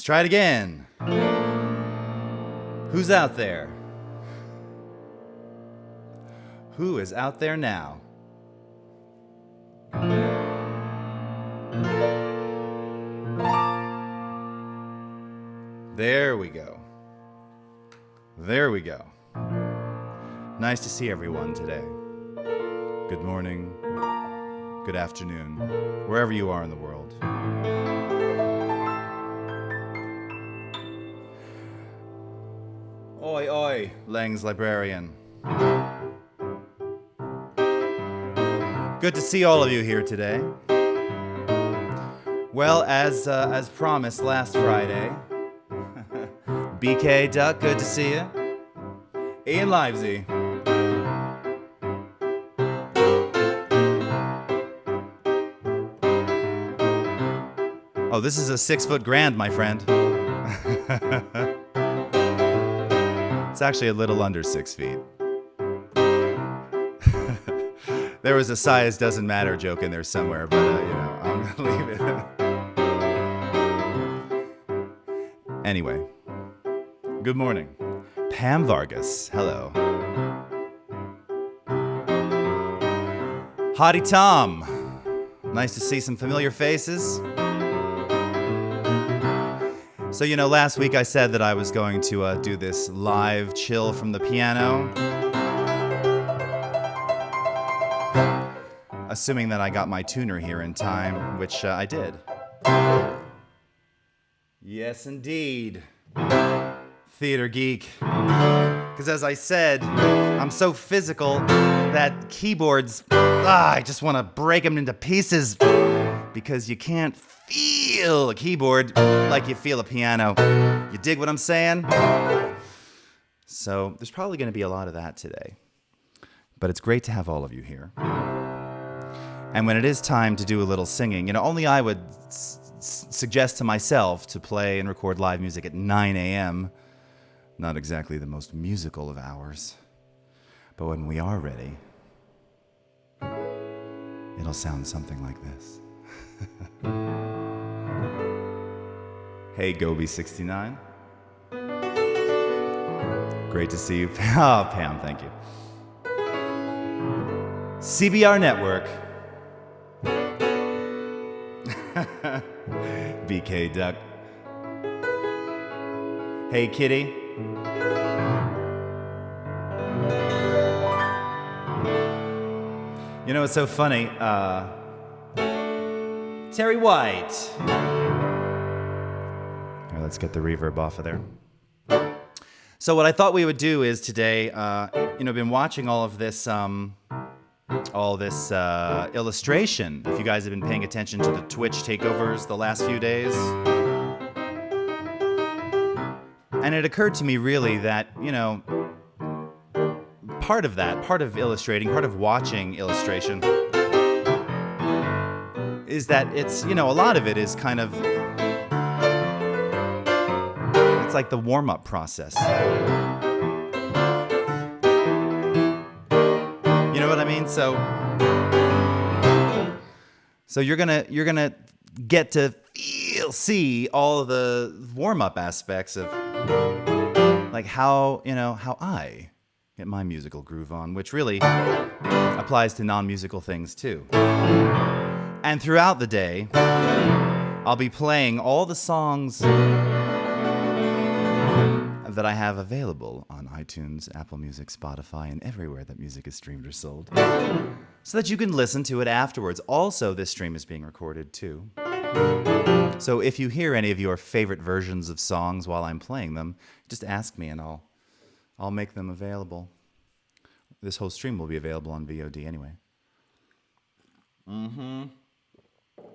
Let's try it again. Who's out there? Who is out there now? There we go. There we go. Nice to see everyone today. Good morning, good afternoon, wherever you are in the world. Oi, oi, Lang's librarian. Good to see all of you here today. Well, as promised last Friday, BK Duck, good to see you. Ian Livesey. Oh, this is a 6-foot grand, my friend. It's actually a little under 6 feet. There was a size doesn't matter joke in there somewhere, but I'm gonna leave it. Anyway, good morning. Pam Vargas, hello. Hottie Tom, nice to see some familiar faces. So, last week I said that I was going to do this live chill from the piano. Assuming that I got my tuner here in time, which I did. Yes, indeed. Theater geek. Because as I said, I'm so physical that keyboards, I just want to break them into pieces. Because you can't feel a keyboard like you feel a piano. You dig what I'm saying? So there's probably going to be a lot of that today. But it's great to have all of you here. And when it is time to do a little singing, only I would suggest to myself to play and record live music at 9 a.m. Not exactly the most musical of hours. But when we are ready, it'll sound something like this. Hey, Goby69. Great to see you. Oh, Pam, thank you. CBR Network. BK Duck. Hey, Kitty. It's so funny. Terry White. All right, let's get the reverb off of there. So what I thought we would do is today, been watching all this illustration. If you guys have been paying attention to the Twitch takeovers the last few days. And it occurred to me really that, part of illustrating, part of watching illustration is that it's, a lot of it is kind of, it's like the warm-up process. You know what I mean? So you're gonna get to see all the warm-up aspects of like how I get my musical groove on, which really applies to non-musical things too. And throughout the day, I'll be playing all the songs that I have available on iTunes, Apple Music, Spotify, and everywhere that music is streamed or sold, so that you can listen to it afterwards. Also, this stream is being recorded too. So if you hear any of your favorite versions of songs while I'm playing them, just ask me and I'll make them available. This whole stream will be available on VOD anyway.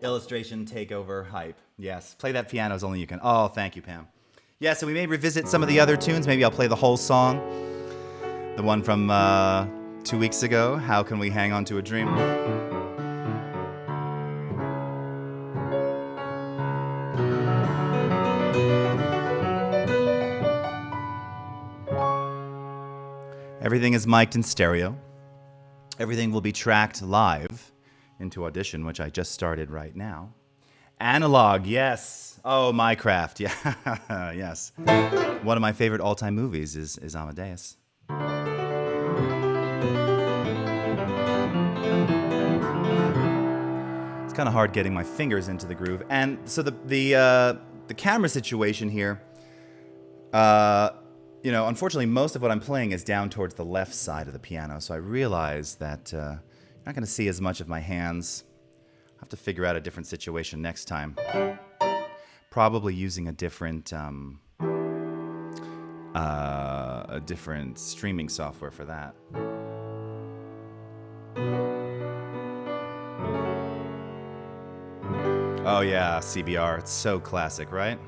Illustration takeover hype. Yes, play that piano as only you can. Oh, thank you, Pam. Yeah, so we may revisit some of the other tunes. Maybe I'll play the whole song. The one from 2 weeks ago, How Can We Hang On to a Dream? Everything is mic'd in stereo. Everything will be tracked live into Audition, which I just started right now. Analog, yes. Oh, my craft, yeah, yes. One of my favorite all-time movies is Amadeus. It's kind of hard getting my fingers into the groove, and so the camera situation here. Unfortunately, most of what I'm playing is down towards the left side of the piano, so I realize that you're not going to see as much of my hands. I'll have to figure out a different situation next time. Probably using a different streaming software for that. Oh yeah, CBR. It's so classic, right?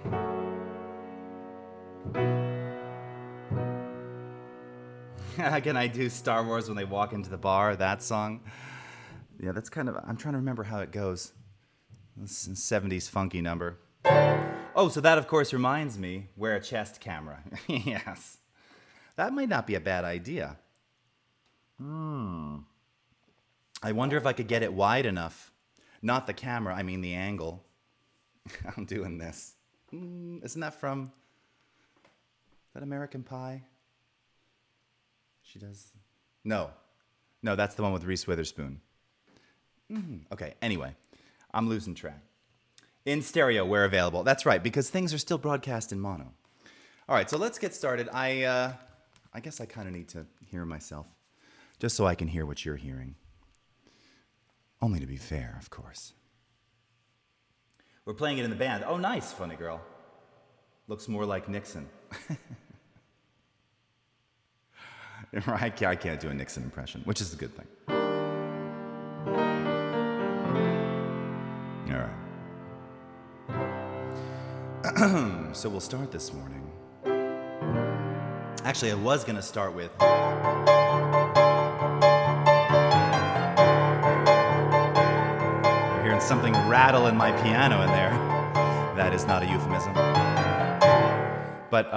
Can I do Star Wars when they walk into the bar? That song? Yeah, that's kind of... I'm trying to remember how it goes. This is a 70s funky number. Oh, so that, of course, reminds me, wear a chest camera. Yes. That might not be a bad idea. I wonder if I could get it wide enough. Not the camera, I mean the angle. I'm doing this. Isn't that from... Is that American Pie? She does... No, that's the one with Reese Witherspoon. Okay, anyway, I'm losing track. In stereo, where available. That's right, because things are still broadcast in mono. All right, so let's get started. I guess I kind of need to hear myself, just so I can hear what you're hearing. Only to be fair, of course. We're playing it in the band. Oh, nice, funny girl. Looks more like Nixon. I can't do a Nixon impression, which is a good thing. All right. So we'll start this morning. Actually, I was going to start with... You're hearing something rattle in my piano in there. That is not a euphemism. But,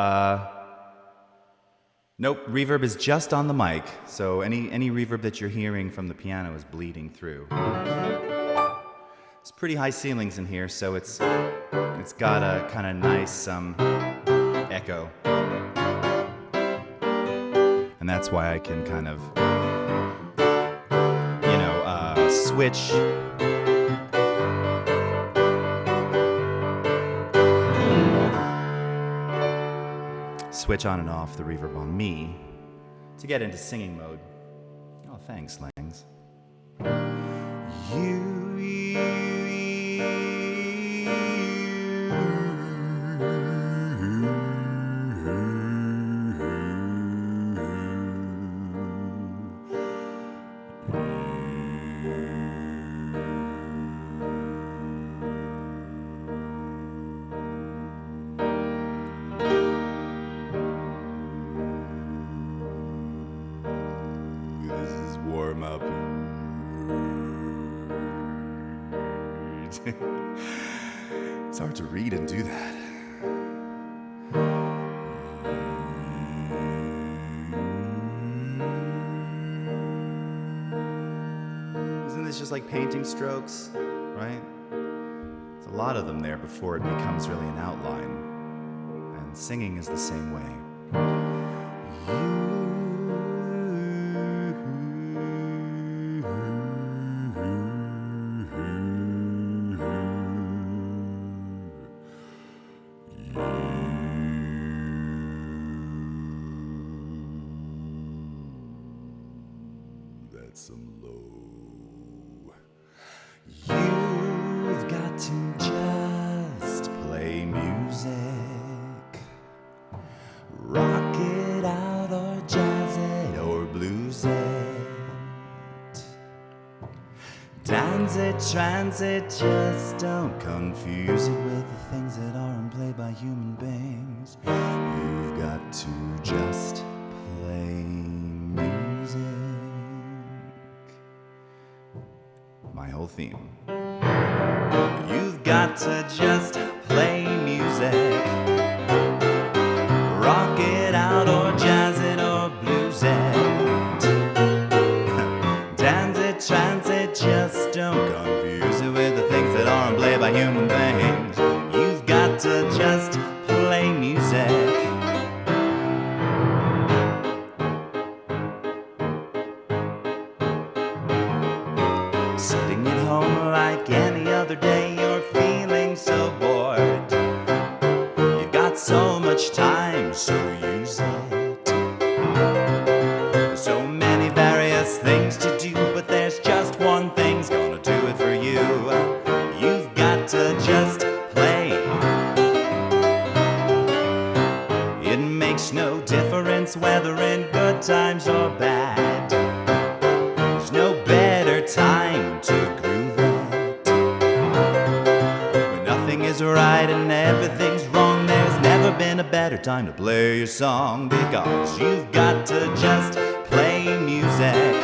nope, reverb is just on the mic, so any reverb that you're hearing from the piano is bleeding through. It's pretty high ceilings in here, so it's got a kind of nice echo. And that's why I can kind of, switch. Switch on and off the reverb on me to get into singing mode. Oh, thanks, Langs. It's hard to read and do that. Isn't this just like painting strokes, right? There's a lot of them there before it becomes really an outline. And singing is the same way. Some low. You've got to just play music, rock it out or jazz it or blues it, dance it, trance it, just don't confuse it with the things that aren't played by human beings. You've got to just play music. My whole theme. You've got to just play music, rock it out or jazz it or blues it, dance it, trance it, just don't confuse it with the things that aren't played by human beings. so much time, so use it. There's so many various things to do, but there's just one thing's gonna do it for you. You've got to just play. It makes no difference whether in good times or bad. There's no better time to groove it. When nothing is right and everything's wrong, there's never been a better time to play your song, because you've got to just play music.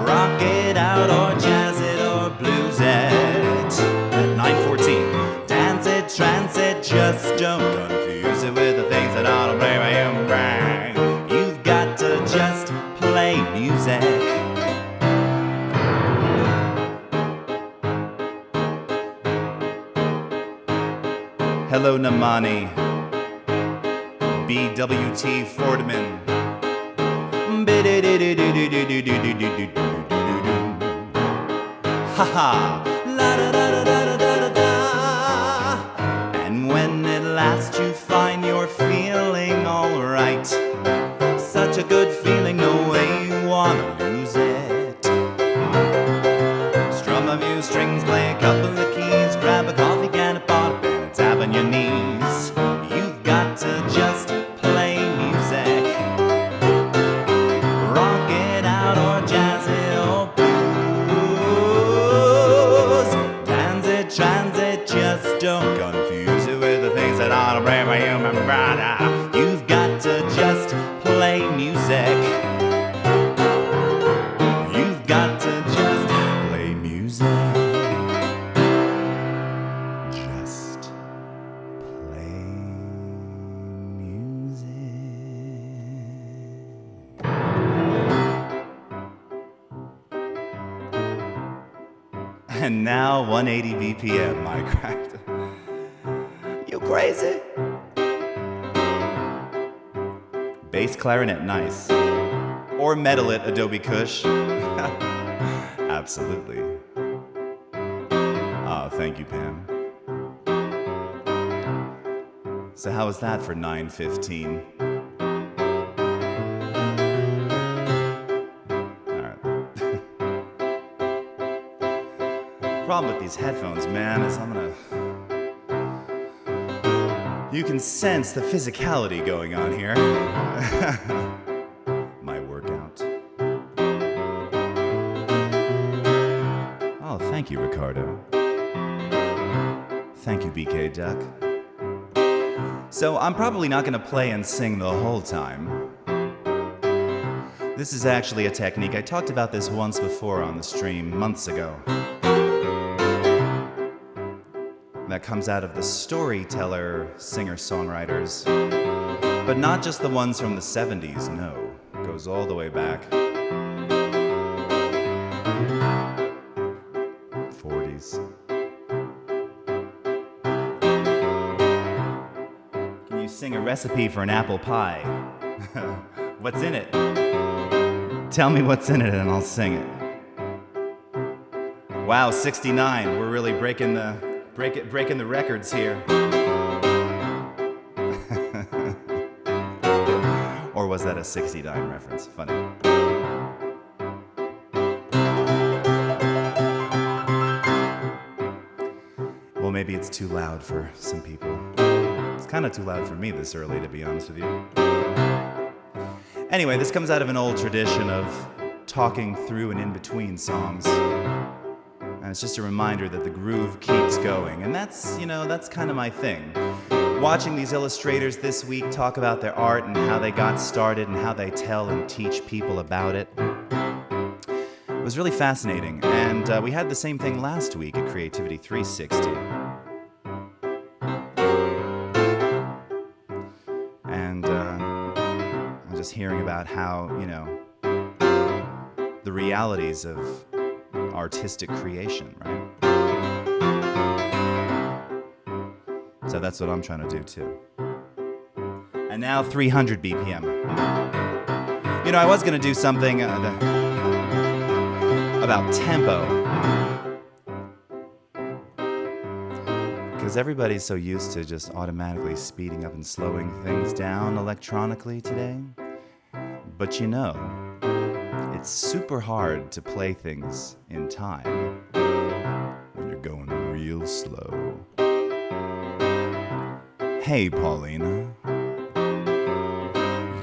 Rock it out or jazz it or blues it. At 9:14, dance it, trance it, just don't confuse it with the things that ought to play by you. You've got to just play music. Hello Namani, BWT Fordman. Ha ha, la da da da da da da da. And when at last you find you're feeling alright, such a good feeling, no way you wanna lose it. Strum a few strings, play a couple of keys, grab a coffee can, a pot of pen, and tap on your knees. You've got to just play music. Rock it out or jazz it or blues. Dance it, trance it, just don't confuse it with the things that ought to bring my human brother. You've got to just play music. You've got to just play music. Just play music. And now 180 BPM, my craft. You crazy? Bass clarinet, nice. Or metal it, Adobe Kush. Absolutely. Oh, thank you, Pam. So how was that for 9:15? Alright. Problem with these headphones, man, is you can sense the physicality going on here. My workout. Oh, thank you, Ricardo. Thank you, BK Duck. So I'm probably not going to play and sing the whole time. This is actually a technique. I talked about this once before on the stream, months ago. That comes out of the storyteller singer-songwriters. But not just the ones from the 70s, no. It goes all the way back. 40s. Can you sing a recipe for an apple pie? What's in it? Tell me what's in it and I'll sing it. Wow, 69. We're really breaking the records here. Or was that a 69 reference? Funny. Well, maybe it's too loud for some people. It's kind of too loud for me this early, to be honest with you. Anyway, this comes out of an old tradition of talking through and in between songs. And it's just a reminder that the groove keeps going. And that's kind of my thing. Watching these illustrators this week talk about their art and how they got started and how they tell and teach people about it, it was really fascinating. And we had the same thing last week at Creativity 360. And I'm just hearing about how, the realities of artistic creation, right? So that's what I'm trying to do too. And now 300 BPM. I was going to do something about tempo. Because because everybody's so used to just automatically speeding up and slowing things down electronically today. But you know, it's super hard to play things in time when you're going real slow. Hey, Paulina.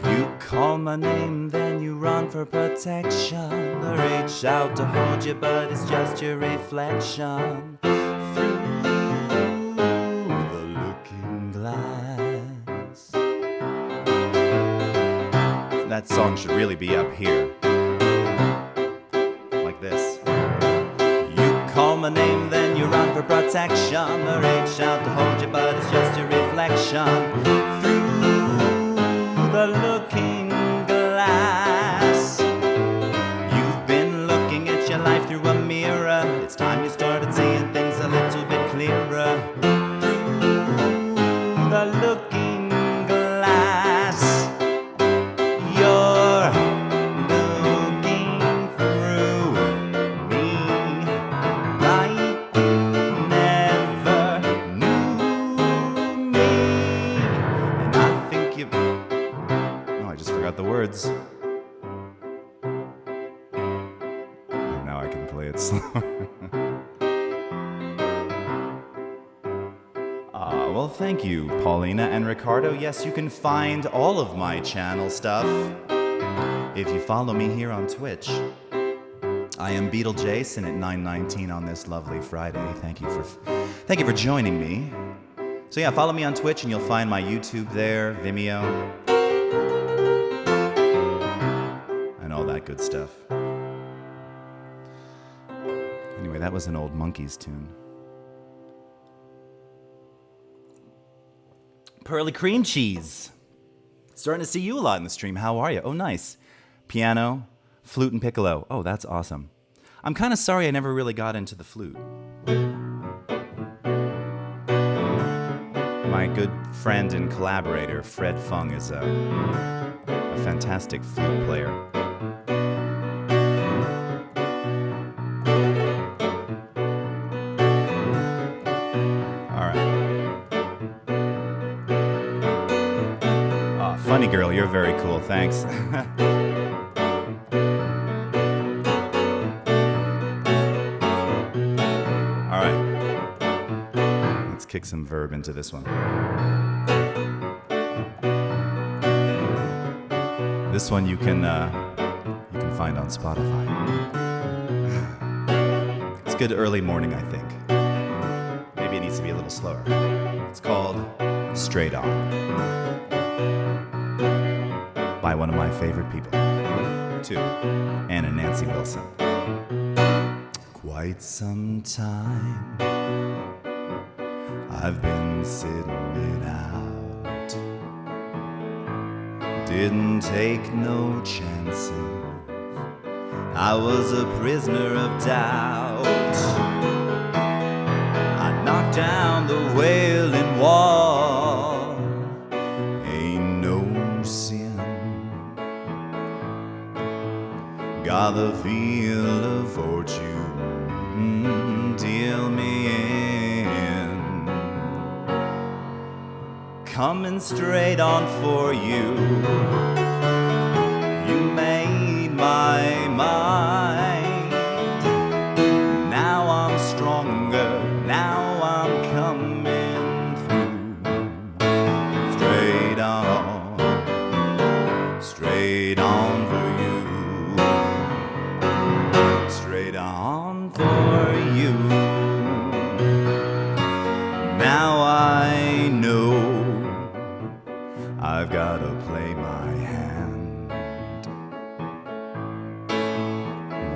You call my name, then you run for protection. I reach out to hold you, but it's just your reflection through the looking glass. That song should really be up here, like this. You call my name, then you run for protection. I reach out to hold you, but it's just your reflection through the looking glass. You've been looking at your life through a mirror. It's time you started seeing things a little bit clearer through the looking glass. You're looking through me like you never knew me. And I think you... Oh, I just forgot the words. And now I can play it slower. Well, thank you, Paulina and Ricardo. Yes, you can find all of my channel stuff if you follow me here on Twitch. I am Beatlejase, and at 9:19 on this lovely Friday. Thank you for joining me. So yeah, follow me on Twitch, and you'll find my YouTube there, Vimeo, and all that good stuff. Anyway, that was an old Monkees tune. Pearly cream cheese. Starting to see you a lot in the stream. How are you? Oh, nice. Piano, flute, and piccolo. Oh, that's awesome. I'm kind of sorry I never really got into the flute. My good friend and collaborator, Fred Fung, is a fantastic flute player. Funny girl, you're very cool, thanks. Alright. Let's kick some verb into this one. This one you can find on Spotify. It's good early morning, I think. Maybe it needs to be a little slower. It's called Straight On, by one of my favorite people, too, Anna and Nancy Wilson. Quite some time I've been sitting it out. Didn't take no chances. I was a prisoner of doubt. I knocked down the wailing wall. Ain't no sin. Got the feel of fortune, deal me in. Coming straight on for you. You made my mind. Now I'm stronger, now I'm coming through. Straight on for you. Straight on for you. Now I know I've gotta play my hand.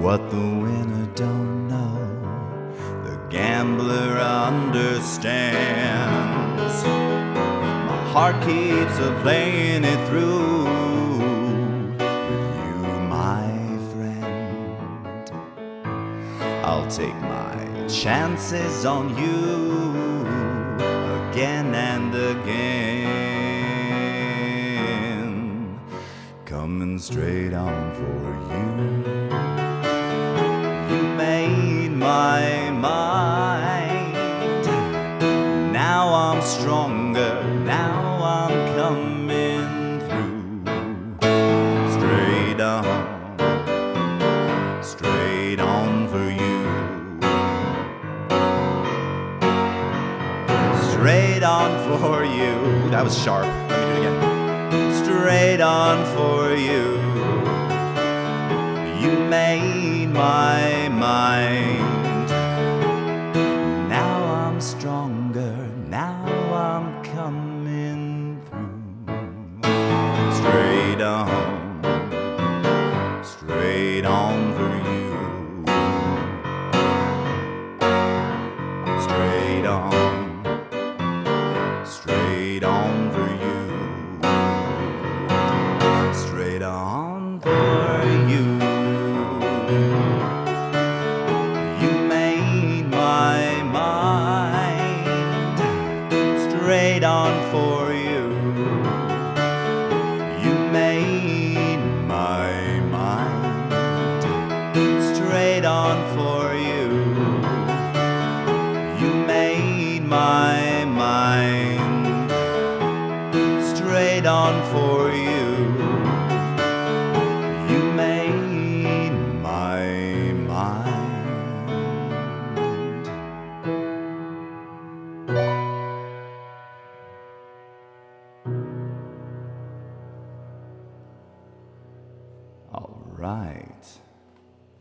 What the winner don't know, the gambler understands. My heart keeps playing it through. I'll take my chances on you again and again. Coming straight on for you. You made my mind. Now stronger, now I'm coming through. Straight on for you. Straight on for you. That was sharp. Let me do it again. Straight on for you. You made my mind. Now I'm stronger. Now I'm coming through. Straight on for you. Straight on for you. Straight on for you. You made my mind. Straight on for you. You made my mind. Straight on for you. You made my mind. Straight on for you. You made my mind. All right.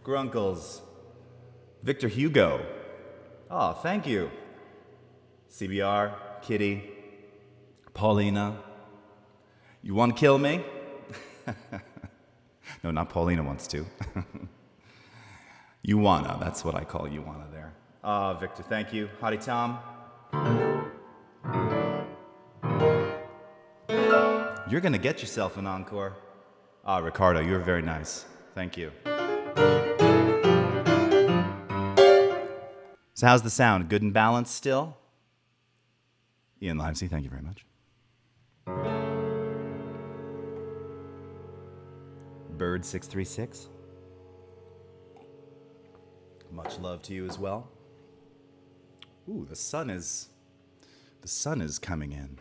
Grunkles. Victor Hugo. Oh, thank you. CBR, Kitty, Paulina. You want to kill me? No, not Paulina wants to. You wanna, that's what I call you wanna there. Victor, thank you. Hottie Tom. You're gonna get yourself an encore. Ricardo, you're very nice. Thank you. So how's the sound? Good and balanced still? Ian Livesey, thank you very much. Bird 636. Much love to you as well. Ooh, the sun is coming in.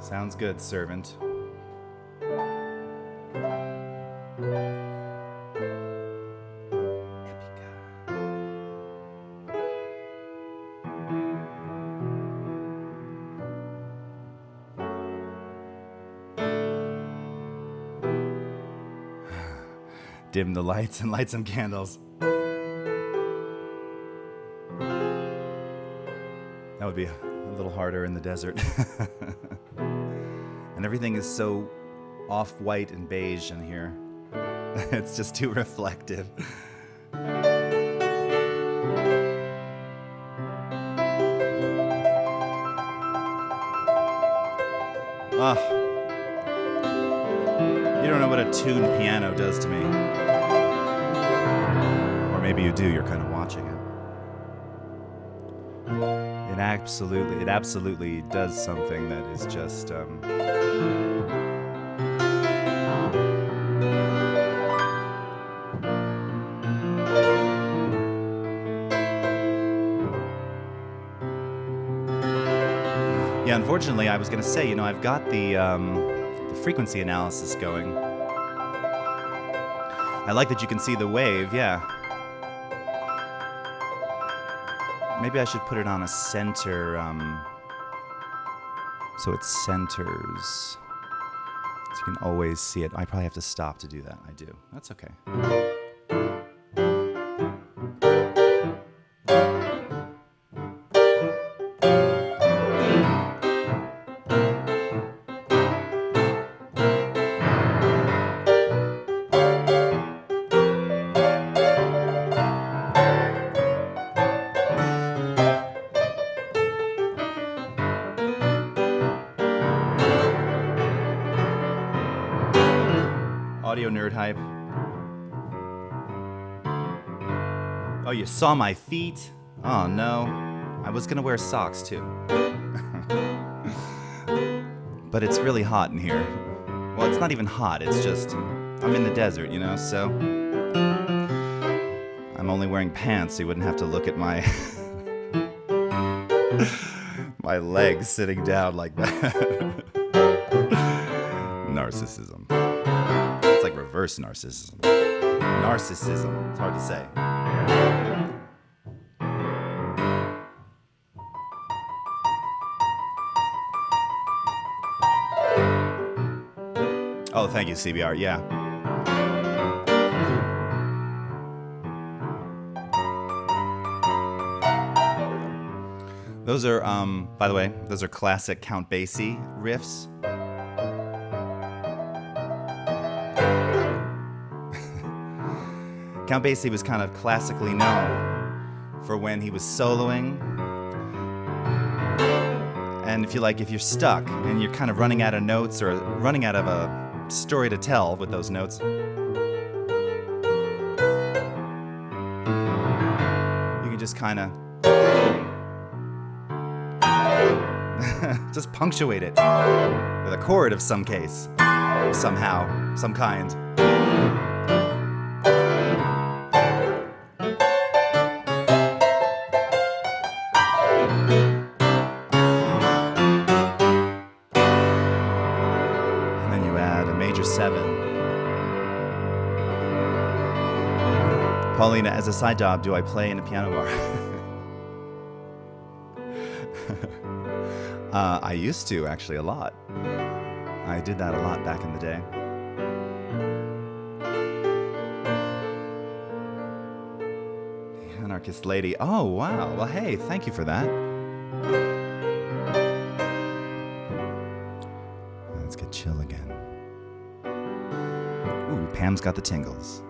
Sounds good, servant. Dim the lights and light some candles. That would be a little harder in the desert. And everything is so off-white and beige in here. It's just too reflective. You don't know what a tuned piano does to me. Or maybe you do, you're kind of watching it. It absolutely does something that is just, Yeah, unfortunately, I was going to say, I've got the frequency analysis going. I like that you can see the wave, yeah. Maybe I should put it on a center, so it centers. So you can always see it. I probably have to stop to do that. I do. That's okay. Audio nerd hype. Oh, you saw my feet? Oh no. I was gonna wear socks too. But it's really hot in here. Well, it's not even hot, it's just, I'm in the desert, so only wearing pants, so you wouldn't have to look at my my legs sitting down like that. Narcissism. It's like reverse narcissism. Narcissism. It's hard to say. Oh, thank you, CBR. Yeah. Those are, by the way, those are classic Count Basie riffs. Count Basie was kind of classically known for when he was soloing. And if you're stuck and you're kind of running out of notes or running out of a story to tell with those notes, you can just kind of just punctuate it with a chord of some case, somehow, some kind. And then you add a major 7. Paulina, as a side job, do I play in a piano bar? I used to, actually, a lot. I did that a lot back in the day. The Anarchist Lady. Oh, wow. Well, hey, thank you for that. Let's get chill again. Ooh, Pam's got the tingles.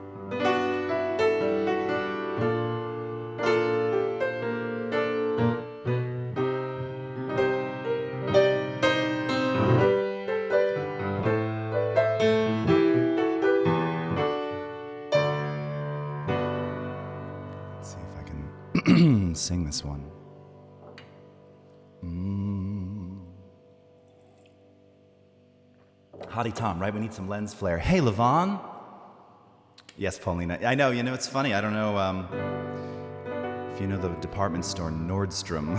Sing this one. Hottie Tom, right? We need some lens flare. Hey, Levon. Yes, Paulina. I know, it's funny. I don't know if you know the department store Nordstrom.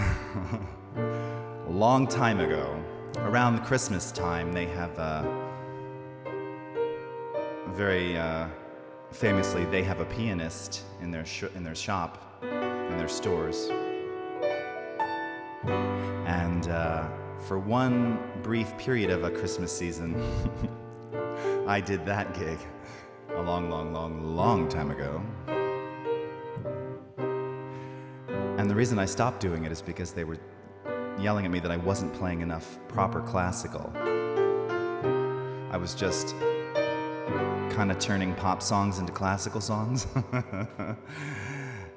A long time ago, around Christmas time, they have very famously, they have a pianist in their shop. In their stores. And for one brief period of a Christmas season, I did that gig a long time ago. And the reason I stopped doing it is because they were yelling at me that I wasn't playing enough proper classical. I was just kind of turning pop songs into classical songs.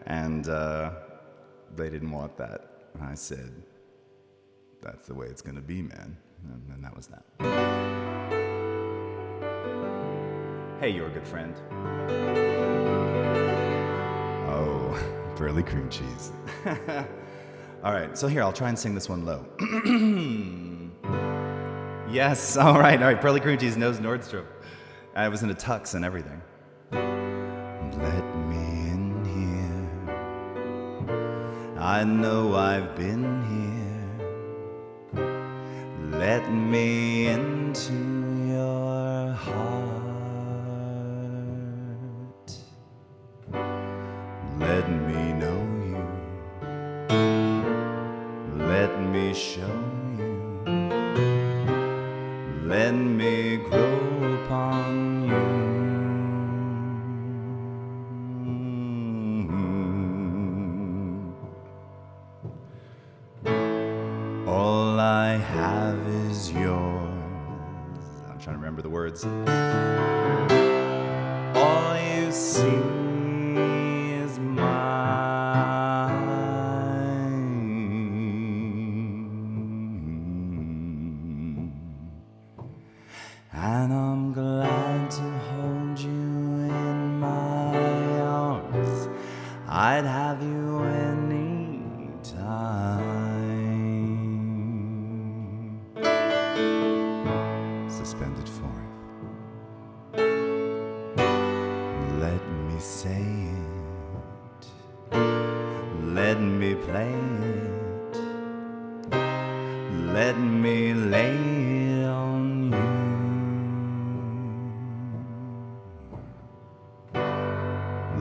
And they didn't want that. And I said, that's the way it's going to be, man. And that was that. Hey, you're a good friend. Oh, Burley Cream Cheese. All right, so here, I'll try and sing this one low. Yes, all right. Burley Cream Cheese knows Nordstrom. I was in a tux and everything. Let me in here. I know I've been here. Let me into your heart. Let me know you. Let me show you. Let me grow upon you. All I have is yours. I'm trying to remember the words. All you see is mine. And I'm glad to hold you in my arms. I'd have you any time. Suspended fourth. Let me say it. let me play it. Let me lay it on you.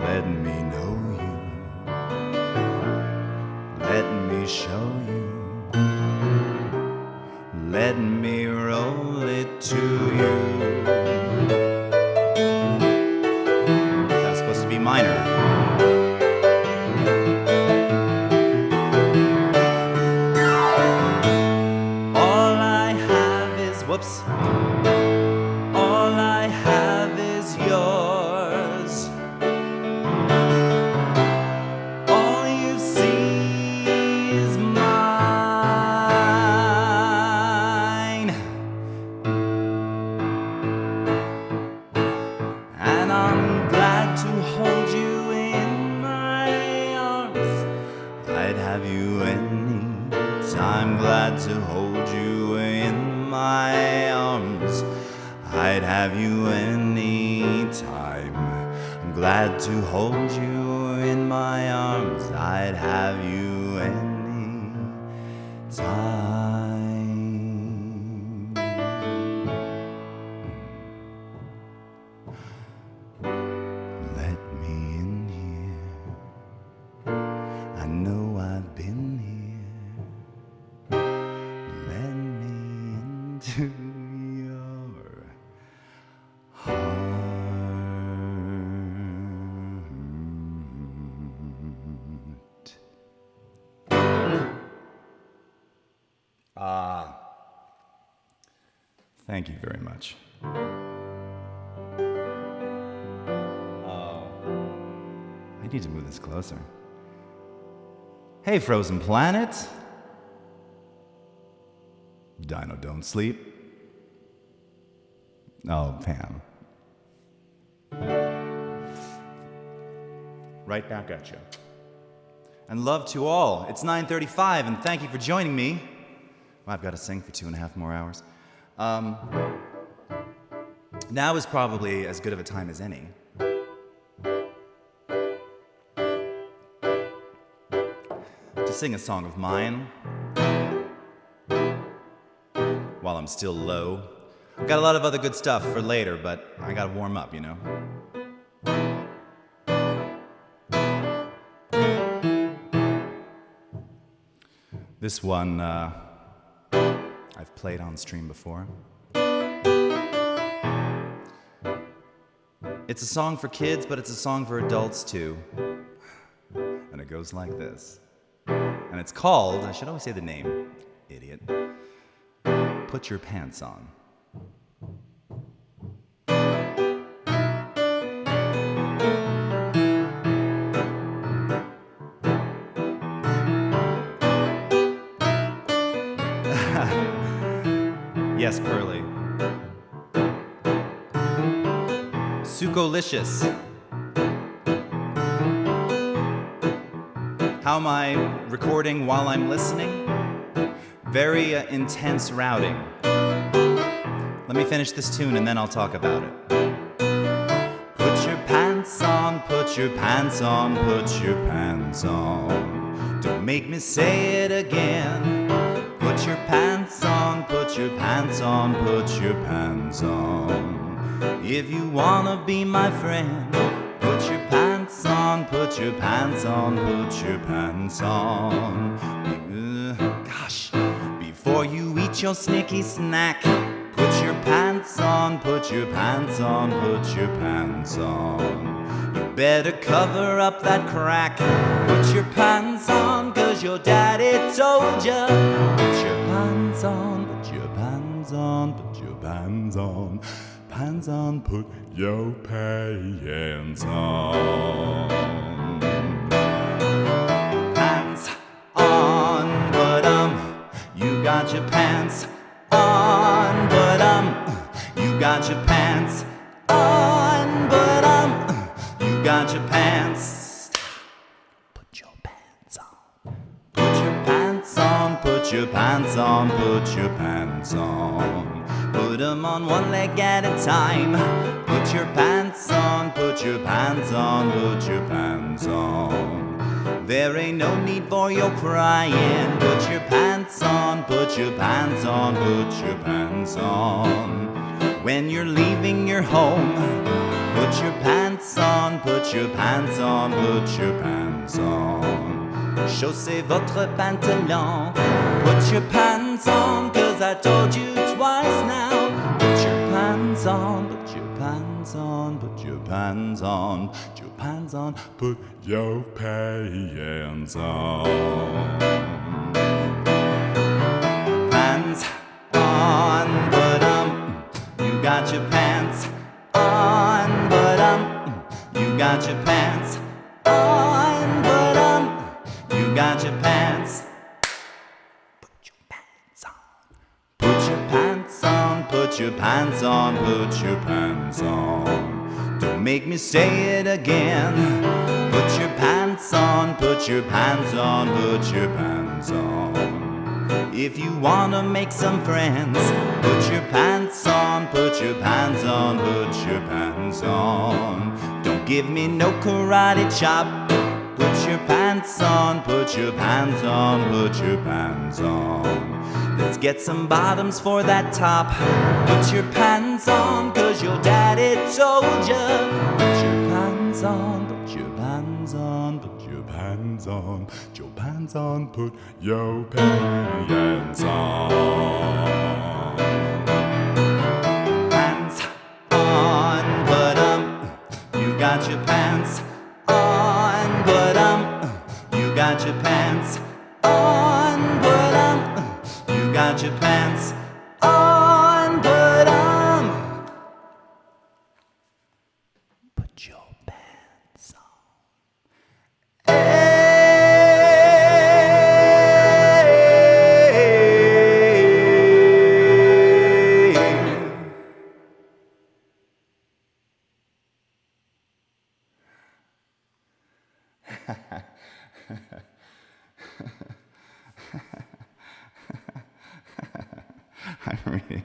Let me know you. Let me show you. Let me roll it to you. That's supposed to be minor. Whoops. All I have is yours. All you see is mine. And I'm glad to hold you in my arms. I'd have you anytime. Glad to hold you in my arms. I'd have you any time. I'm glad to hold you in my arms. I'd have you any time. Let me in here. I know I've been here. To your heart. Thank you very much. I need to move this closer. Hey, Frozen Planet. Dino, don't sleep. Oh, Pam. Right back at you. And love to all. It's 9:35, and thank you for joining me. Well, I've got to sing for 2.5 more hours. Now is probably as good of a time as any. To sing a song of mine. While I'm still low. I've got a lot of other good stuff for later, but I gotta warm up, you know? This one, I've played on stream before. It's a song for kids, but it's a song for adults too. And it goes like this. And it's called, I should always say the name, idiot. Put Your Pants On. Yes, Pearly. Sukolicious. How am I recording while I'm listening? Very intense routing. Let me finish this tune and then I'll talk about it. Put your pants on, put your pants on, put your pants on. Don't make me say it again. Put your pants on, put your pants on, put your pants on. If you wanna be my friend, put your pants on, put your pants on, put your pants on. Gosh, before you eat your snicky snack, put your pants on, put your pants on, put your pants on. You better cover up that crack. Put your pants on, 'cause your daddy told ya. Put your pants on, put your pants on, put your pants on. Pants on, put your pants on. Pants on, put 'em. You got your pants on, put 'em. You got your pants on, put 'em. You got your pants. Put your pants on. Put your pants on, put your pants on, put your pants on. Put 'em on one leg at a time. Put your pants on, put your pants on, put your pants on. There ain't no need for your crying. Put your pants on, put your pants on, put your pants on. When you're leaving your home, put your pants on, put your pants on, put your pants on. Chaussez votre pantalon, put your pants on, 'cause I told you twice now. Put your pants on, put your pants on, put your pants on, put your pants on, put your pants on. Pants on, but you got your pants on, but you got your pants on, but you got your pants. Put your pants on. Put your pants on, put your pants on, put your pants on. Don't make me say it again. Put your pants on, put your pants on, put your pants on. If you wanna make some friends, put your pants on, put your pants on, put your pants on. Don't give me no karate chop. Put your pants on, put your pants on, put your pants on. Let's get some bottoms for that top. Put your pants on, 'cause your daddy told ya. Put your pants on, put your pants on, put your pants on, put your pants on, put your pants on. Pants on, but you got your pants on, but you got your pants on, but you got your pants on, but put your pants on. Hey. I really...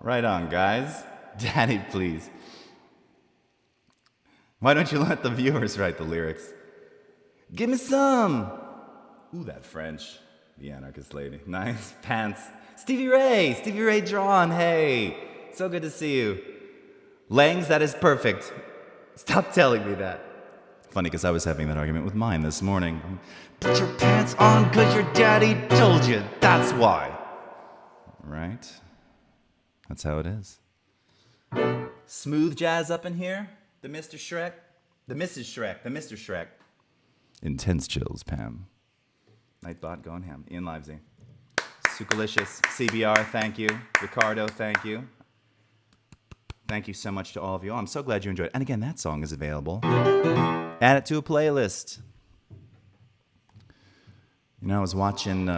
right on, guys. Daddy, please. Why don't you let the viewers write the lyrics? Give me some. Ooh, that French. The anarchist lady. Nice. Pants. Stevie Ray Drawn. Hey, so good to see you. Langs, that is perfect. Stop telling me that. Funny, because I was having that argument with mine this morning. Put your pants on, 'cause your daddy told you. That's why. Right? That's how it is. Smooth jazz up in here. The Mr. Shrek. The Mrs. Shrek. The Mr. Shrek. Intense chills, Pam. Nightbot going ham. Ian Livesey. Sukalicious. CBR, thank you. Ricardo, thank you. Thank you so much to all of you. I'm so glad you enjoyed it. And again, that song is available. Add it to a playlist. You know, I was watching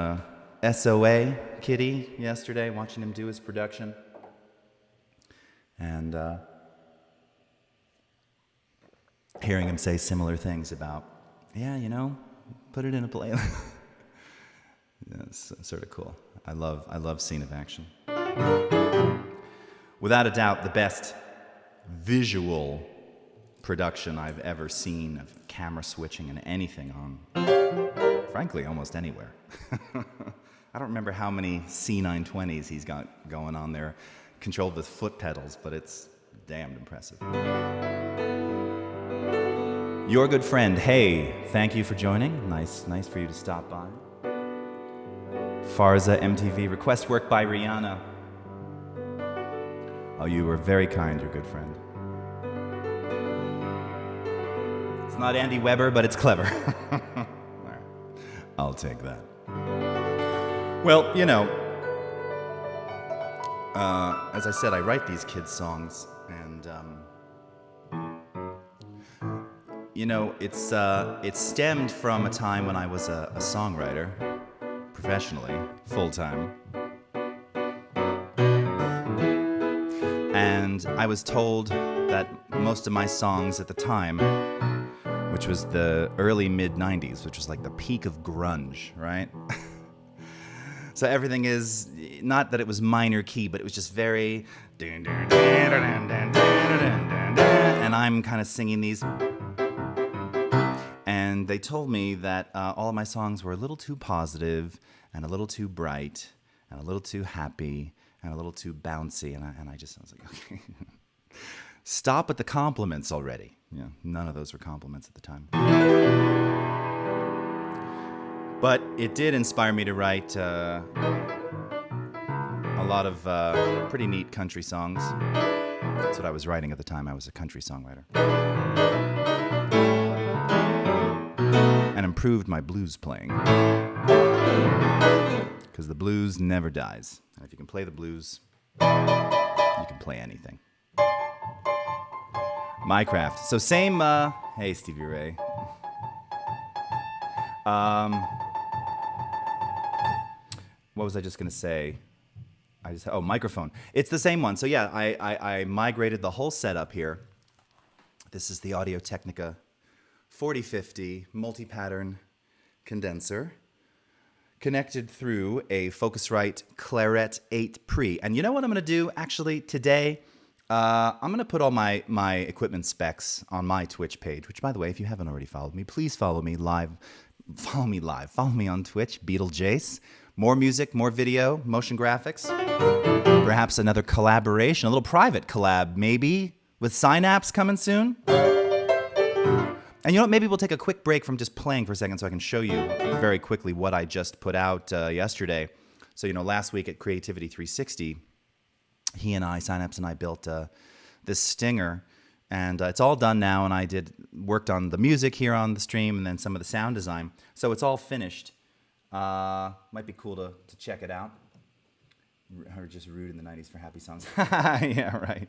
SOA Kitty yesterday, watching him do his production. And hearing him say similar things about, yeah, you know, put it in a playlist. Yeah, it's sort of cool. I love scene of action. Without a doubt, the best visual production I've ever seen of camera switching and anything on, frankly, almost anywhere. I don't remember how many C920s he's got going on there, controlled with foot pedals, but it's damned impressive. Your good friend, hey, thank you for joining. Nice for you to stop by. Farza MTV, request work by Rihanna. Oh, you were very kind, your good friend. It's not Andy Weber, but it's clever. All right. I'll take that. Well, you know, as I said, I write these kids' songs, and you know, it stemmed from a time when I was a songwriter, professionally, full-time. And I was told that most of my songs at the time, which was the early mid-90s, which was like the peak of grunge, right? So everything is, not that it was minor key, but it was just very... And I'm kind of singing these... and they told me that all of my songs were a little too positive and a little too bright and a little too happy and a little too bouncy, and I was like, okay, stop with the compliments already. Yeah, none of those were compliments at the time. But it did inspire me to write a lot of pretty neat country songs. That's what I was writing at the time. I was a country songwriter. And improved my blues playing. Because the blues never dies. And if you can play the blues, you can play anything. My craft. So same, hey Stevie Ray. What was I just gonna say? Microphone. It's the same one. So yeah, I migrated the whole setup here. This is the Audio Technica 4050 multi-pattern condenser connected through a Focusrite Claret 8 Pre. And you know what I'm gonna do actually today? I'm gonna put all my equipment specs on my Twitch page, which by the way, if you haven't already followed me, please follow me live. Follow me on Twitch, Beatlejase. More music, more video, motion graphics. Perhaps another collaboration, a little private collab, maybe, with Synapse coming soon. And you know what, maybe we'll take a quick break from just playing for a second so I can show you very quickly what I just put out yesterday. So, you know, last week at Creativity 360, Synapse and I built this stinger. And it's all done now, and worked on the music here on the stream and then some of the sound design. So it's all finished. Might be cool to check it out. Or just rude in the 90s for happy songs. Yeah, right.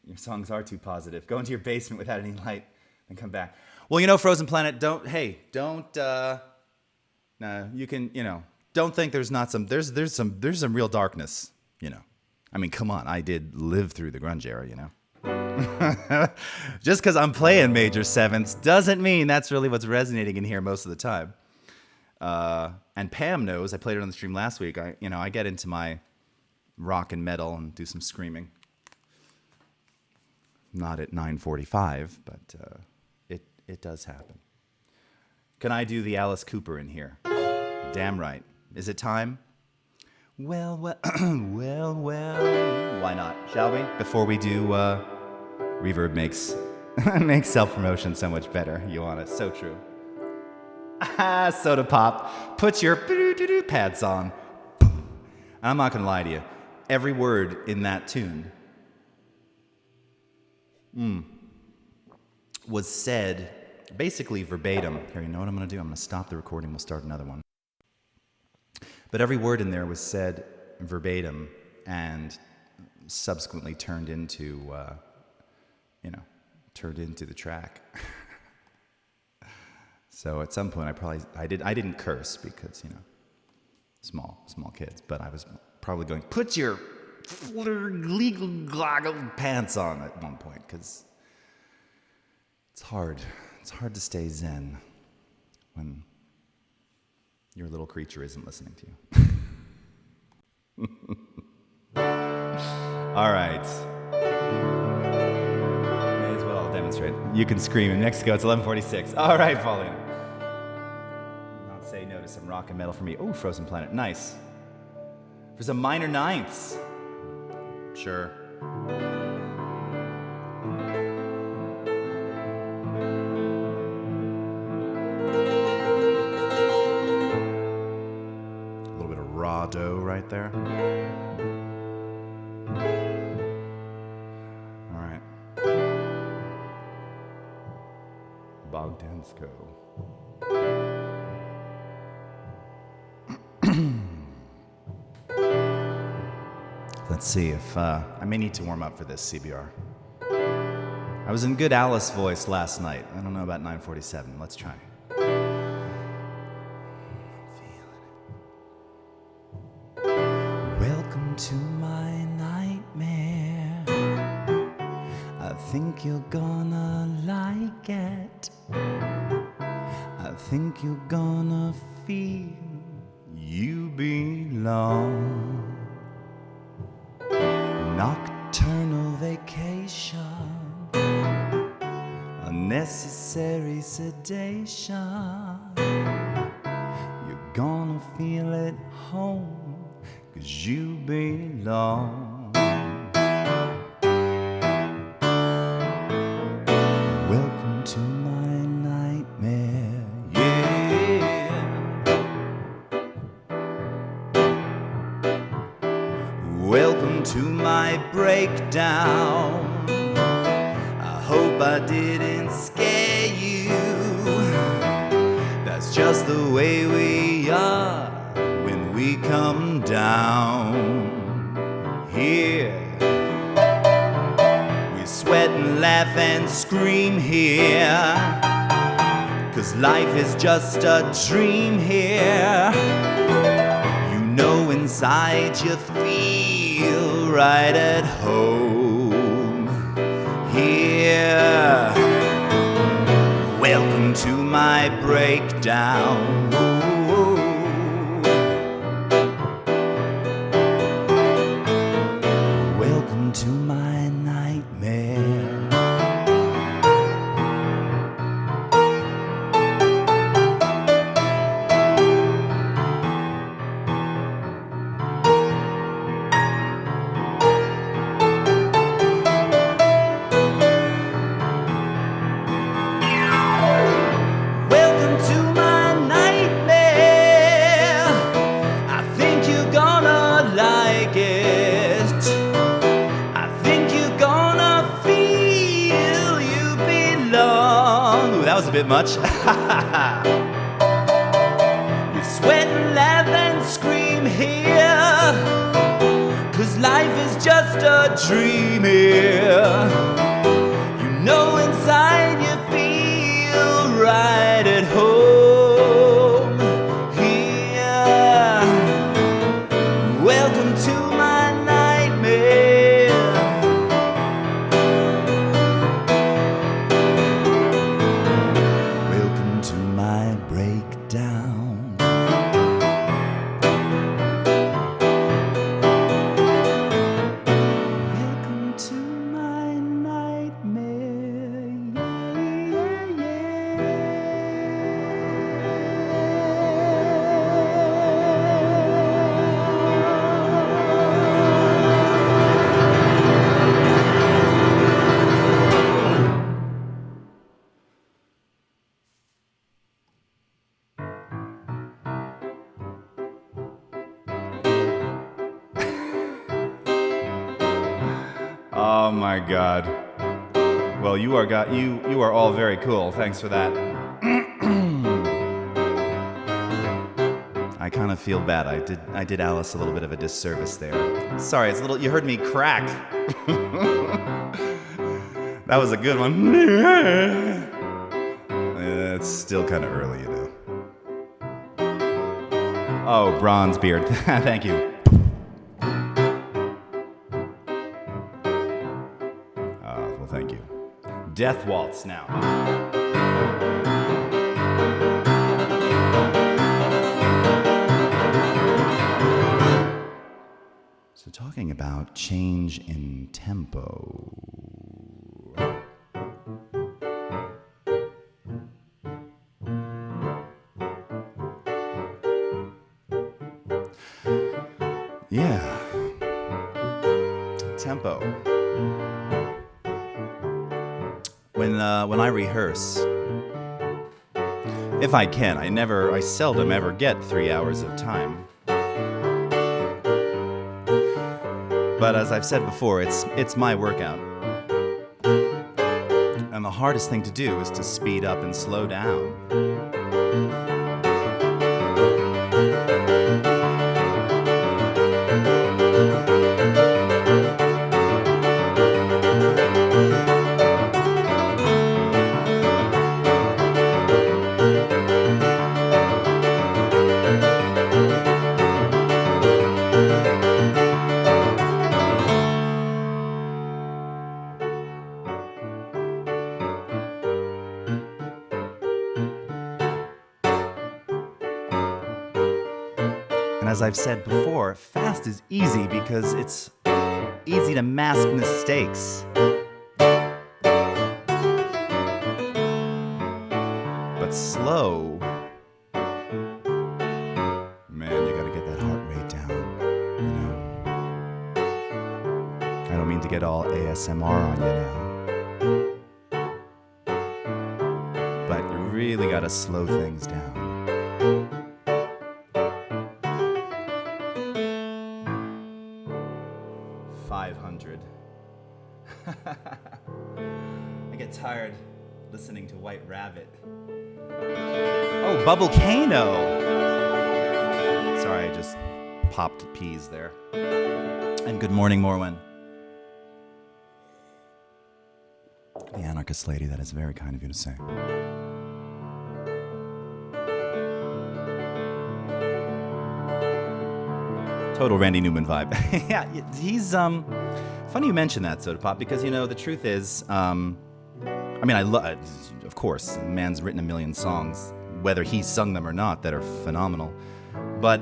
Your songs are too positive. Go into your basement without any light and come back. Well, you know, Frozen Planet, don't think there's not there's some real darkness, you know. I mean, come on, I did live through the grunge era, you know. Just because I'm playing major sevenths doesn't mean that's really what's resonating in here most of the time. And Pam knows, I played it on the stream last week, I get into my rock and metal and do some screaming. Not at 9:45, but it does happen. Can I do the Alice Cooper in here? Damn right. Is it time? Well, well, why not? Shall we? Before we do, reverb makes self-promotion so much better. You want it? So true. Soda Pop. Put your pads on. I'm not going to lie to you. Every word in that tune was said basically verbatim. Here, you know what I'm going to do? I'm going to stop the recording. We'll start another one. But every word in there was said verbatim and subsequently turned into the track. So at some point I didn't curse because, you know, small kids, but I was probably going, put your legal pants on at one point, because it's hard to stay zen when your little creature isn't listening to you. All right. May as well demonstrate. You can scream. In Mexico, it's 11:46. All right, Paulina. Not say no to some rock and metal for me. Oh, Frozen Planet. Nice. For some minor ninths. Sure. Right there. All right. Bogdansko. Let's see if I may need to warm up for this CBR. I was in good Alice voice last night. I don't know about 9:47. Let's try. To my nightmare, I think you're gonna like it. I think you're gonna feel you belong. Nocturnal vacation, a necessary sedation. You're gonna feel at home, 'cause you belong. Welcome to my nightmare, yeah. Welcome to my breakdown. I hope I didn't scare you. That's just the way we are when we come down here. We sweat and laugh and scream here, 'cause life is just a dream here. You know inside you feel right at home here. Welcome to my breakdown. Welcome to my nightmare. A bit much. We sweat and laugh and scream here, 'cause life is just a dream here. You know inside you feel right at home here. Welcome to my nightmare. Oh my God. Well, you are all very cool. Thanks for that. I kind of feel bad. I did Alice a little bit of a disservice there. Sorry, it's a little. You heard me crack. That was a good one. It's still kind of early, you know. Oh, bronze beard. Thank you. Thank you. Death Waltz now. So talking about change in tempo. Yeah. Tempo. When I rehearse, if I can, I seldom ever get 3 hours of time. But as I've said before, it's my workout. And the hardest thing to do is to speed up and slow down. As I've said before, fast is easy because it's easy to mask mistakes. slow, man, you gotta get that heart rate down, you know? I don't mean to get all ASMR on you now, but you really gotta slow things down. 500. I get tired listening to White Rabbit. Oh, Bubblecano! Sorry, I just popped peas there. And good morning, Morwen. The anarchist lady, that is very kind of you to say. Total Randy Newman vibe. Yeah, he's, funny you mention that, Soda Pop, because, you know, the truth is, I mean, of course, the man's written a million songs, whether he sung them or not, that are phenomenal. But,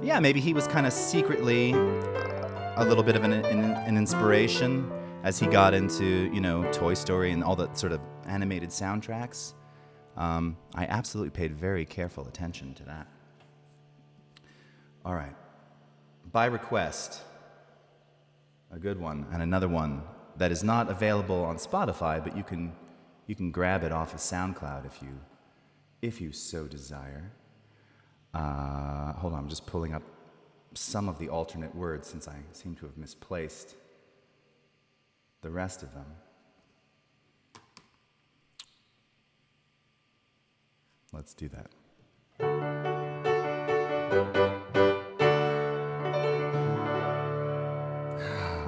yeah, maybe he was kind of secretly a little bit of an inspiration as he got into, you know, Toy Story and all that sort of animated soundtracks. I absolutely paid very careful attention to that. All right. By request, a good one, and another one that is not available on Spotify, but you can grab it off of SoundCloud if you so desire. Hold on, I'm just pulling up some of the alternate words since I seem to have misplaced the rest of them. Let's do that.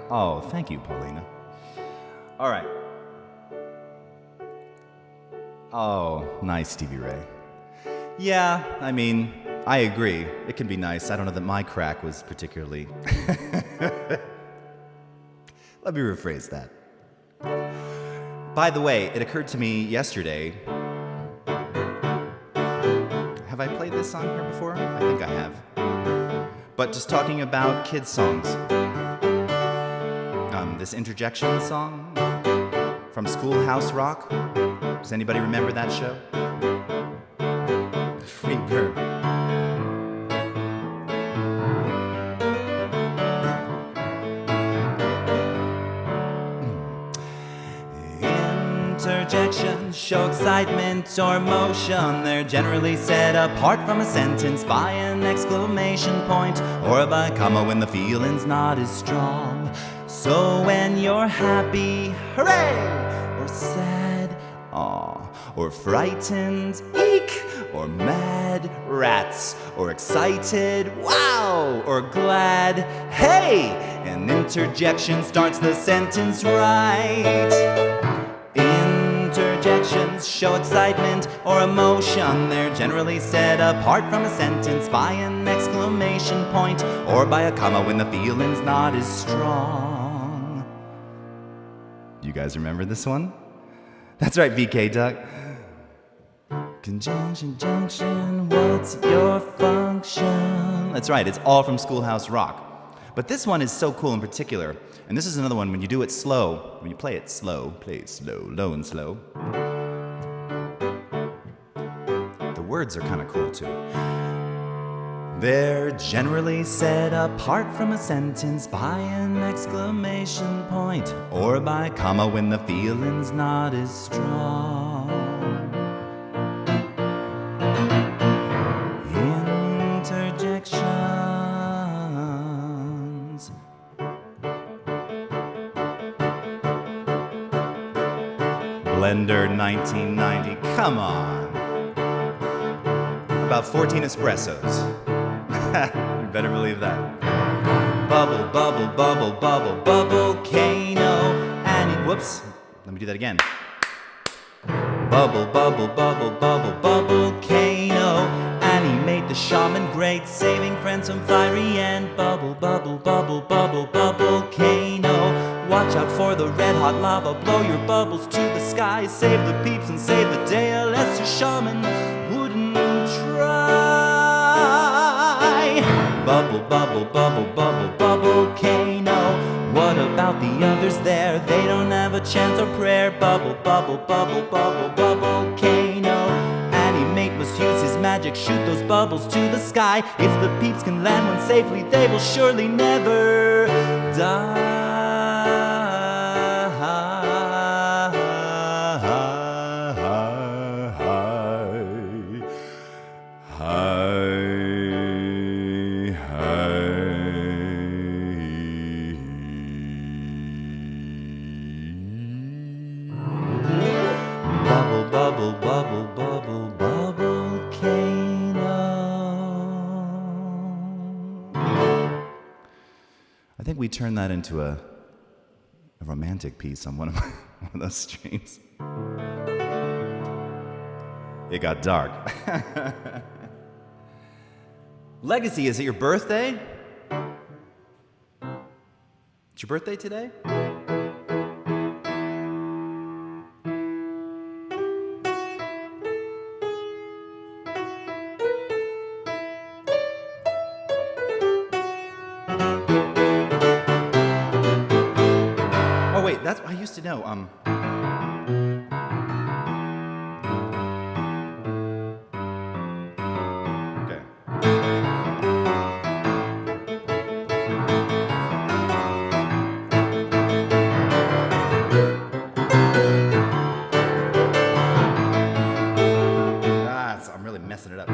Oh, thank you, Paulina. All right. Oh, nice, Stevie Ray. Yeah, I mean, I agree. It can be nice. I don't know that my crack was particularly... Let me rephrase that. By the way, it occurred to me yesterday... Have I played this song here before? I think I have. But just talking about kids' songs. This interjection song from Schoolhouse Rock. Does anybody remember that show? Free Bird. Interjections show excitement or emotion. They're generally set apart from a sentence by an exclamation point or by a comma when the feeling's not as strong. So when you're happy, hooray! Or sad, aw, or frightened, eek! Or mad, rats! Or excited, wow! Or glad, hey! An interjection starts the sentence right. Interjections show excitement or emotion. They're generally set apart from a sentence by an exclamation point or by a comma when the feeling's not as strong. You guys remember this one? That's right, VK Duck. Conjunction, junction, what's your function? That's right, it's all from Schoolhouse Rock. But this one is so cool in particular, and this is another one when you do it slow, when you play it slow, low and slow. The words are kind of cool too. They're generally set apart from a sentence by an exclamation point or by a comma when the feeling's not as strong. Interjections. Blender 1990, come on. About 14 espressos. You better believe that. Bubble, bubble, bubble, bubble, Bubblecano. Whoops. Let me do that again. Bubble, bubble, bubble, bubble, Bubblecano. And he made the shaman great, saving friends from fiery end. Bubble, bubble, bubble, bubble, Bubblecano. Watch out for the red hot lava, blow your bubbles to the sky. Save the peeps and save the day, unless your shaman wouldn't try. Bubble, bubble, bubble, bubble, Bubblecano. What about the others there? They don't have a chance or prayer. Bubble, bubble, bubble, bubble, Bubblecano. magic, shoot those bubbles to the sky. If the peeps can land one safely, they will surely never die. Bubble, bubble, bubble, Bubblecano. I think we turned that into a romantic piece on one of those streams. It got dark. Legacy, is it your birthday? It's your birthday today? That's I used to know. Okay. I'm really messing it up.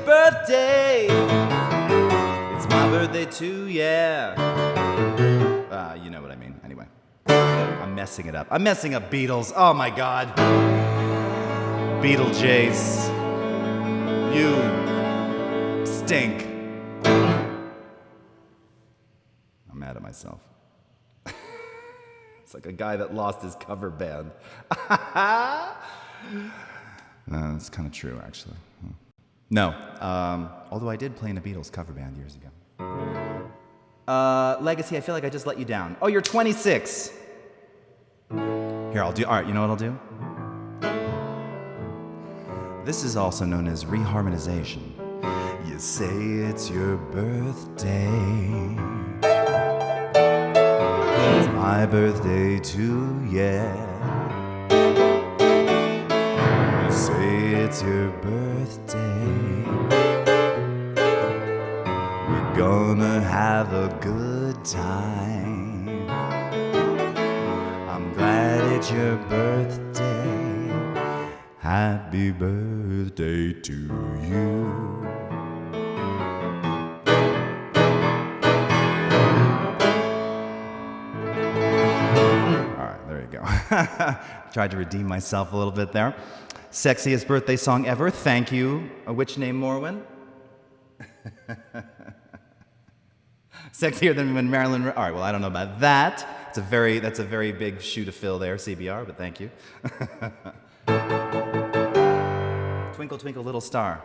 Birthday. It's my birthday too, yeah. You know what I mean. Anyway, I'm messing it up. I'm messing up Beatles. Oh my God. Beatlejase. You stink. I'm mad at myself. It's like a guy that lost his cover band. That's kind of true, actually. No, although I did play in a Beatles cover band years ago. Legacy, I feel like I just let you down. Oh, you're 26. Here, all right, you know what I'll do? This is also known as reharmonization. You say it's your birthday. It's my birthday too, yeah. Say it's your birthday. We're gonna have a good time. I'm glad it's your birthday. Happy birthday to you. All right, there you go. Tried to redeem myself a little bit there. Sexiest birthday song ever. Thank you. Which name, Morwen? Sexier than when Marilyn. All right. Well, I don't know about that. That's a very big shoe to fill there, CBR. But thank you. Twinkle, twinkle, little star.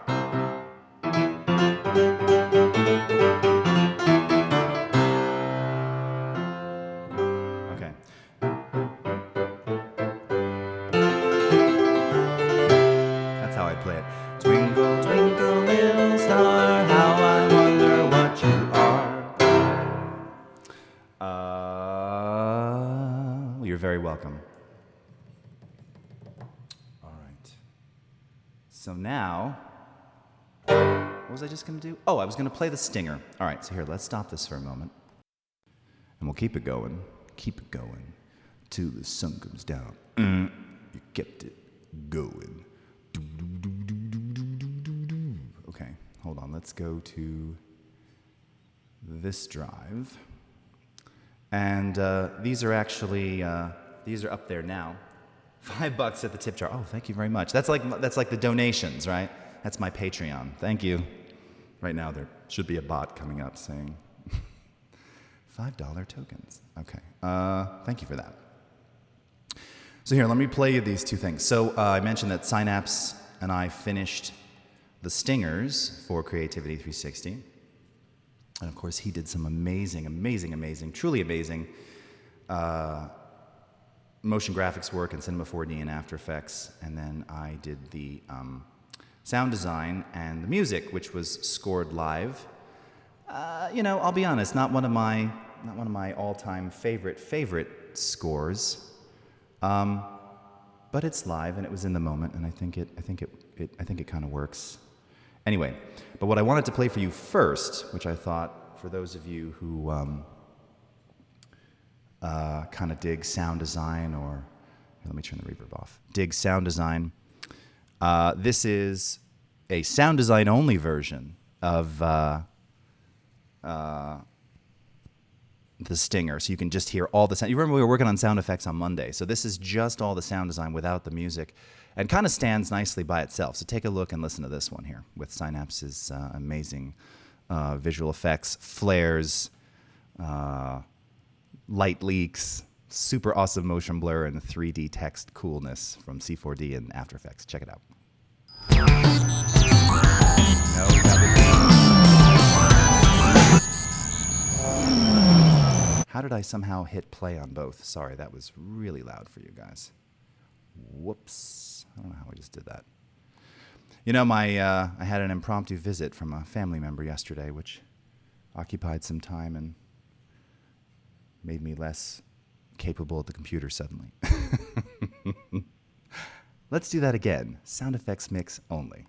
Okay. That's how I play it. Twinkle, twinkle, little star, how I wonder what you are. You're very welcome. All right. So now, what was I just going to do? Oh, I was going to play the stinger. All right, so here, let's stop this for a moment. And we'll keep it going till the sun comes down. You kept it going. Okay, hold on. Let's go to this drive. And these are actually, these are up there now. $5 at the tip jar. Oh, thank you very much. That's like the donations, right? That's my Patreon. Thank you. Right now there should be a bot coming up saying $5 tokens. Okay. Thank you for that. So here, let me play you these two things. So I mentioned that Synapse and I finished the stingers for Creativity 360. And of course, he did some amazing, truly amazing motion graphics work in Cinema 4D and After Effects. And then I did the sound design and the music, which was scored live. I'll be honest, not one of my all-time favorite scores, but it's live and it was in the moment, and I think it kind of works. Anyway, but what I wanted to play for you first, which I thought for those of you who kind of dig sound design, or here, let me turn the reverb off. Dig sound design. This is a sound design only version of the stinger, so you can just hear all the sound. You remember we were working on sound effects on Monday, so this is just all the sound design without the music, and kind of stands nicely by itself. So take a look and listen to this one here with Synapse's amazing visual effects, flares, light leaks, super awesome motion blur, and 3D text coolness from C4D and After Effects. Check it out. No, how did I somehow hit play on both? Sorry, that was really loud for you guys. Whoops. I don't know how I just did that. I had an impromptu visit from a family member yesterday, which occupied some time and made me less capable at the computer suddenly. Let's do that again. Sound effects mix only.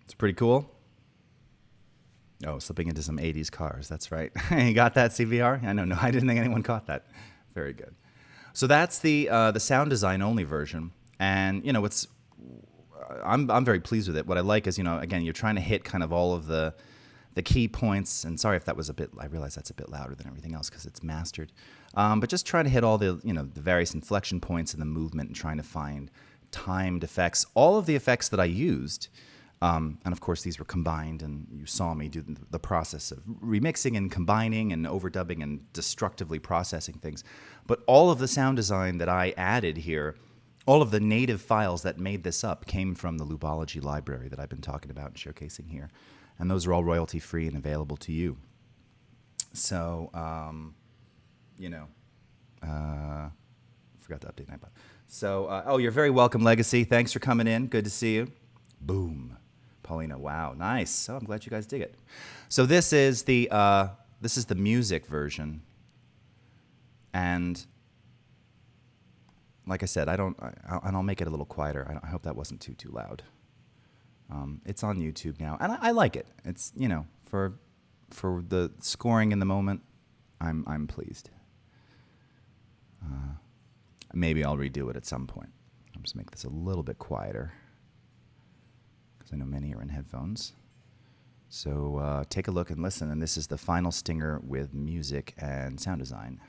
It's pretty cool. Oh, slipping into some 80s cars. That's right. You got that, CVR? No, I didn't think anyone caught that. Very good. So that's the sound design only version, and I'm very pleased with it. What I like is, again, you're trying to hit kind of all of the key points. And sorry if that was a bit. I realize that's a bit louder than everything else because it's mastered. But just trying to hit all the the various inflection points in the movement and trying to find timed effects. All of the effects that I used. And of course, these were combined, and you saw me do the process of remixing and combining and overdubbing and destructively processing things. But all of the sound design that I added here, all of the native files that made this up came from the Loopology library that I've been talking about and showcasing here. And those are all royalty-free and available to you. So, forgot to update Nightbot. So, you're very welcome, Legacy. Thanks for coming in. Good to see you. Boom. Paulina, wow, nice. Oh, I'm glad you guys dig it. So this is the music version, and like I said, I'll make it a little quieter. I hope that wasn't too loud. It's on YouTube now, and I like it. It's for the scoring in the moment, I'm pleased. Maybe I'll redo it at some point. I'll just make this a little bit quieter. I know many are in headphones. So take a look and listen, and this is the final stinger with music and sound design.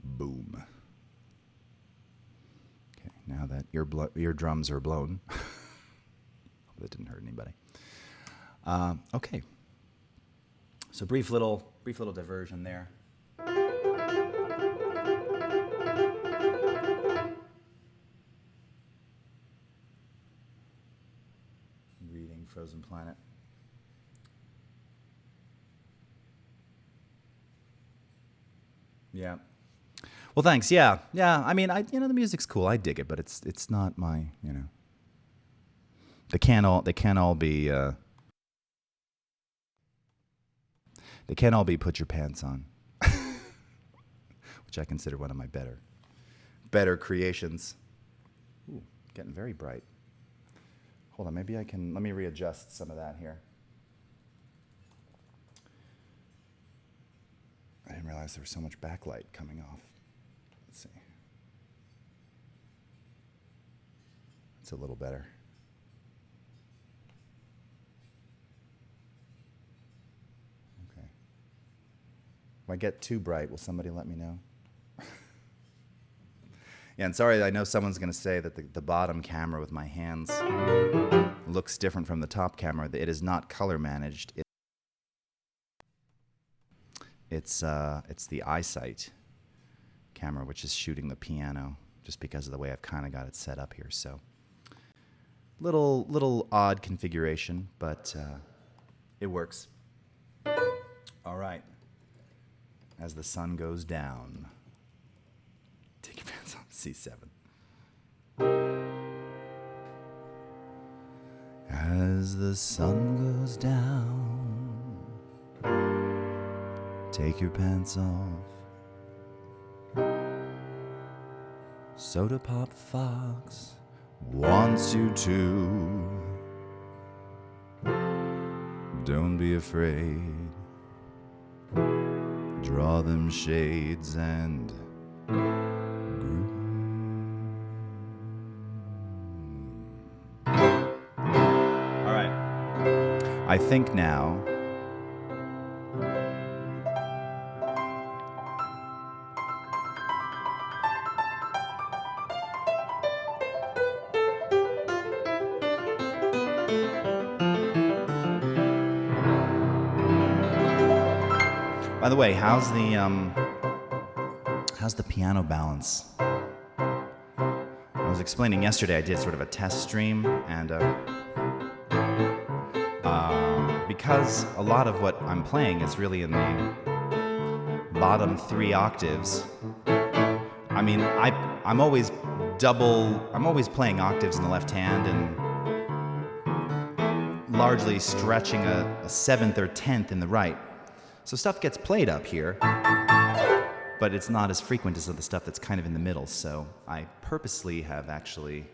Boom. Now that your drums are blown. Hope that didn't hurt anybody. Okay. So brief little diversion there. Reading Frozen Planet. Yeah. Well, thanks. Yeah. I mean, the music's cool. I dig it, but it's not my, They can't all be. They can't all be put your pants on, which I consider one of my better creations. Ooh, getting very bright. Hold on, maybe let me readjust some of that here. I didn't realize there was so much backlight coming off. Let's see. It's a little better. Okay. If I get too bright, will somebody let me know? Yeah, and sorry, I know someone's going to say that the bottom camera with my hands looks different from the top camera. It is not color managed. It's the eyesight camera, which is shooting the piano, just because of the way I've kind of got it set up here. So, little odd configuration, but it works. All right. As the sun goes down, take your pants off. C7. As the sun goes down, take your pants off. Soda Pop Fox wants you to. Don't be afraid. Draw them shades and groove. All right. I think now. By the way, how's the piano balance? I was explaining yesterday I did sort of a test stream, and because a lot of what I'm playing is really in the bottom 3 octaves. I mean, I'm always playing octaves in the left hand and largely stretching a 7th or 10th in the right. So stuff gets played up here, but it's not as frequent as the stuff that's kind of in the middle. So I purposely have actually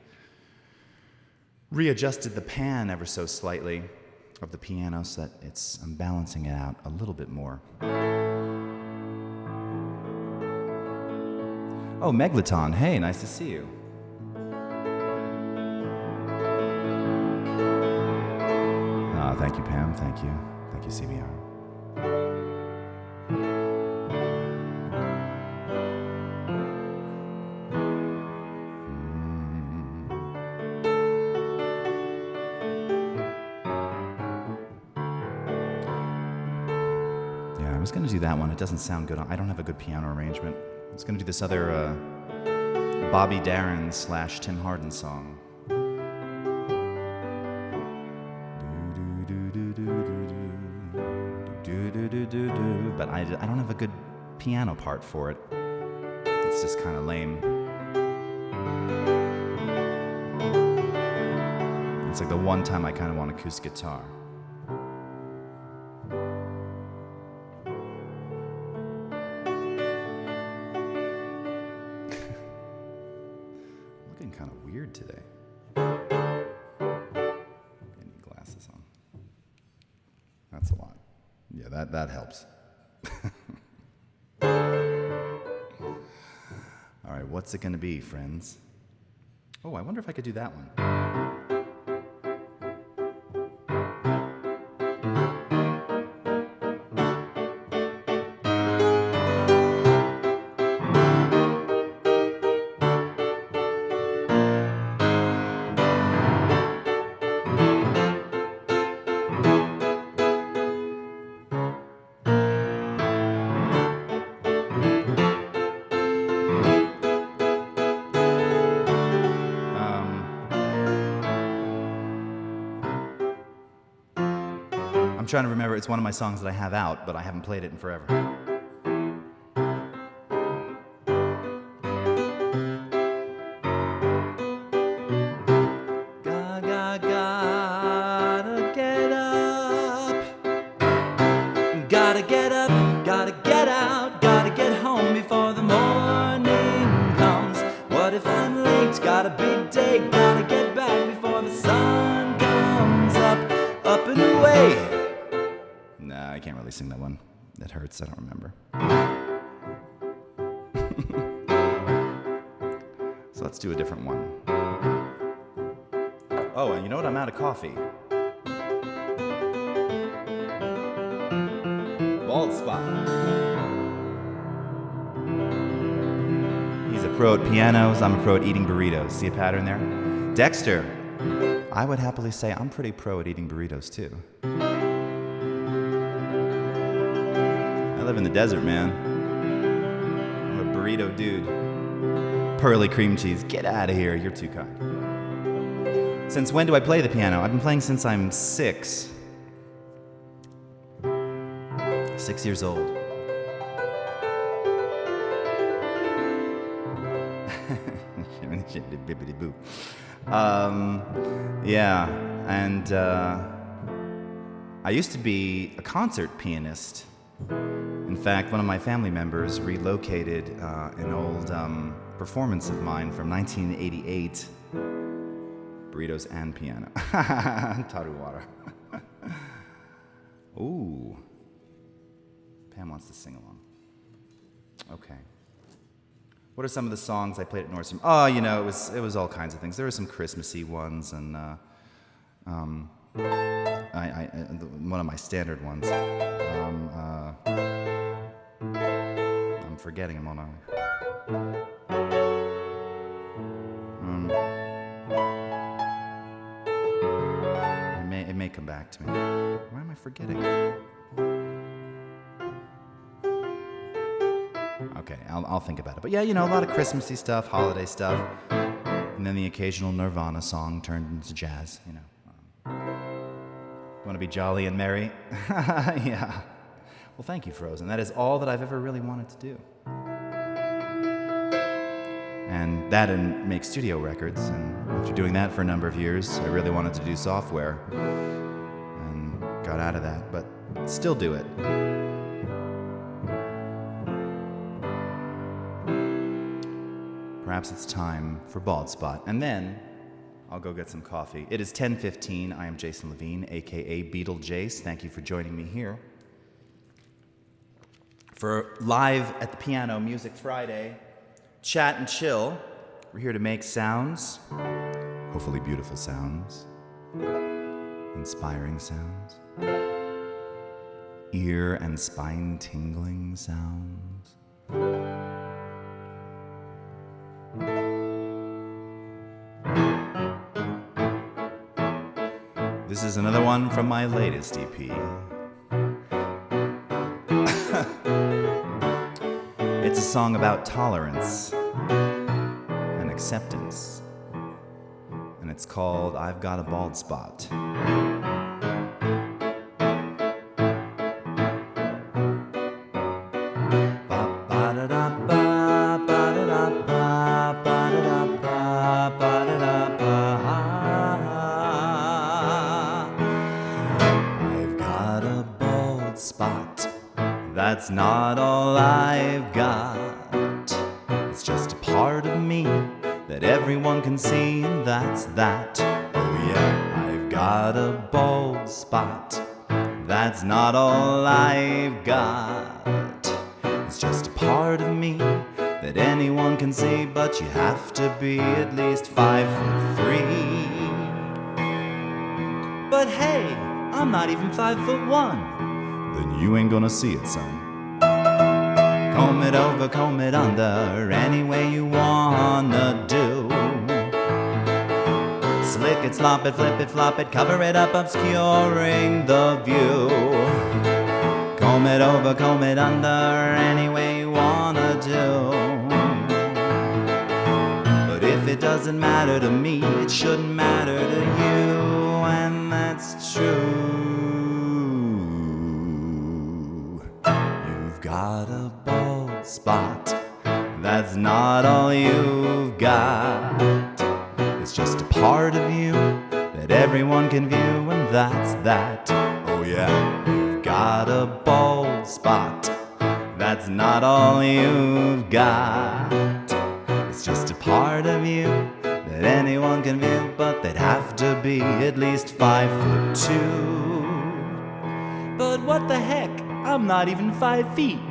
readjusted the pan ever so slightly of the piano so that I'm balancing it out a little bit more. Oh, Megleton, hey, nice to see you. Thank you, Pam, thank you. Thank you, CBR. I was going to do that one. It doesn't sound good. I don't have a good piano arrangement. I was going to do this other Bobby Darin / Tim Hardin song. But I don't have a good piano part for it. It's just kind of lame. It's like the one time I kind of want acoustic guitar. Kind of weird today. I need glasses on. That's a lot. Yeah, that helps. All right, what's it going to be, friends? Oh, I wonder if I could do that one. I'm trying to remember. It's one of my songs that I have out, but I haven't played it in forever. Gotta get up. Gotta get up, gotta get out, gotta get home before the morning comes. What if I'm late? Got a big day, gotta get back before the sun comes up and away. Nah, I can't really sing that one. It hurts, I don't remember. So let's do a different one. Oh, and you know what? I'm out of coffee. Bald spot. He's a pro at pianos, I'm a pro at eating burritos. See a pattern there? Dexter, I would happily say I'm pretty pro at eating burritos too. I live in the desert, man. I'm a burrito dude. Pearly cream cheese, get out of here, you're too kind. Since when do I play the piano? I've been playing since I'm 6. 6 years old. Yeah, and I used to be a concert pianist. In fact, one of my family members relocated an old performance of mine from 1988. Burritos and piano. Taru water. Ooh. Pam wants to sing along. Okay. What are some of the songs I played at Nordstrom? Oh, you know, it was all kinds of things. There were some Christmassy ones, and one of my standard ones. I'm forgetting them all now. It may come back to me. Why am I forgetting? Okay, I'll think about it. But yeah, you know, a lot of Christmassy stuff, holiday stuff, and then the occasional Nirvana song turned into jazz, you know. Want to be jolly and merry? Yeah. Well, thank you, Frozen. That is all that I've ever really wanted to do. And that and make studio records. And after doing that for a number of years, I really wanted to do software. And got out of that, but still do it. Perhaps it's time for Bald Spot. And then I'll go get some coffee. It is 10:15. I am Jason Levine, a.k.a. Beatlejase. Thank you for joining me here for Live at the Piano Music Friday. Chat and chill. We're here to make sounds, hopefully beautiful sounds, inspiring sounds, ear and spine tingling sounds. This is another one from my latest EP. It's a song about tolerance and acceptance, and it's called I've Got a Bald Spot. I've got a bald spot. That's not all I've got. It's just a part of me that everyone can see, and that's that. Oh yeah, I've got a bald spot. That's not all I've got. It's just a part of me that anyone can see, but you have to be at least 5'3". But hey, I'm not even 5'1". Then you ain't gonna see it, son. Comb it over, comb it under, any way you wanna do. Slick it, slop it, flip it, flop it, cover it up, obscuring the view. Comb it over, comb it under, any way you wanna do. But if it doesn't matter to me, it shouldn't matter to you, and that's true. You've got a bald spot. That's not all you've got. It's just a part of you that everyone can view, and that's that. Oh yeah, you've got a bald spot. That's not all you've got. It's just a part of you that anyone can view, but they'd have to be at least 5'2". But what the heck? I'm not even 5 feet.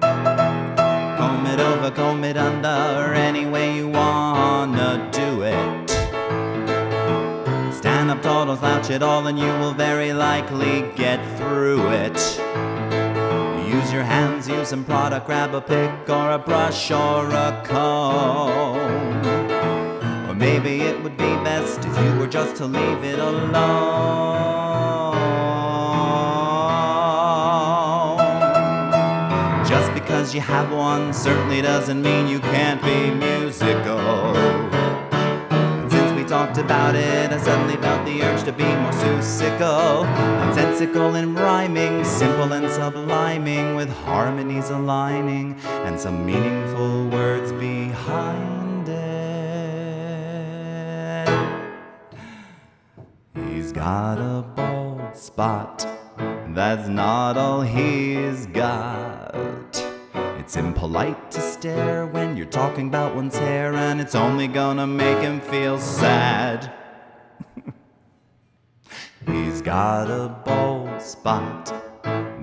Comb it over, comb it under, any way you wanna do it. Stand up tall, don't slouch at all, and you will very likely get through it. use your hands, use some product, grab a pick or a brush or a comb. Or maybe it would be best if you were just to leave it alone. Just because you have one certainly doesn't mean you can't be musical. Talked about it, I suddenly felt the urge to be more susical, nonsensical in rhyming, simple and subliming, with harmonies aligning and some meaningful words behind it. He's got a bald spot, that's not all he's got. It's impolite to stare when you're talking about one's hair, and it's only gonna make him feel sad. He's got a bald spot,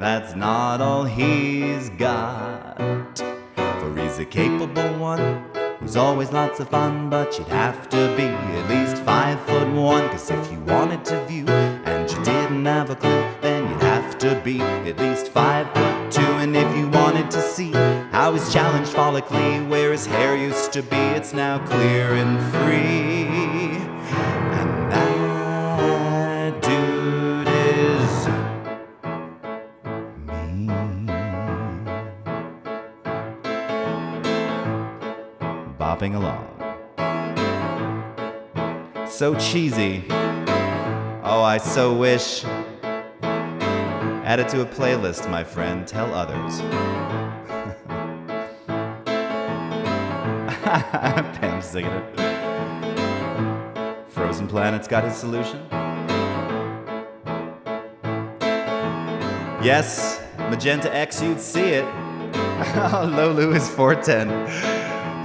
that's not all he's got. For he's a capable one, who's always lots of fun, but you'd have to be at least 5'1", 'cause if you wanted to view and you didn't have a clue, then you'd have to be at least 5'2". And if you wanted to see how he's challenged follically, where his hair used to be, it's now clear and free. And that dude is me. Bopping along. So cheesy. Oh, I so wish. Add it to a playlist, my friend. Tell others. Pam's singing it. Frozen Planet's got his solution. Yes, Magenta X, you'd see it. Lolu is 410.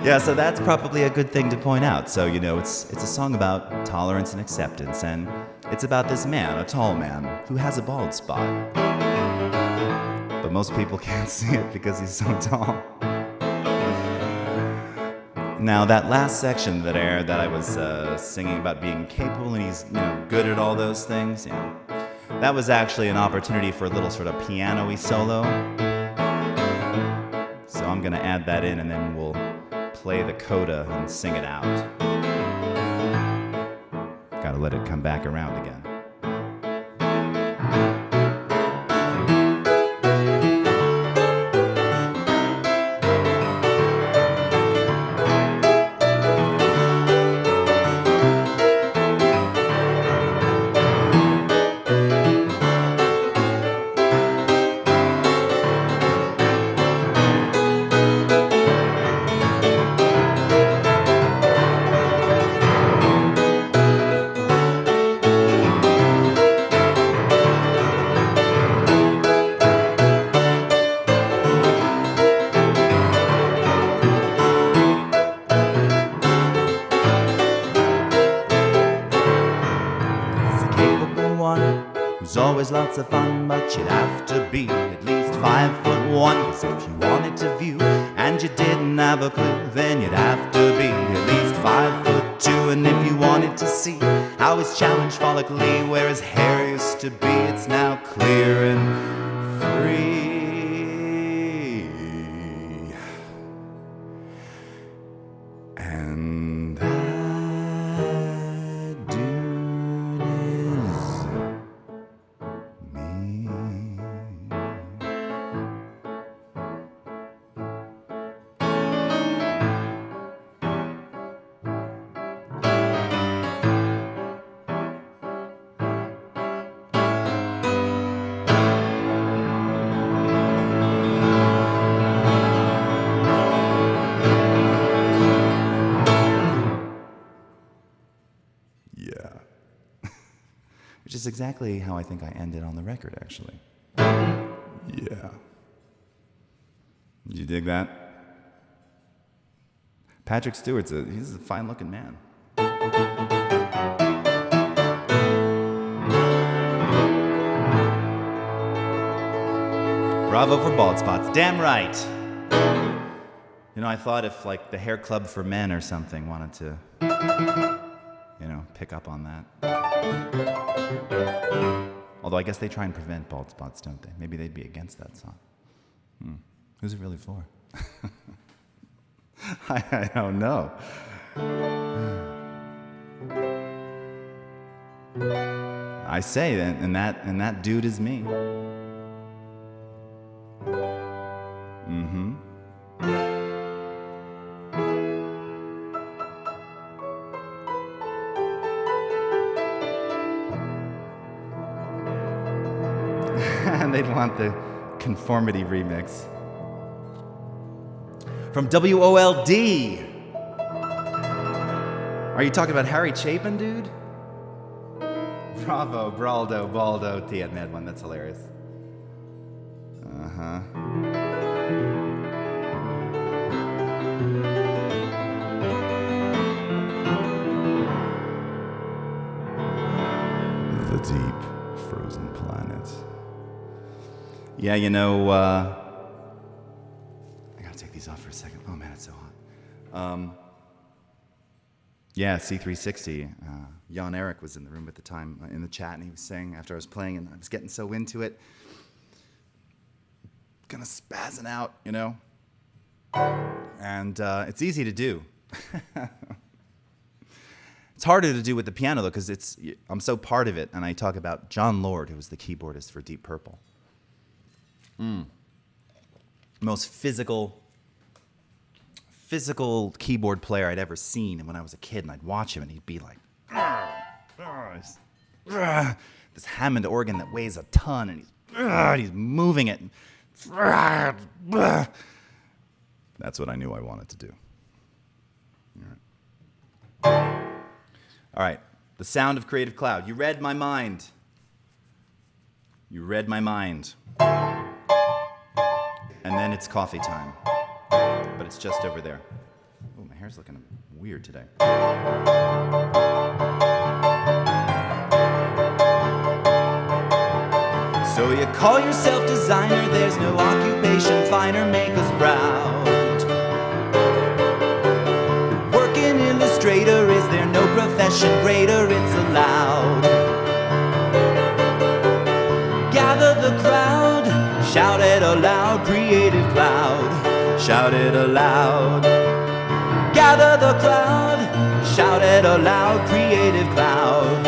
Yeah, so that's probably a good thing to point out. So, you know, it's a song about tolerance and acceptance, and it's about this man, a tall man, who has a bald spot. But most people can't see it because he's so tall. Now, that last section that I was singing about being capable and he's, you know, good at all those things, yeah, that was actually an opportunity for a little sort of piano-y solo. So I'm gonna add that in and then we'll play the coda and sing it out. Gotta let it come back around again. Always lots of fun, but you'd have to be at least 5'1", 'cause if you wanted to view and you didn't have a clue, then you'd have to be at least 5'2". And if you wanted to see how his challenged follically, where his hair used to be, it's now clear and free. And that dude is me. Yeah. Which is exactly how I think I ended on the record, actually. Yeah. Did you dig that? Patrick Stewart's he's a fine-looking man. Bravo for bald spots. Damn right. You know, I thought if, like, the hair club for men or something wanted to, you know, pick up on that. Although I guess they try and prevent bald spots, don't they? Maybe they'd be against that song. Who's it really for? I don't know. I say, and that dude is me. Mm-hmm. And they'd want the conformity remix. From WOLD. Are you talking about Harry Chapin, dude? Bravo, Braldo, Baldo, T at Med one. That's hilarious. Uh-huh. The deep, frozen planet. Yeah, you know, I gotta take these off for a second. Oh man, it's so hot. Yeah, C360. Jan Eric was in the room at the time in the chat, and he was saying after I was playing, and I was getting so into it, kind of spazzing out, you know? And it's easy to do. It's harder to do with the piano, though, because I'm so part of it, and I talk about John Lord, who was the keyboardist for Deep Purple. Most physical keyboard player I'd ever seen. And when I was a kid, and I'd watch him, and he'd be like, this Hammond organ that weighs a ton, and he's moving it. That's what I knew I wanted to do. All right, the sound of Creative Cloud. You read my mind. You read my mind. And then it's coffee time. But it's just over there. Oh, my hair's looking weird today. So you call yourself designer, there's no occupation finer, make us proud. Working illustrator, is there no profession greater, it's allowed. Gather the crowd, shout it aloud, Creative Cloud, shout it aloud. Gather the crowd, shout it aloud, Creative Cloud.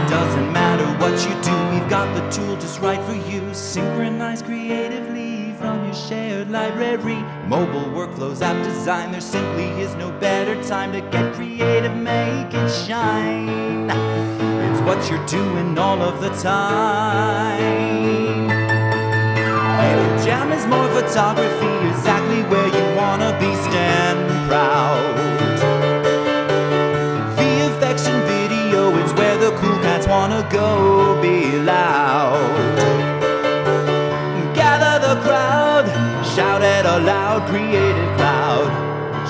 It doesn't matter what you do, we've got the tool just right for you. Synchronize creatively from your shared library. Mobile workflows, app design, there simply is no better time to get creative, make it shine. It's what you're doing all of the time. If your jam is more photography, exactly where you wanna be, stand proud. VFX and video, it's where the cool cats wanna go, be loud. Gather the crowd, shout it aloud, Creative Cloud,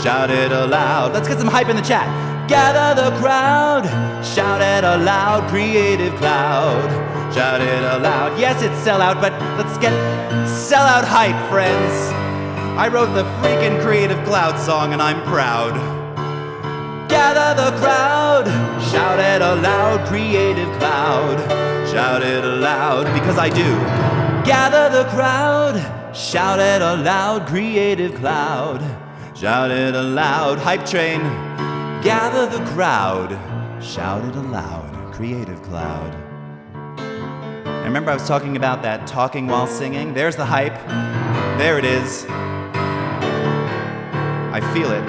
shout it aloud. Let's get some hype in the chat. Gather the crowd, shout it aloud, Creative Cloud, shout it aloud. Yes, it's sellout, but let's get sellout hype, friends. I wrote the freaking Creative Cloud song, and I'm proud. Gather the crowd, shout it aloud, Creative Cloud, shout it aloud, because I do. Gather the crowd, shout it aloud, Creative Cloud, shout it aloud, hype train. Gather the crowd, shout it aloud, Creative Cloud. And remember I was talking about that talking while singing? There's the hype. There it is. I feel it.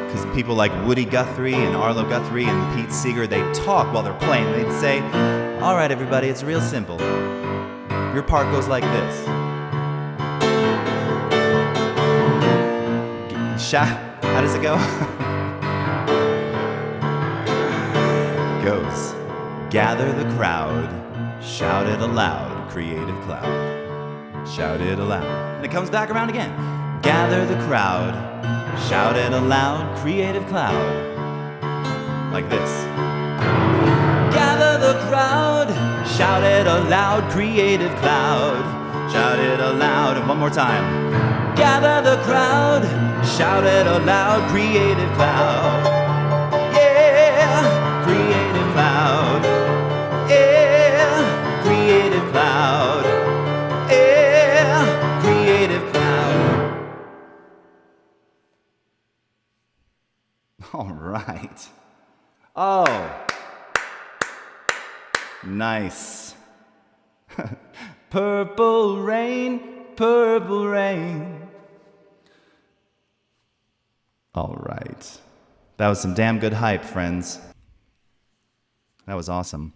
Because people like Woody Guthrie and Arlo Guthrie and Pete Seeger, they talk while they're playing. They'd say, all right, everybody, it's real simple. Your part goes like this. How does it go? It goes, gather the crowd, shout it aloud, Creative Cloud, shout it aloud. And it comes back around again. Gather the crowd, shout it aloud, Creative Cloud. Like this. Gather the crowd, shout it aloud, Creative Cloud, shout it aloud. And one more time. Gather the crowd, shout it aloud, Creative Cloud. Yeah, Creative Cloud. Yeah. All right. Oh. Nice. Purple rain, purple rain. All right. That was some damn good hype, friends. That was awesome.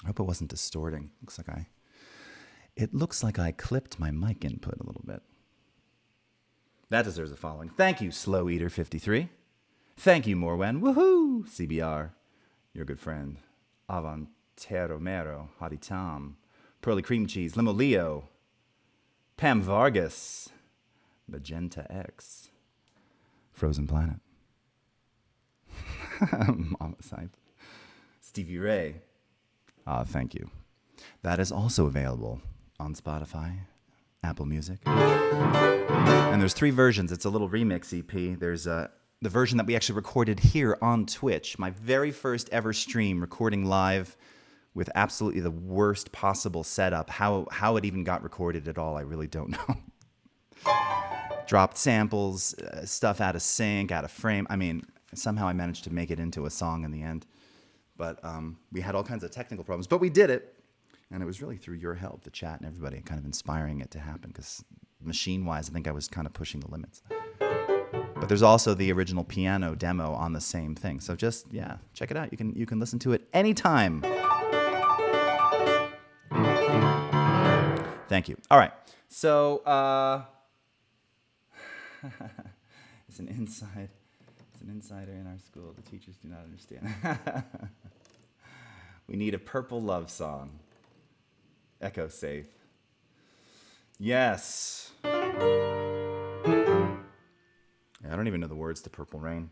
I hope it wasn't distorting. It looks like I clipped my mic input a little bit. That deserves a following. Thank you, Slow Eater 53. Thank you, Morwen. Woohoo! CBR, your good friend. Avantero Mero, Hottie Tom, Pearly Cream Cheese, Limo Leo, Pam Vargas, Magenta X, Frozen Planet, Mama Sipe, Stevie Ray. Thank you. That is also available on Spotify, Apple Music. And there's 3 versions. It's a little remix EP. There's the version that we actually recorded here on Twitch, my very first ever stream, recording live with absolutely the worst possible setup. How it even got recorded at all, I really don't know. Dropped samples, stuff out of sync, out of frame. I mean, somehow I managed to make it into a song in the end. But we had all kinds of technical problems. But we did it. And it was really through your help, the chat and everybody, kind of inspiring it to happen. Because machine-wise, I think I was kind of pushing the limits. But there's also the original piano demo on the same thing. So just, yeah, check it out. You can listen to it anytime. Thank you. All right. So it's an insider in our school. The teachers do not understand. We need a purple love song. Echo safe. Yes. I don't even know the words to Purple Rain.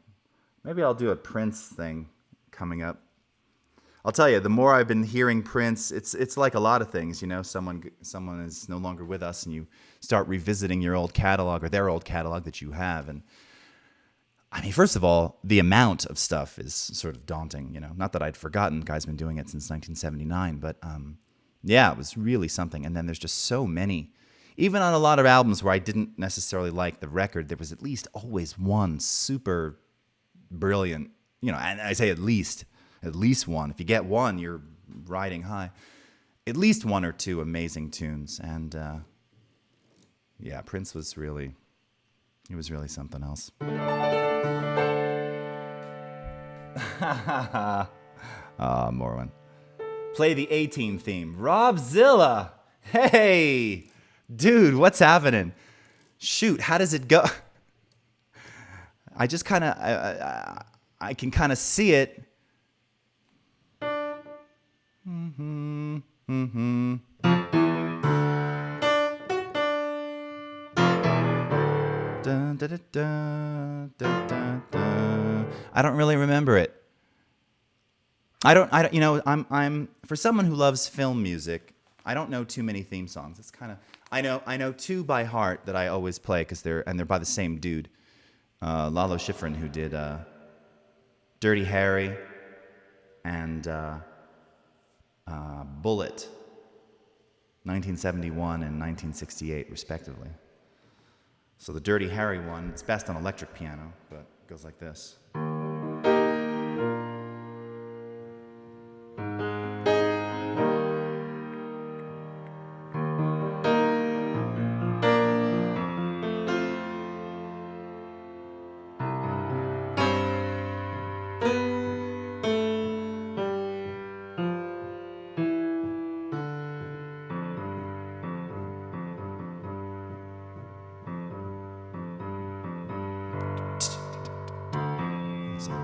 Maybe I'll do a Prince thing coming up. I'll tell you, the more I've been hearing Prince, it's like a lot of things, you know. Someone is no longer with us, and you start revisiting your old catalog or their old catalog that you have. And I mean, first of all, the amount of stuff is sort of daunting, you know. Not that I'd forgotten, the guy's been doing it since 1979, but yeah, it was really something. And then there's just so many. Even on a lot of albums where I didn't necessarily like the record, there was at least always one super brilliant, you know, and I say at least one. If you get one, you're riding high. At least 1 or 2 amazing tunes. And yeah, Prince was really something else. Morwen. Play the A-Team theme. Robzilla! Hey! Dude, what's happening? Shoot, how does it go? I just kind of, I can kind of see it. Mm-hmm, mm-hmm. Dun, da, da, da, da, da, da. I don't really remember it. I don't, you know, I'm for someone who loves film music, I don't know too many theme songs. It's kind of, I know 2 by heart that I always play because they're by the same dude, Lalo Schifrin, who did Dirty Harry and Bullet, 1971 and 1968, respectively. So the Dirty Harry one, it's best on electric piano, but it goes like this.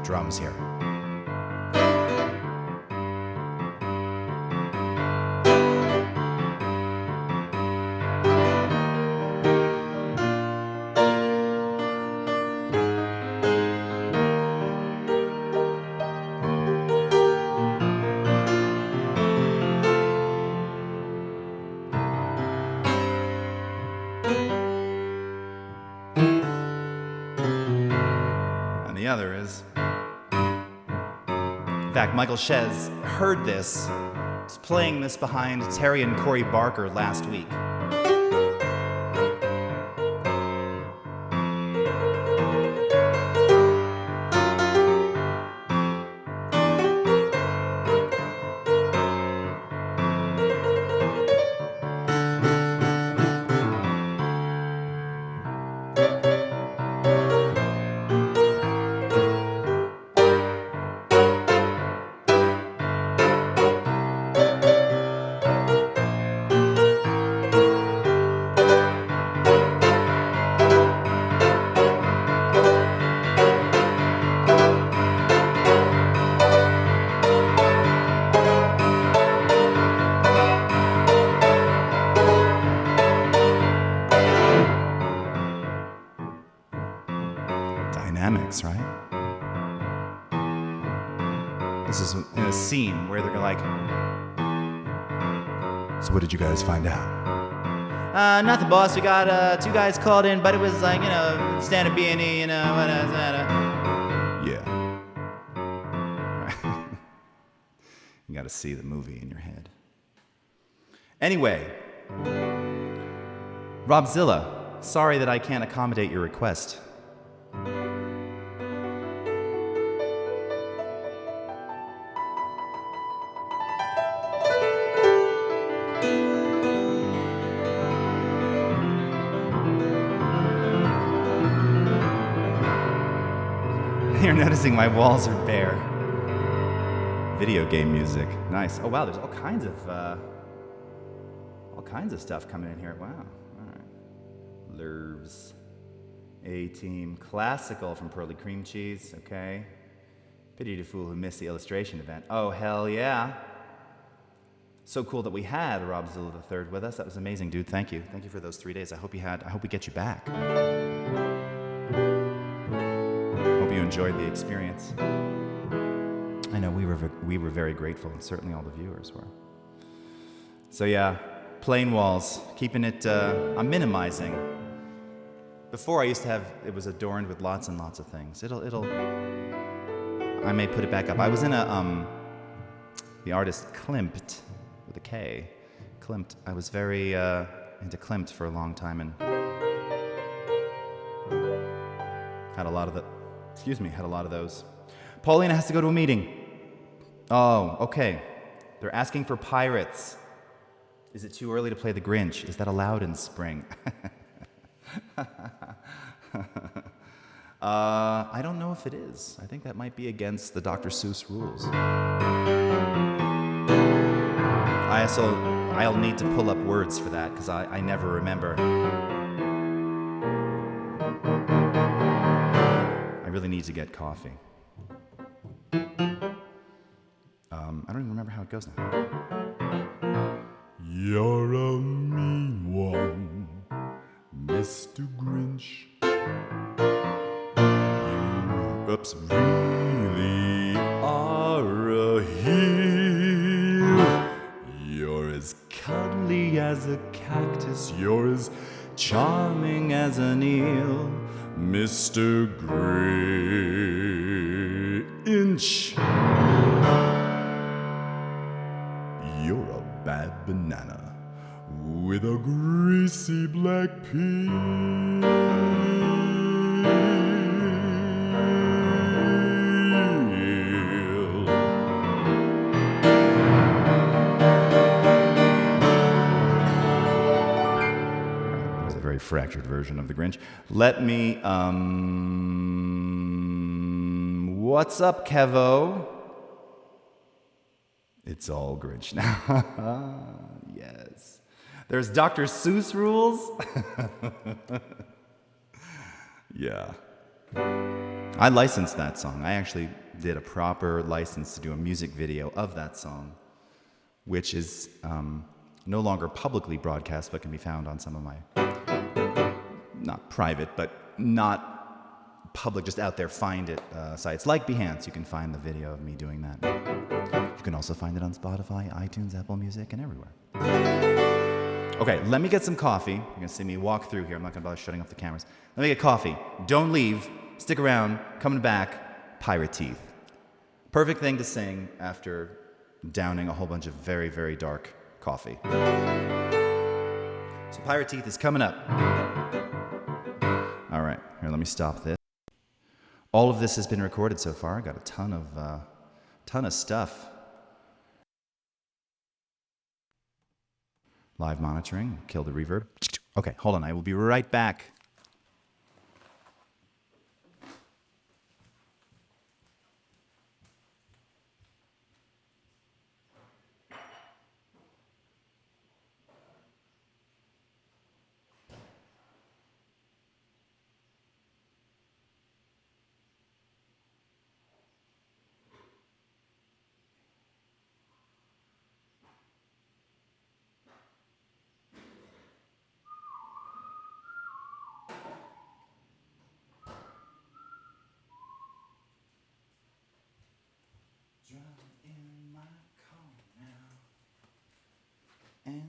Drums here. And the other is, in fact, Michael Shez heard this. Was playing this behind Terry and Corey Barker last week. dynamics, right? This is in a scene where they're like, so what did you guys find out? Nothing, boss. We got 2 guys called in, but it was like, stand-up B&E, what is that? Yeah. Right. You got to see the movie in your head. Anyway, Robzilla, sorry that I can't accommodate your request. You're noticing my walls are bare. Video game music. Nice. Oh wow, there's all kinds of stuff coming in here. Wow. All right. Lerves. A-Team. Classical from Pearly Cream Cheese. Okay. Pity to fool who missed the illustration event. Oh, hell yeah. So cool that we had Robzilla III with us. That was amazing, dude. Thank you. Thank you for those 3 days. I hope we get you back. Hope you enjoyed the experience. I know we were very grateful, and certainly all the viewers were. So yeah, plain walls, keeping it. I'm minimizing. Before I used to have it was adorned with lots and lots of things. I may put it back up. I was in the artist Klimt with a K. Klimt. I was very into Klimt for a long time and had a lot of those. Paulina has to go to a meeting. Oh, okay. They're asking for pirates. Is it too early to play the Grinch? Is that allowed in spring? I don't know if it is. I think that might be against the Dr. Seuss rules. I'll need to pull up words for that because I never remember. I really need to get coffee. I don't even remember how it goes now. You're a mean one, Mr. Grinch. You really are a heel. You're as cuddly as a cactus. You're as charming as an eel, Mr. Grinch. You're a bad banana with a greasy black peel. There's a very fractured version of the Grinch. Let me, what's up, Kevo? It's all Grinch now. Yes. There's Dr. Seuss rules. Yeah. I licensed that song. I actually did a proper license to do a music video of that song, which is no longer publicly broadcast, but can be found on some of my, not private, but not public, just out there, find it sites like Behance. You can find the video of me doing that. You can also find it on Spotify, iTunes, Apple Music, and everywhere. Okay, let me get some coffee. You're going to see me walk through here. I'm not going to bother shutting off the cameras. Let me get coffee. Don't leave. Stick around. Coming back, Pirate Teeth. Perfect thing to sing after downing a whole bunch of very, very dark coffee. So Pirate Teeth is coming up. All right, here, let me stop this. All of this has been recorded so far. I got a ton of stuff. Live monitoring, kill the reverb. Okay, hold on, I will be right back.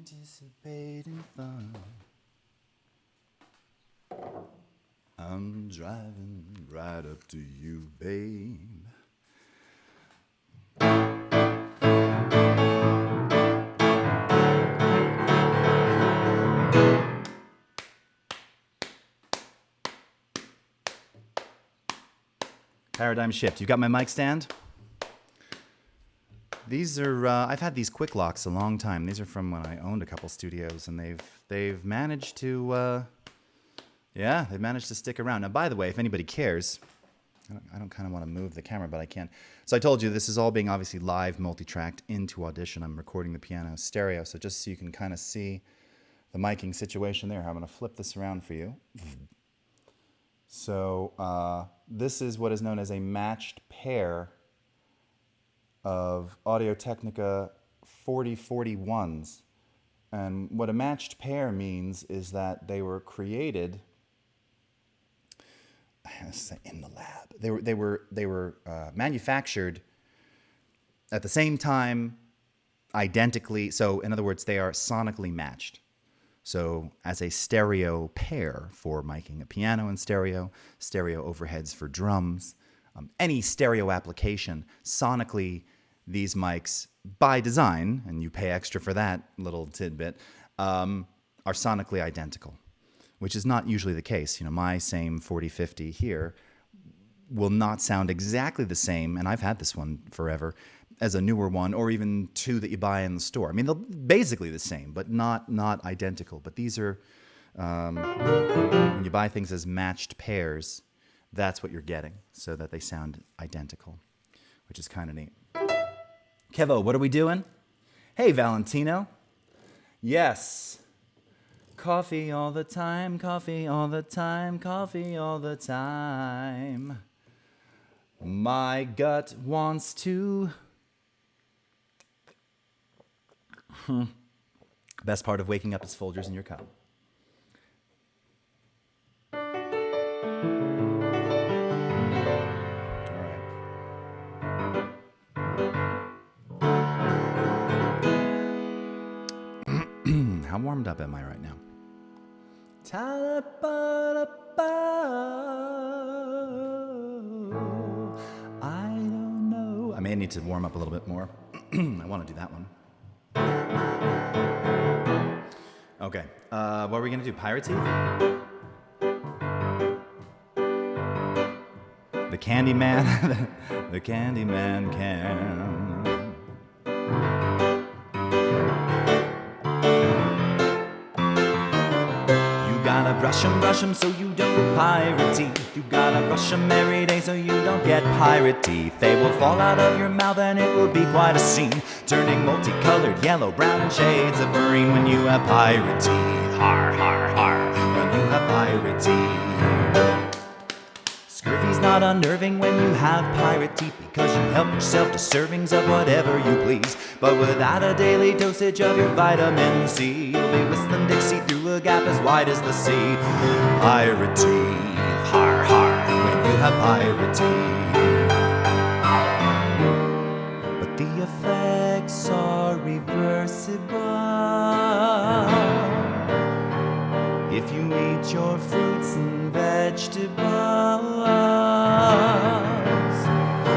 Anticipating fun. I'm driving right up to you, babe. Paradigm shift. You got my mic stand? These are, I've had these quick locks a long time. These are from when I owned a couple studios, and they've managed to, they've managed to stick around. Now, by the way, if anybody cares, I don't kind of want to move the camera, but I can. So I told you this is all being obviously live, multi-tracked into Audition. I'm recording the piano stereo, so just so you can kind of see the miking situation there, I'm going to flip this around for you. So this is what is known as a matched pair of Audio-Technica 4041s. And what a matched pair means is that they were created in the lab. They were manufactured at the same time, identically. So in other words, they are sonically matched. So as a stereo pair for miking a piano in stereo, stereo overheads for drums, any stereo application, sonically these mics, by design, and you pay extra for that little tidbit, are sonically identical, which is not usually the case. You know, my same 4050 here will not sound exactly the same, and I've had this one forever, as a newer one, or even two that you buy in the store. I mean, they're basically the same, but not identical. But these are, when you buy things as matched pairs, that's what you're getting, so that they sound identical, which is kind of neat. Kevo, what are we doing? Hey, Valentino. Yes. Coffee all the time, coffee all the time, coffee all the time. My gut wants to... Best part of waking up is Folgers in your cup. All right. How warmed up am I right now? I don't know. I may need to warm up a little bit more. I want to do that one. Okay, what are we gonna do? Pirate Teeth? The Candyman, the Candyman can. You gotta brush 'em so you don't get pirate teeth. You gotta brush 'em every day so you don't get pirate teeth. They will fall out of your mouth and it will be quite a scene, turning multicolored yellow, brown, and shades of green when you have pirate teeth. Har, har, har, when you have pirate teeth. Scurvy's not unnerving when you have pirate teeth, because you help yourself to servings of whatever you please. But without a daily dosage of your vitamin C, you'll be whistling Dixie through a gap as wide as the sea. Pirate teeth, har, har, when you have pirate teeth. But the effects are reversible if you eat your fruits and vegetables.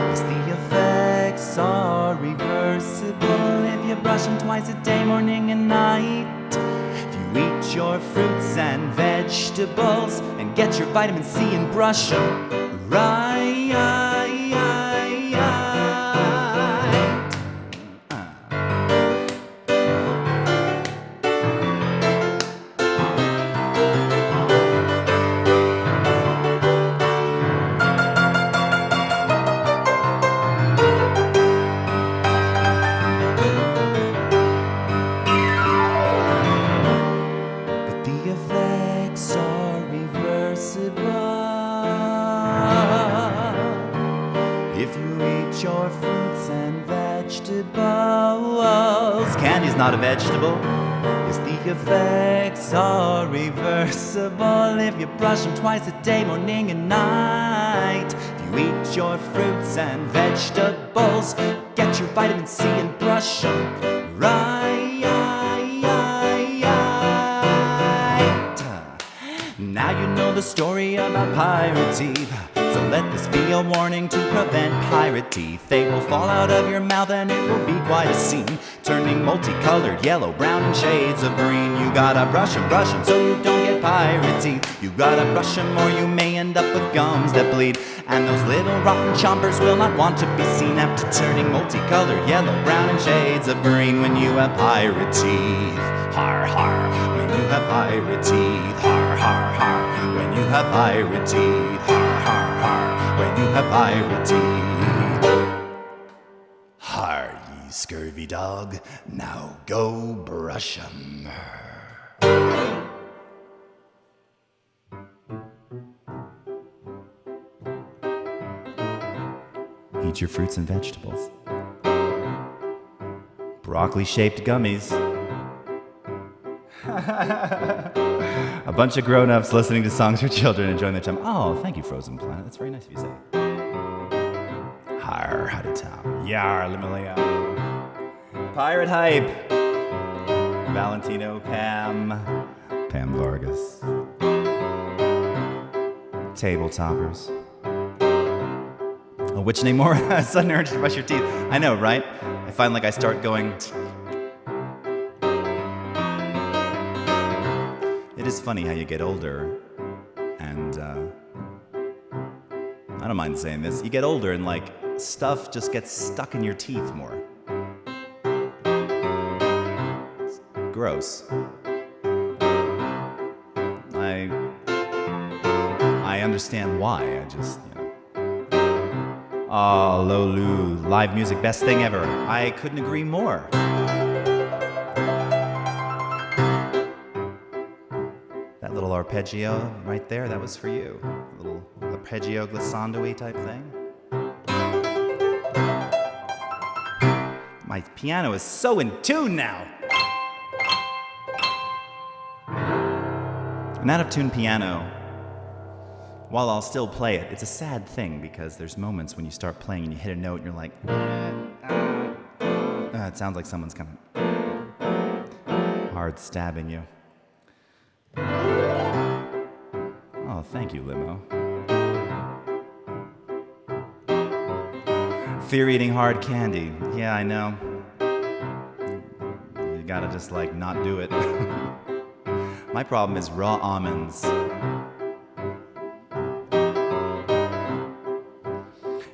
Yes, the effects are reversible if you brush them twice a day, morning and night. If you eat your fruits and vegetables and get your vitamin C and brush them right. Not a vegetable. Yes, the effects are reversible if you brush them twice a day, morning and night. If you eat your fruits and vegetables, get your vitamin C and brush them right. Now you know the story about Pirate Teeth, so let this be a warning to prevent pirate teeth. They will fall out of your mouth and it will be quite a scene, turning multicolored yellow, brown, and shades of green. You gotta brush 'em so you don't get pirate teeth. You gotta brush 'em or you may end up with gums that bleed. And those little rotten chompers will not want to be seen after turning multicolored yellow, brown, and shades of green when you have pirate teeth. Har har, when you have pirate teeth. Har har har, when you have pirate teeth. Har har har, when you have pirate teeth. Har, ye scurvy dog, now go brush 'em. Eat your fruits and vegetables. Broccoli-shaped gummies. A bunch of grown-ups listening to songs for children, enjoying their time. Oh, thank you, Frozen Planet. That's very nice of you to say. Har, howdy Tom. Yar, Limalia. Pirate Hype. Valentino, Pam Vargas. Table toppers. Oh, which name more? Sudden urge to brush your teeth. I know, right? I find like I start going. It is funny how you get older, and I don't mind saying this. You get older and like stuff just gets stuck in your teeth more. It's gross. I understand why. I just, Oh, Lolu, live music, best thing ever. I couldn't agree more. That little arpeggio right there, that was for you. A little arpeggio glissando-y type thing. My piano is so in tune now. An out-of-tune piano, while I'll still play it, it's a sad thing because there's moments when you start playing and you hit a note and you're like, it sounds like someone's kind of hard stabbing you. Oh, thank you, Limo. Fear eating hard candy. Yeah, I know. You gotta just like not do it. My problem is raw almonds.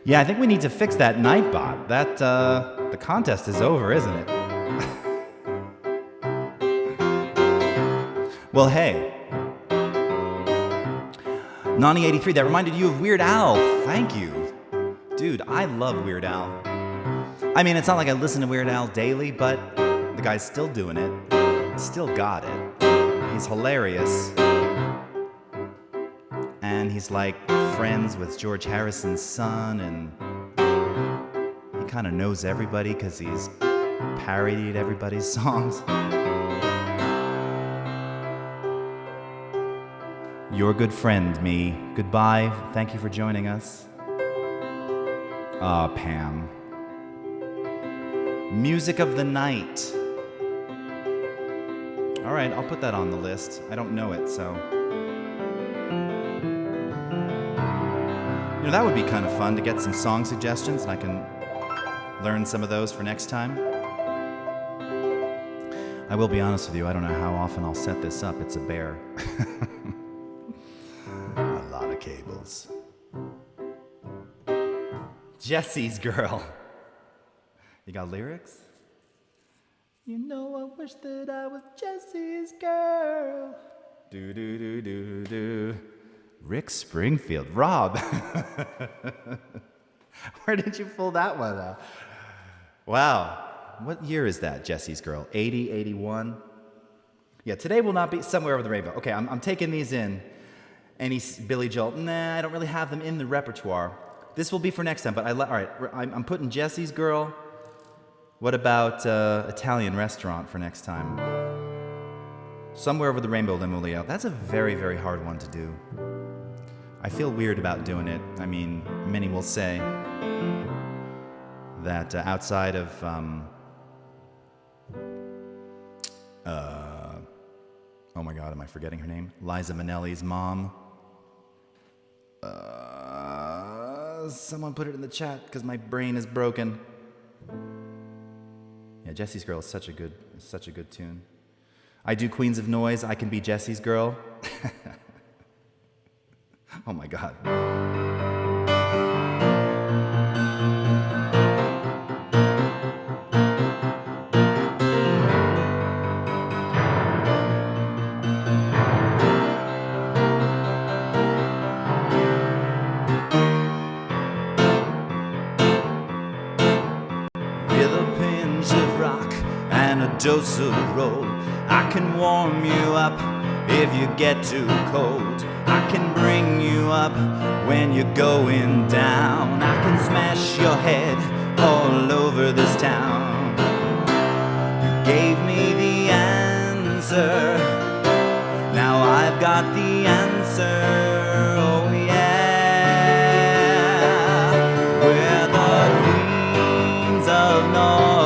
Yeah, I think we need to fix that Nightbot. That, the contest is over, isn't it? Well, hey. Nani83, that reminded you of Weird Al. Thank you. Dude, I love Weird Al. I mean, it's not like I listen to Weird Al daily, but the guy's still doing it. Still got it. He's hilarious. And he's like friends with George Harrison's son, and he kind of knows everybody because he's parodied everybody's songs. Your good friend, me. Goodbye. Thank you for joining us. Pam. Music of the night. All right, I'll put that on the list. I don't know it, so. You know, that would be kind of fun to get some song suggestions, and I can learn some of those for next time. I will be honest with you, I don't know how often I'll set this up. It's a bear. A lot of cables. Jesse's Girl. You got lyrics? You know I wish that I was Jesse's girl. Do do do do do. Rick Springfield. Rob. Where did you pull that one out? Wow. What year is that, Jesse's Girl? 80, 81? Yeah, Today Will Not Be Somewhere Over the Rainbow. Okay, I'm taking these in. Any Billy Joel? Nah, I don't really have them in the repertoire. This will be for next time, but all right, I'm putting Jesse's Girl. What about Italian Restaurant for next time? Somewhere Over the Rainbow, Lemulio. That's a very, very hard one to do. I feel weird about doing it. I mean, many will say that outside of Oh my God, am I forgetting her name? Liza Minnelli's mom. Someone put it in the chat because my brain is broken. Yeah, Jesse's Girl is such a good tune. I do Queens of Noise. I can be Jesse's Girl. Oh my God. Dose of roll. I can warm you up if you get too cold. I can bring you up when you're going down. I can smash your head all over this town. You gave me the answer. Now I've got the answer. Oh yeah. We're the queens of noise.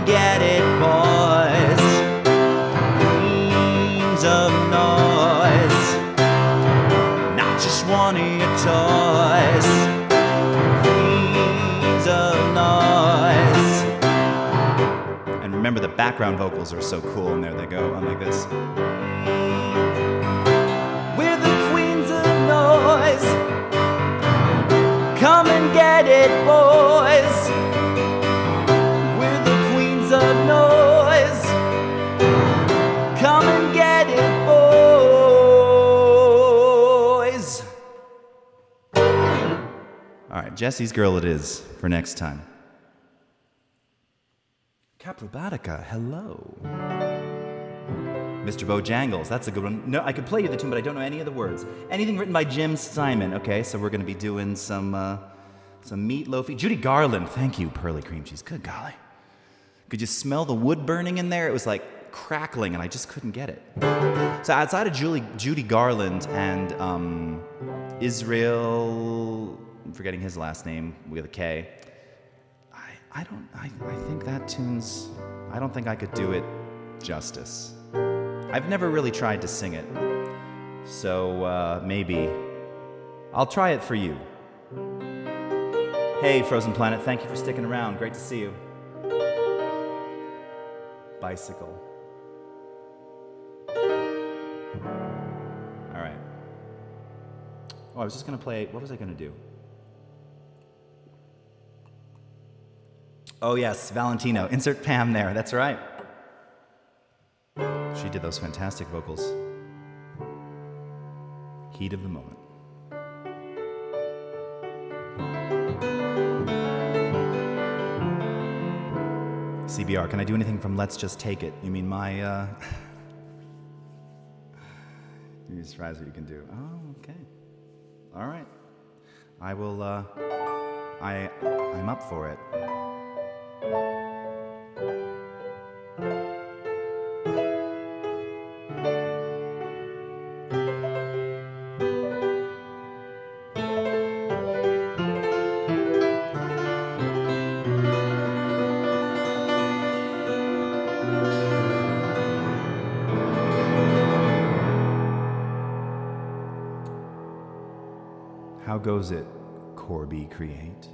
Get it, boys. Queens of noise. Not just one of your toys. Queens of noise. And remember, the background vocals are so cool, and there they go. I'm like this. We're the queens of noise. Come and get it, boys. Of noise. Come and get it, boys. All right, Jesse's Girl it is for next time. Caprobatica, hello. Mr. Bojangles, that's a good one. No, I could play you the tune, but I don't know any of the words. Anything written by Jim Simon. Okay, so we're going to be doing some meatloafy. Judy Garland, thank you, Pearly Cream Cheese. Good golly. Could you smell the wood burning in there? It was like crackling, and I just couldn't get it. So outside of Judy Garland and Israel, I'm forgetting his last name with a K. I think that tune's. I don't think I could do it justice. I've never really tried to sing it, so maybe I'll try it for you. Hey, Frozen Planet, thank you for sticking around. Great to see you. Bicycle. All right. Oh, I was just going to play. What was I going to do? Oh, yes, Valentino. Insert Pam there. That's right. She did those fantastic vocals. Heat of the moment. CBR, can I do anything from Let's Just Take It? You mean my, You'd be surprised what you can do. Oh, okay. All right. I will, I'm up for it. How goes it, Corby Create?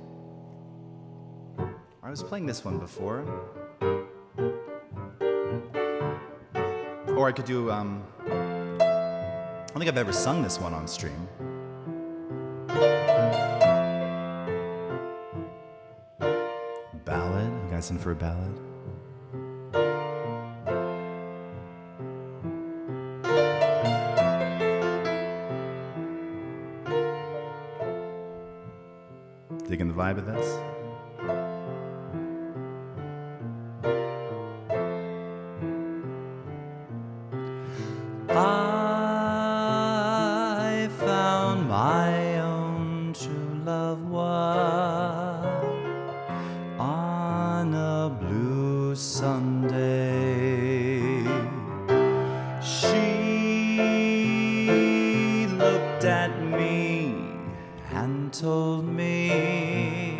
I was playing this one before. Or I could do, I don't think I've ever sung this one on stream. Ballad? You guys in for a ballad? Digging the vibe of this? I found my own true love one on a blue Sunday. She looked at me and told me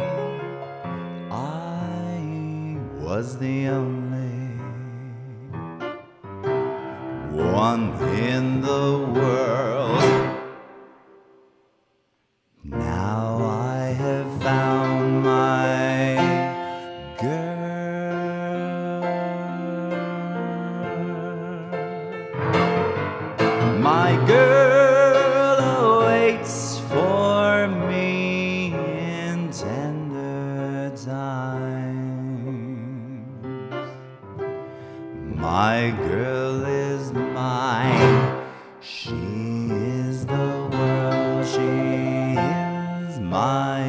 I was the only one in the world. Now I have found my girl. My girl awaits for me in tender times. My girl is mine. She is the world. She is my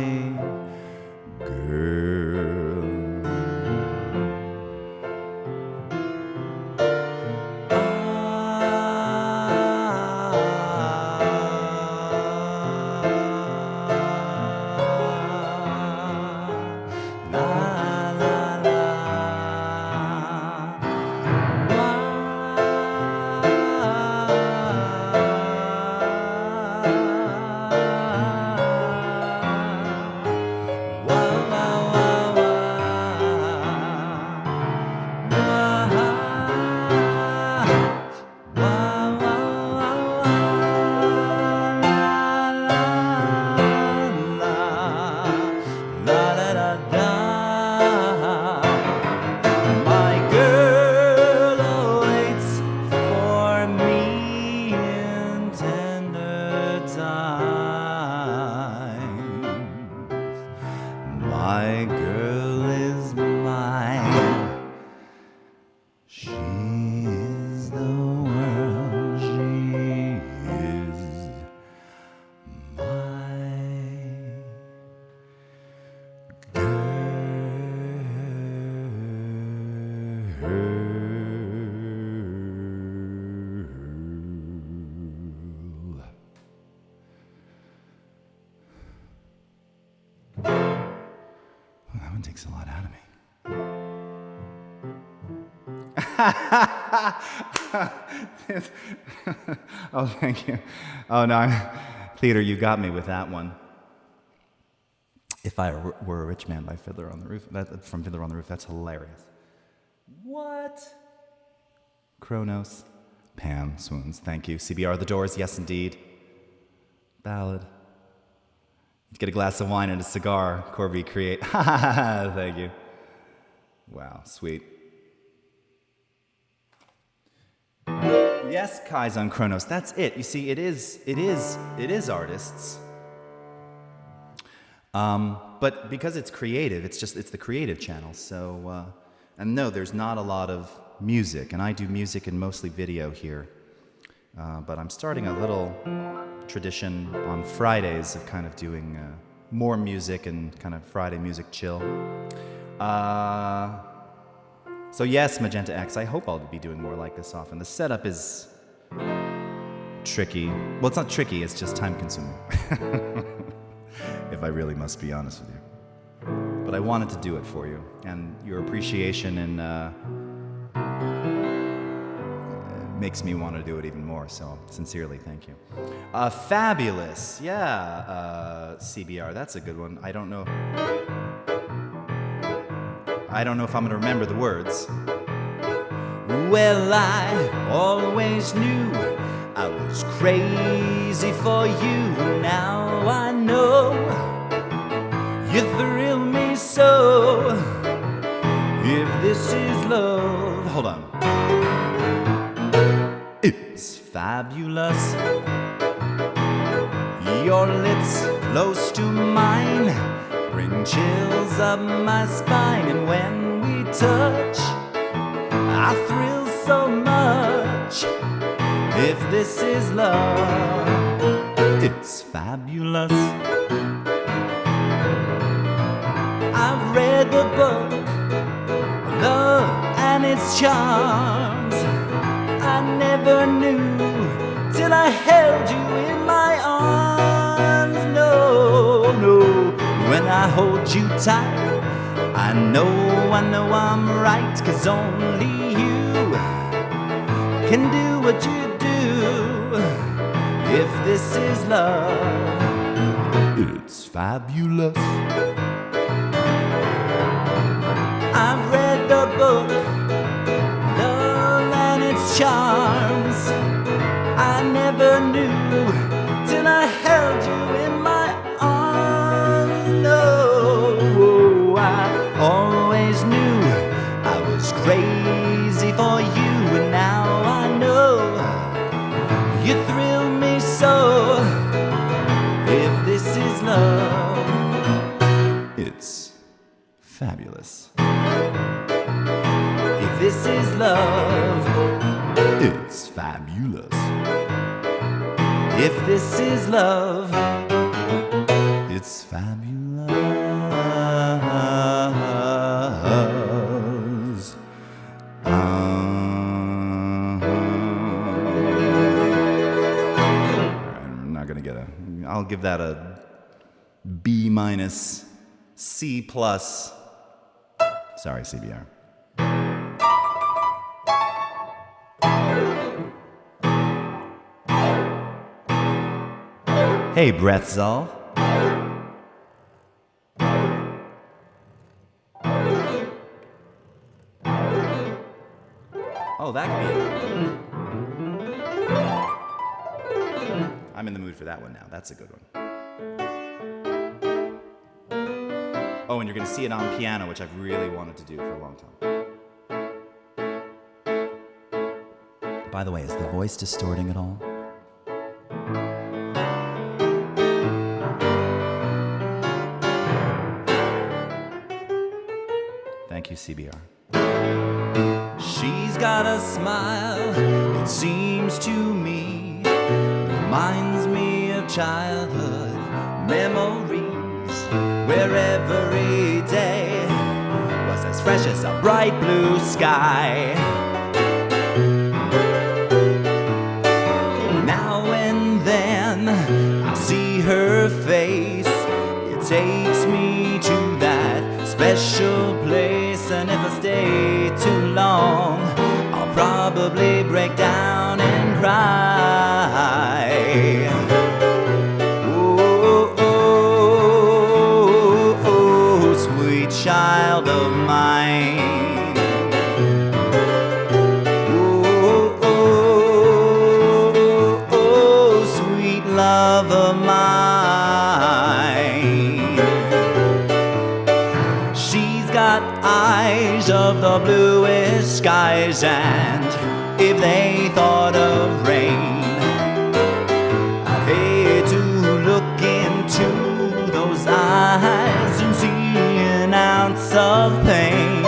girl. My girl is mine. She is the world. She is my girl. That one takes a lot out of me. Oh, thank you. Oh, no. Theater, you got me with that one. If I Were a Rich Man by Fiddler on the Roof. From Fiddler on the Roof. That's hilarious. What? Kronos. Pam swoons. Thank you. CBR The Doors. Yes, indeed. Ballad. Get a glass of wine and a cigar. Corby Create. Thank you. Wow, sweet. Yes, Kai's on Kronos. That's it. You see, it is artists. But because it's creative, it's the creative channel. So, and no, there's not a lot of music, and I do music and mostly video here. But I'm starting a little tradition on Fridays of kind of doing more music and kind of Friday music chill. So yes, Magenta X, I hope I'll be doing more like this often. The setup is tricky. Well, it's not tricky, it's just time consuming. If I really must be honest with you. But I wanted to do it for you, and your appreciation and makes me want to do it even more, so sincerely, thank you. Fabulous, yeah, CBR, that's a good one. I don't know if I'm going to remember the words. Well, I always knew I was crazy for you. Now I know you thrill me so. If this is love, hold on. It's fabulous. Your lips close to mine bring chills up my spine, and when we touch, I thrill so much. If this is love, it's fabulous. I've read the book, Love and Its Charms. I never knew till I held you in my arms. No, no, when I hold you tight, I know I'm right, 'cause only you can do what you do. If this is love, it's fabulous. I've read the book, Love and Its Charms. I never knew till I held you in my arms. No, I always knew I was crazy for you, and now I know you thrill me so. If this is love, it's fabulous. If this is love, it's fabulous. If this is love, it's fabulous. I'm not gonna get I'll give that a B minus, C plus. Sorry, CBR. Hey, Breathzall. Oh, that could be it. I'm in the mood for that one now. That's a good one. Oh, and you're going to see it on piano, which I've really wanted to do for a long time. By the way, is the voice distorting at all? Thank you, CBR. She's got a smile, it seems to me, reminds me of childhood memories, where every day was as fresh as a bright blue sky. Now and then I see her face, it takes me to that special place, and if I stay too long, I'll probably break down and cry. Oh, oh, oh, oh, sweet child of mine. Oh, oh, oh, oh, sweet love of mine. Eyes of the bluest skies, and if they thought of rain, I'd hate to look into those eyes and see an ounce of pain.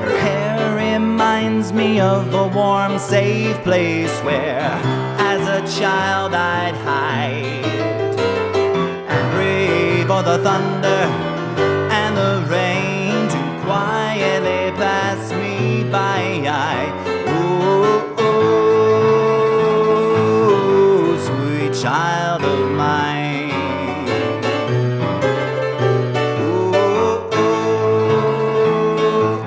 Her hair reminds me of a warm, safe place where, as a child, I'd hide and pray for the thunder and the rain to quietly pass me by. Oh, oh, sweet child of mine. Oh, oh,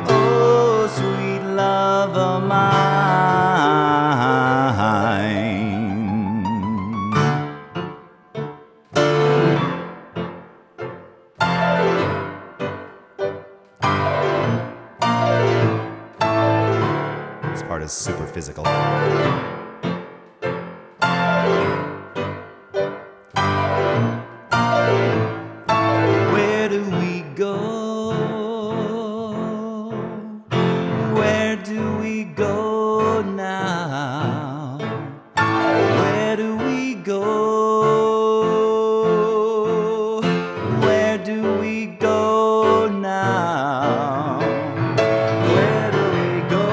oh, sweet love of mine. Is super physical. Where do we go? Where do we go now? Where do we go? Where do we go now? Where do we go?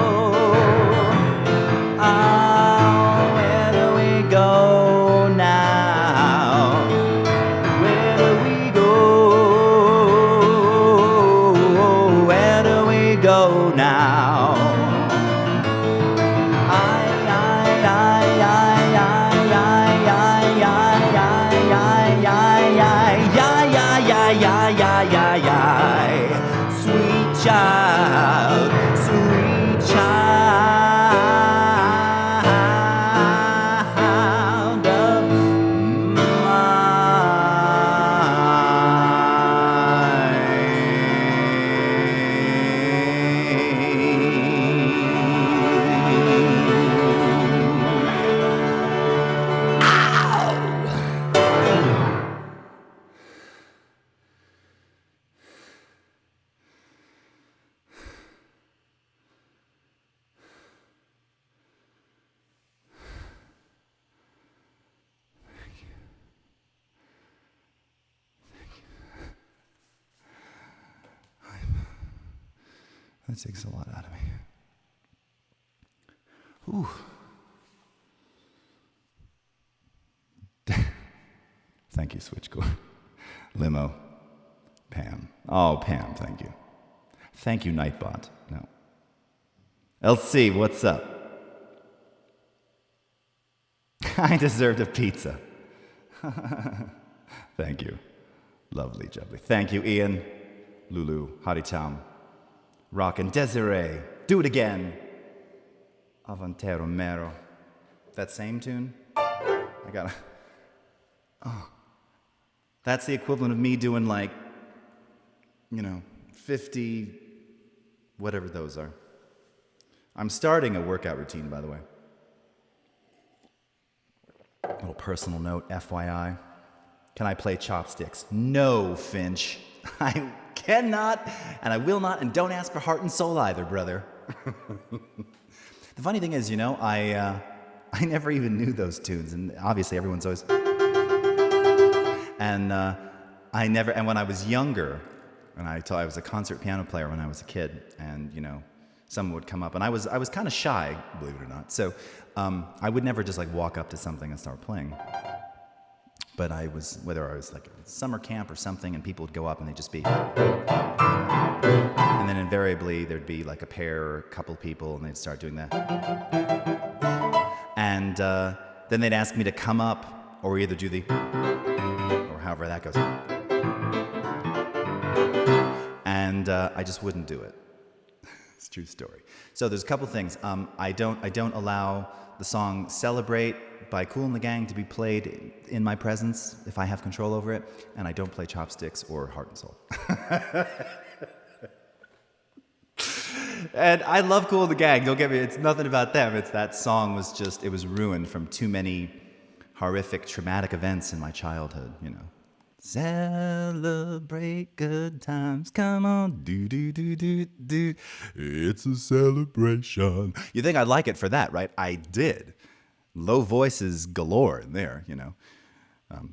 That takes a lot out of me. Ooh. Thank you, Switchcore. Limo. Pam. Oh, Pam, thank you. Thank you, Nightbot. No. LC, what's up? I deserved a pizza. Thank you. Lovely, jubbly. Thank you, Ian. Lulu, Haritam. Rockin' Desiree. Do it again. Avante Romero. That same tune? I gotta... Oh. That's the equivalent of me doing 50... whatever those are. I'm starting a workout routine, by the way. A little personal note, FYI. Can I play chopsticks? No, Finch. I cannot, and I will not, and don't ask for heart and soul either, brother. The funny thing is, I never even knew those tunes, and obviously everyone's always... And and when I was younger, and I was a concert piano player when I was a kid, and, someone would come up, and I was kind of shy, believe it or not, so I would never just walk up to something and start playing. But whether I was at summer camp or something, and people would go up and they'd just be, and then invariably there'd be a pair or a couple people, and they'd start doing that. And then they'd ask me to come up, or either do the, or however that goes. And I just wouldn't do it. It's a true story. So there's a couple things. I don't allow the song "Celebrate" by Kool and the Gang to be played in my presence if I have control over it, and I don't play chopsticks or Heart and Soul. And I love Kool and the Gang. Don't get me. It's nothing about them. It's that song it was ruined from too many horrific, traumatic events in my childhood. Celebrate good times, come on, do do do do do. It's a celebration. You think I'd like it for that, right? I did. Low voices galore in there,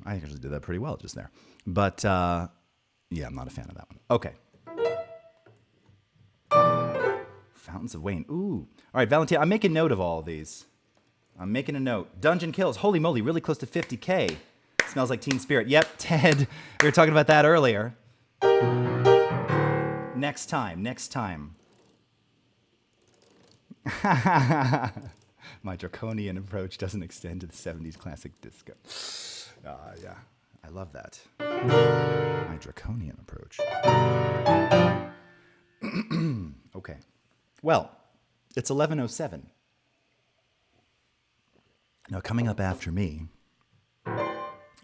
I actually did that pretty well just there. But, yeah, I'm not a fan of that one. Okay. Fountains of Wayne. Ooh. All right, Valentina, I'm making note of all of these. I'm making a note. Dungeon Kills. Holy moly, really close to 50K. Smells like Teen Spirit. Yep, Ted. We were talking about that earlier. Next time. My draconian approach doesn't extend to the 70s classic disco. Yeah, I love that. My draconian approach. Okay. Well, it's 11:07. Now, coming up after me,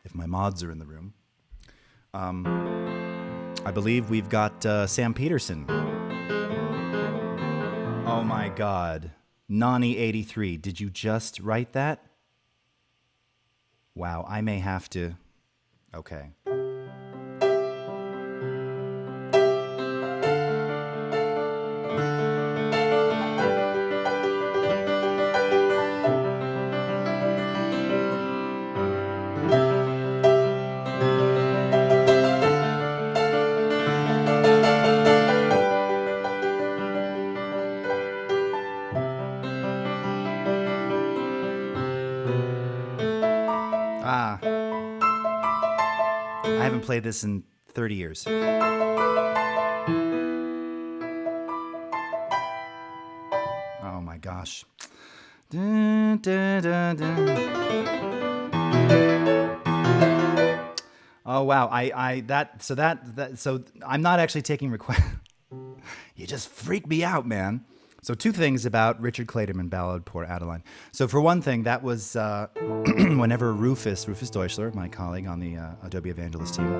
if my mods are in the room, I believe we've got Sam Peterson. Oh my God. Nani83, did you just write that? Wow, I may have to... Okay. I haven't played this in 30 years. Oh my gosh. Dun, dun, dun, dun. Oh wow, so I'm not actually taking requests. You just freaked me out, man. So two things about Richard Clayderman, Ballad Poor Adeline. So for one thing, that was whenever Rufus Deutschler, my colleague on the Adobe Evangelist team,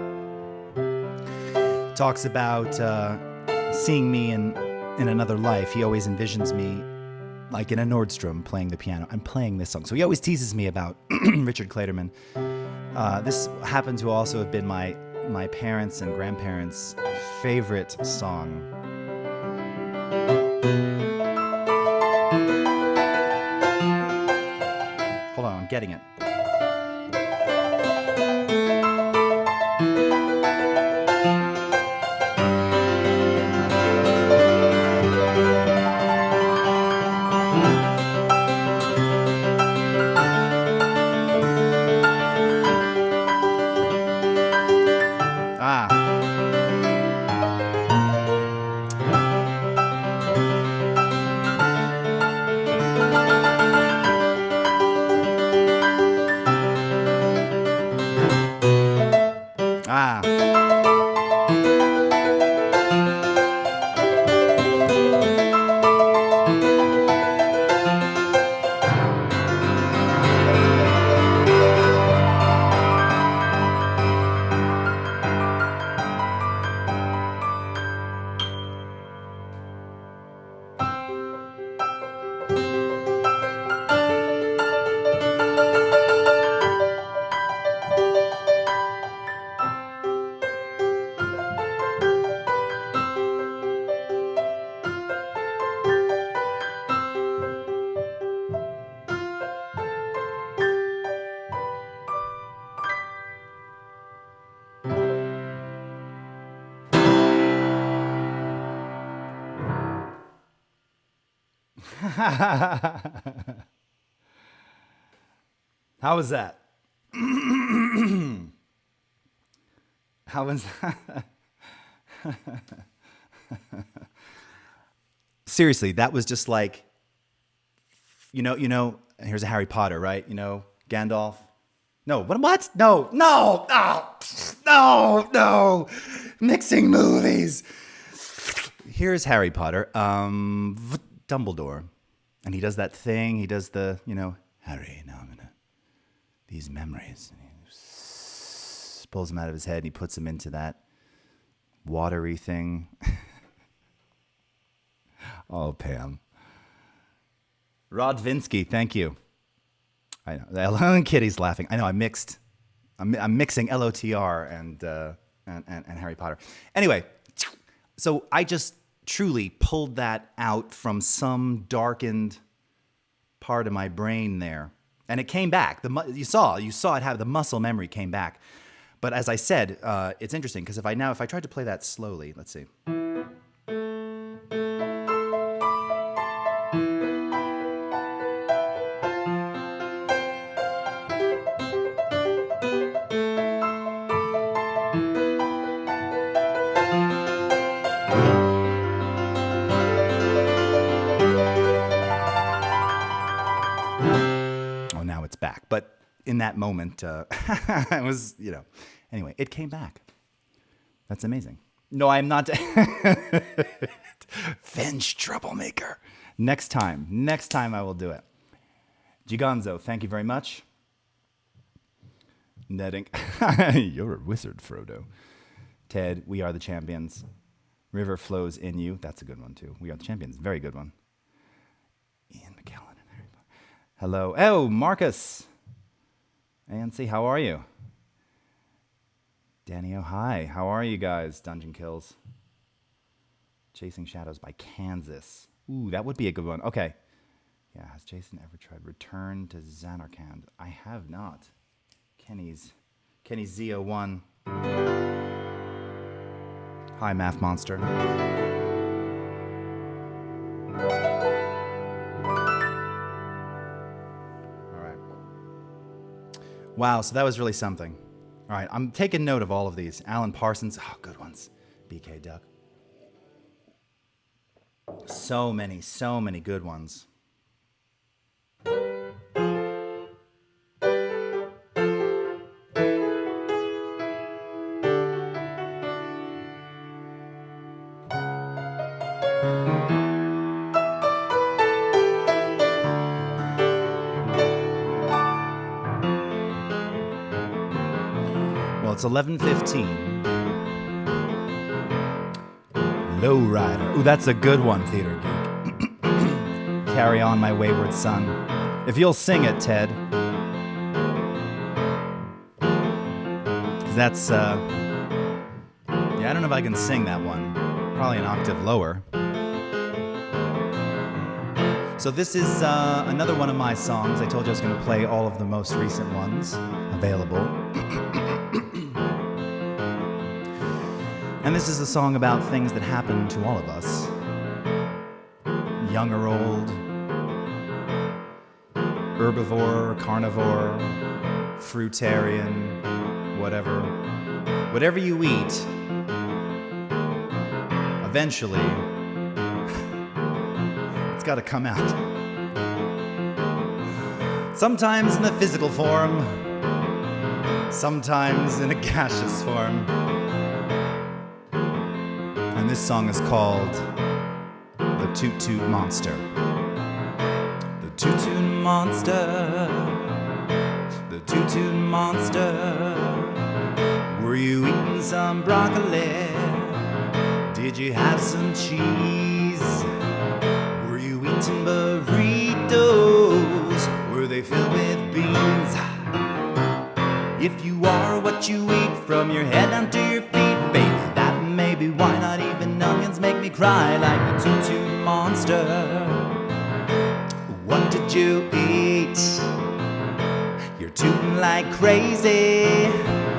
talks about seeing me in another life, he always envisions me like in a Nordstrom playing the piano. I'm playing this song. So he always teases me about Richard Clayderman. This happened to also have been my parents' and grandparents' favorite song. Hold on, I'm getting it. How was that? How was that? Seriously, that was just like, here's a Harry Potter, right? Gandalf. No, what? No, no. Mixing movies. Here's Harry Potter, Dumbledore. And he does that thing. He does the, Harry, now I'm gonna, these memories. And he pulls them out of his head and he puts them into that watery thing. Oh, Pam. Rod Vinsky, thank you. I know. Kitty's laughing. I know. I'm mixing LOTR and Harry Potter. Anyway, so I just truly pulled that out from some darkened part of my brain there, and it came back. You saw it have the muscle memory came back. But as I said, it's interesting because if I tried to play that slowly, let's see. Back, but in that moment, I was, anyway, it came back. That's amazing. No, I'm not. Finch troublemaker. Next time I will do it. Giganzo, thank you very much. Netting. You're a wizard, Frodo. Ted, we are the champions. River flows in you. That's a good one, too. We are the champions. Very good one. Ian McKellen. Hello. Oh, Marcus. ANC, how are you? Danny, oh, hi. How are you guys? Dungeon Kills. Chasing Shadows by Kansas. Ooh, that would be a good one. Okay. Yeah, has Jason ever tried Return to Xanarkand? I have not. Kenny Z01. Hi, Math Monster. Wow, so that was really something. All right, I'm taking note of all of these. Alan Parsons, good ones. BK Duck. So many good ones. It's 11:15. Lowrider. Ooh, that's a good one, Theater Geek. Carry on, my wayward son. If you'll sing it, Ted. That's, I don't know if I can sing that one. Probably an octave lower. So this is another one of my songs. I told you I was going to play all of the most recent ones available. And this is a song about things that happen to all of us. Young or old, herbivore, carnivore, fruitarian, whatever. Whatever you eat, eventually, it's got to come out. Sometimes in the physical form, sometimes in a gaseous form. And this song is called The Toot Toot Monster. The Toot Toot Monster, the Toot Toot Monster. Were you eating some broccoli? Did you have some cheese? Were you eating burritos? Were they filled with beans? If you are what you eat, from your head down to your feet, babe, that may be why not even onions make me cry like the Toot Toot Monster. What did you eat? You're tooting like crazy.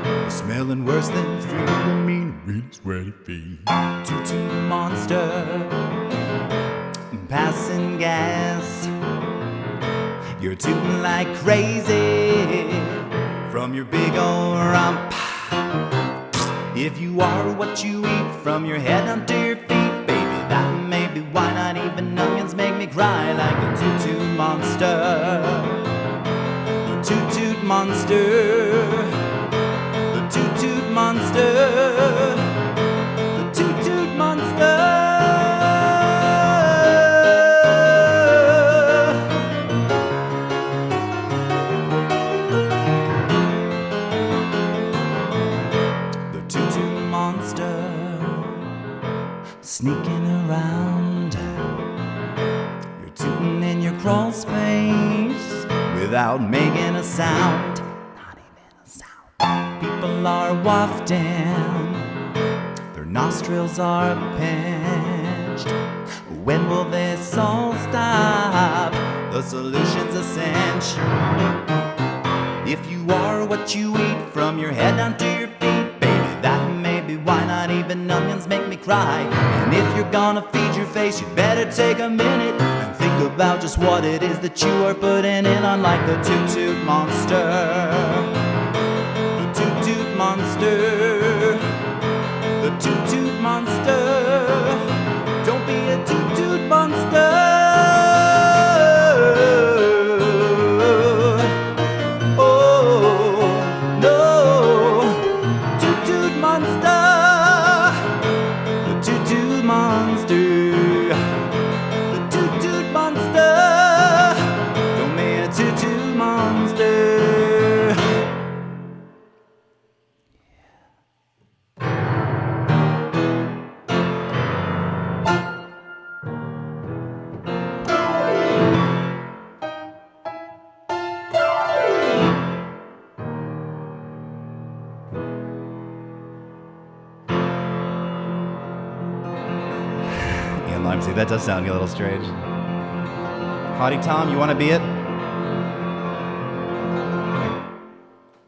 You're smelling worse than fruit. I mean, really sweaty feet. Toot Toot Monster. passing gas. You're tooting like crazy from your big old rump. If you are what you eat, from your head onto your feet, baby, that may be why not even onions make me cry like the toot-toot monster. The toot-toot monster. The toot-toot monster. The toot-toot monster. Sneaking around, you're tooting in your crawl space without making a sound, not even a sound. People are wafting, their nostrils are pinched. When will this all stop? The solution's a cinch. If you are what you eat, from your head down to your feet, baby, that may be why not even onions make me cry. And if you're gonna feed your face, you'd better take a minute and think about just what it is that you are putting in, unlike the toot-toot monster. The toot-toot monster. The toot-toot monster. Don't be a toot-toot monster. Oh, no. Toot-toot monster. The toot-toot monster. The toot-toot monster. Don't be a toot-toot monster. See, that does sound a little strange. Hottie Tom, you want to be it?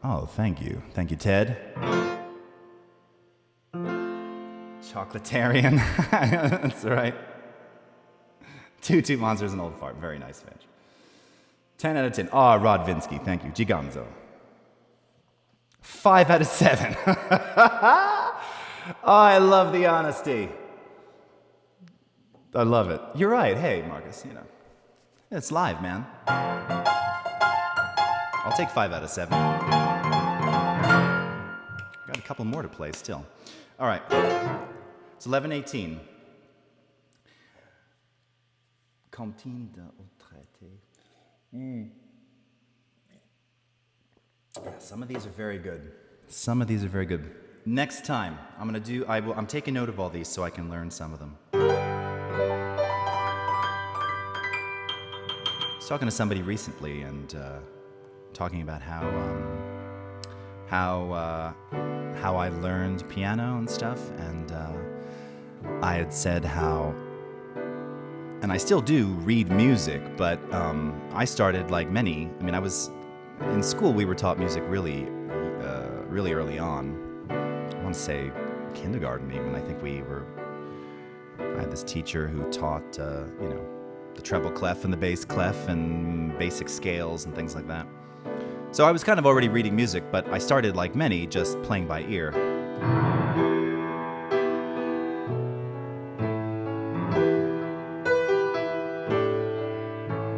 Oh, thank you. Thank you, Ted. Chocolatarian. That's right. Toot-toot monster is an old fart. Very nice, Finch. 10 out of 10. Ah, Rod Vinsky. Thank you. Giganzo. 5 out of 7. Oh, I love the honesty. I love it. You're right. Hey, Marcus, you know. It's live, man. I'll take 5 out of 7. Got a couple more to play still. All right. It's 11:18. Cantine d'un traité. Yeah, some of these are very good. Some of these are very good. Next time, I'm taking note of all these so I can learn some of them. I was talking to somebody recently and talking about how I learned piano and stuff, and I had said how, and I still do read music, but I started like many. I mean, I was in school. We were taught music really early on. I want to say kindergarten even. I think I had this teacher who taught the treble clef and the bass clef and basic scales and things like that. So I was kind of already reading music, but I started, like many, just playing by ear.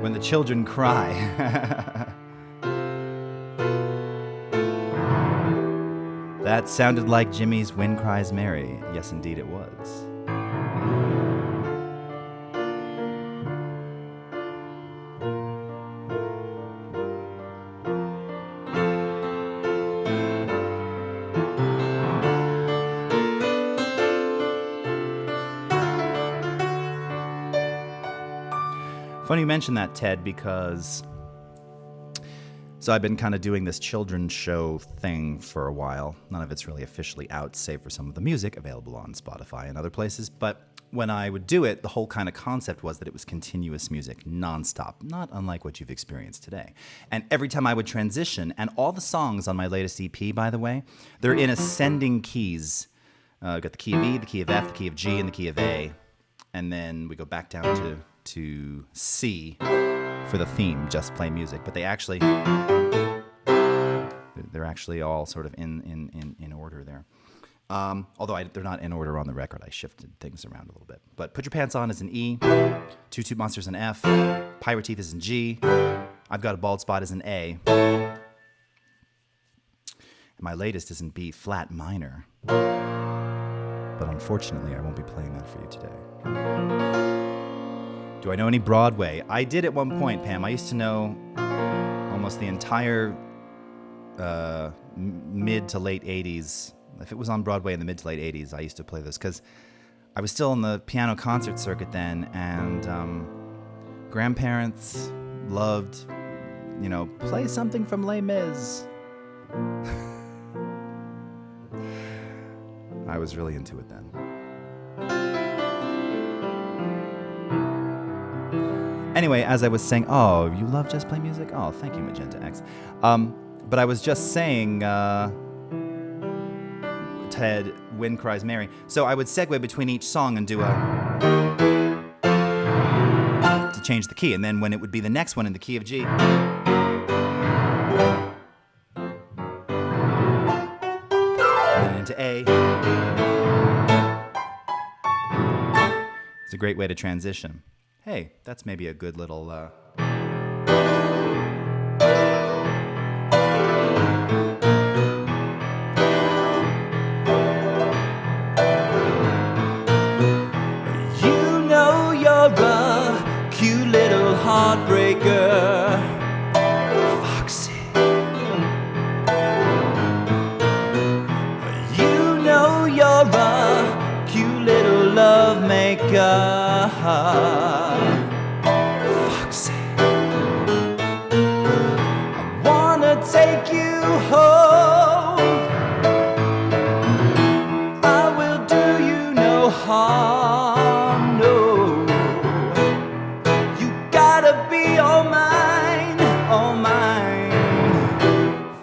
When the children cry. That sounded like Jimmy's Wind Cries Mary. Yes, indeed it was. Funny you mention that, Ted, because so I've been kind of doing this children's show thing for a while. None of it's really officially out, save for some of the music available on Spotify and other places. But when I would do it, the whole kind of concept was that it was continuous music, nonstop, not unlike what you've experienced today. And every time I would transition, and all the songs on my latest EP, by the way, they're in ascending keys. We've got the key of E, the key of F, the key of G, and the key of A. And then we go back down to to C for the theme, just play music, but they're actually all sort of in order there. Although they're not in order on the record. I shifted things around a little bit. But Put Your Pants On is an E, Toot Toot Monsters an F, Pirate Teeth is an G, I've Got a Bald Spot is an A. And my latest is in B flat minor. But unfortunately, I won't be playing that for you today. Do I know any Broadway? I did at one point, Pam. I used to know almost the entire mid to late 80s. If it was on Broadway in the mid to late 80s, I used to play this because I was still in the piano concert circuit then, and grandparents loved, play something from Les Mis. I was really into it then. Anyway, as I was saying, oh, you love Just Play Music? Oh, thank you, Magenta X. But I was just saying, Ted, Wind Cries Mary. So I would segue between each song and do to change the key. And then when it would be the next one in the key of G, and then into A. It's a great way to transition. Hey, that's maybe a good little... You know you're a cute little heartbreaker, Foxy. You know you're a cute little love maker, Foxy. I wanna take you home. I will do you no harm, no. You gotta be all mine,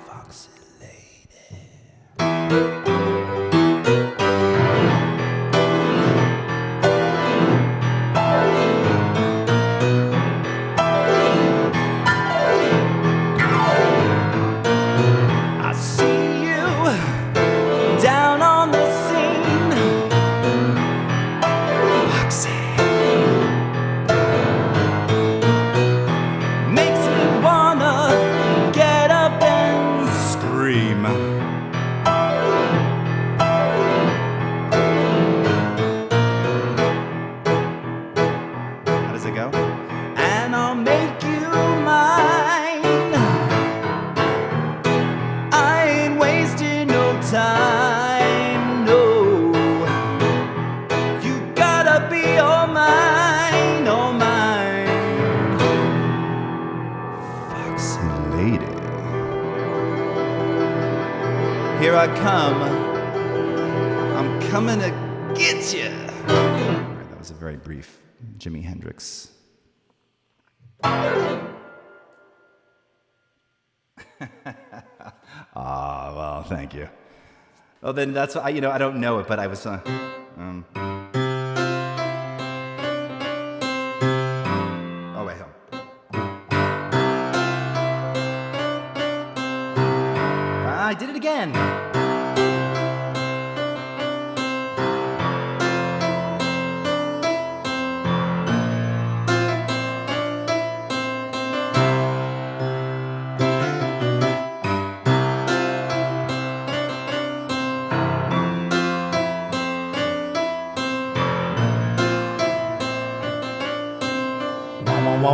Foxy lady. I see you down on the scene, Foxy. Makes me wanna get up and scream. How does it go? And I'll make you mine. I ain't wasting no time, no. You gotta be all mine, Foxy lady. Here I come. I'm coming to get you. That was a very brief Jimi Hendrix. Ah, well, thank you. Well, then that's I don't know it, but I was. Oh wait, hold on. I did it again. Okay,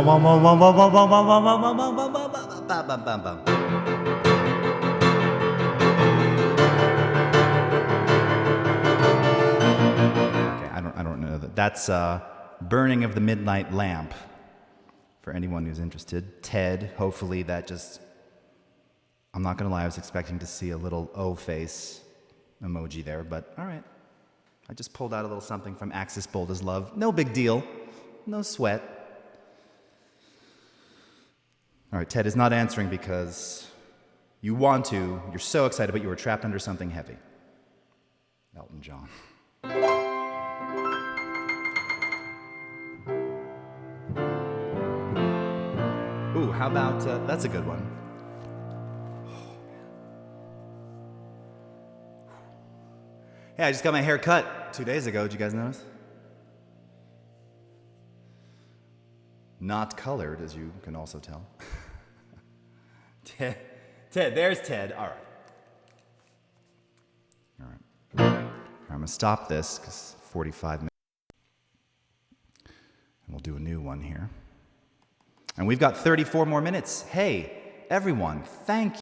I don't know that. That's Burning of the Midnight Lamp. For anyone who's interested, Ted. Hopefully that just. I'm not gonna lie. I was expecting to see a little O face emoji there, but all right. I just pulled out a little something from Axis Bold as Love. No big deal. No sweat. All right, Ted is not answering because you want to, you're so excited, but you were trapped under something heavy. Elton John. how about, that's a good one. Hey, I just got my hair cut 2 days ago. Did you guys notice? Not colored, as you can also tell. Ted, there's Ted. All right. I'm going to stop this because 45 minutes. And we'll do a new one here. And we've got 34 more minutes. Hey, everyone, thank you.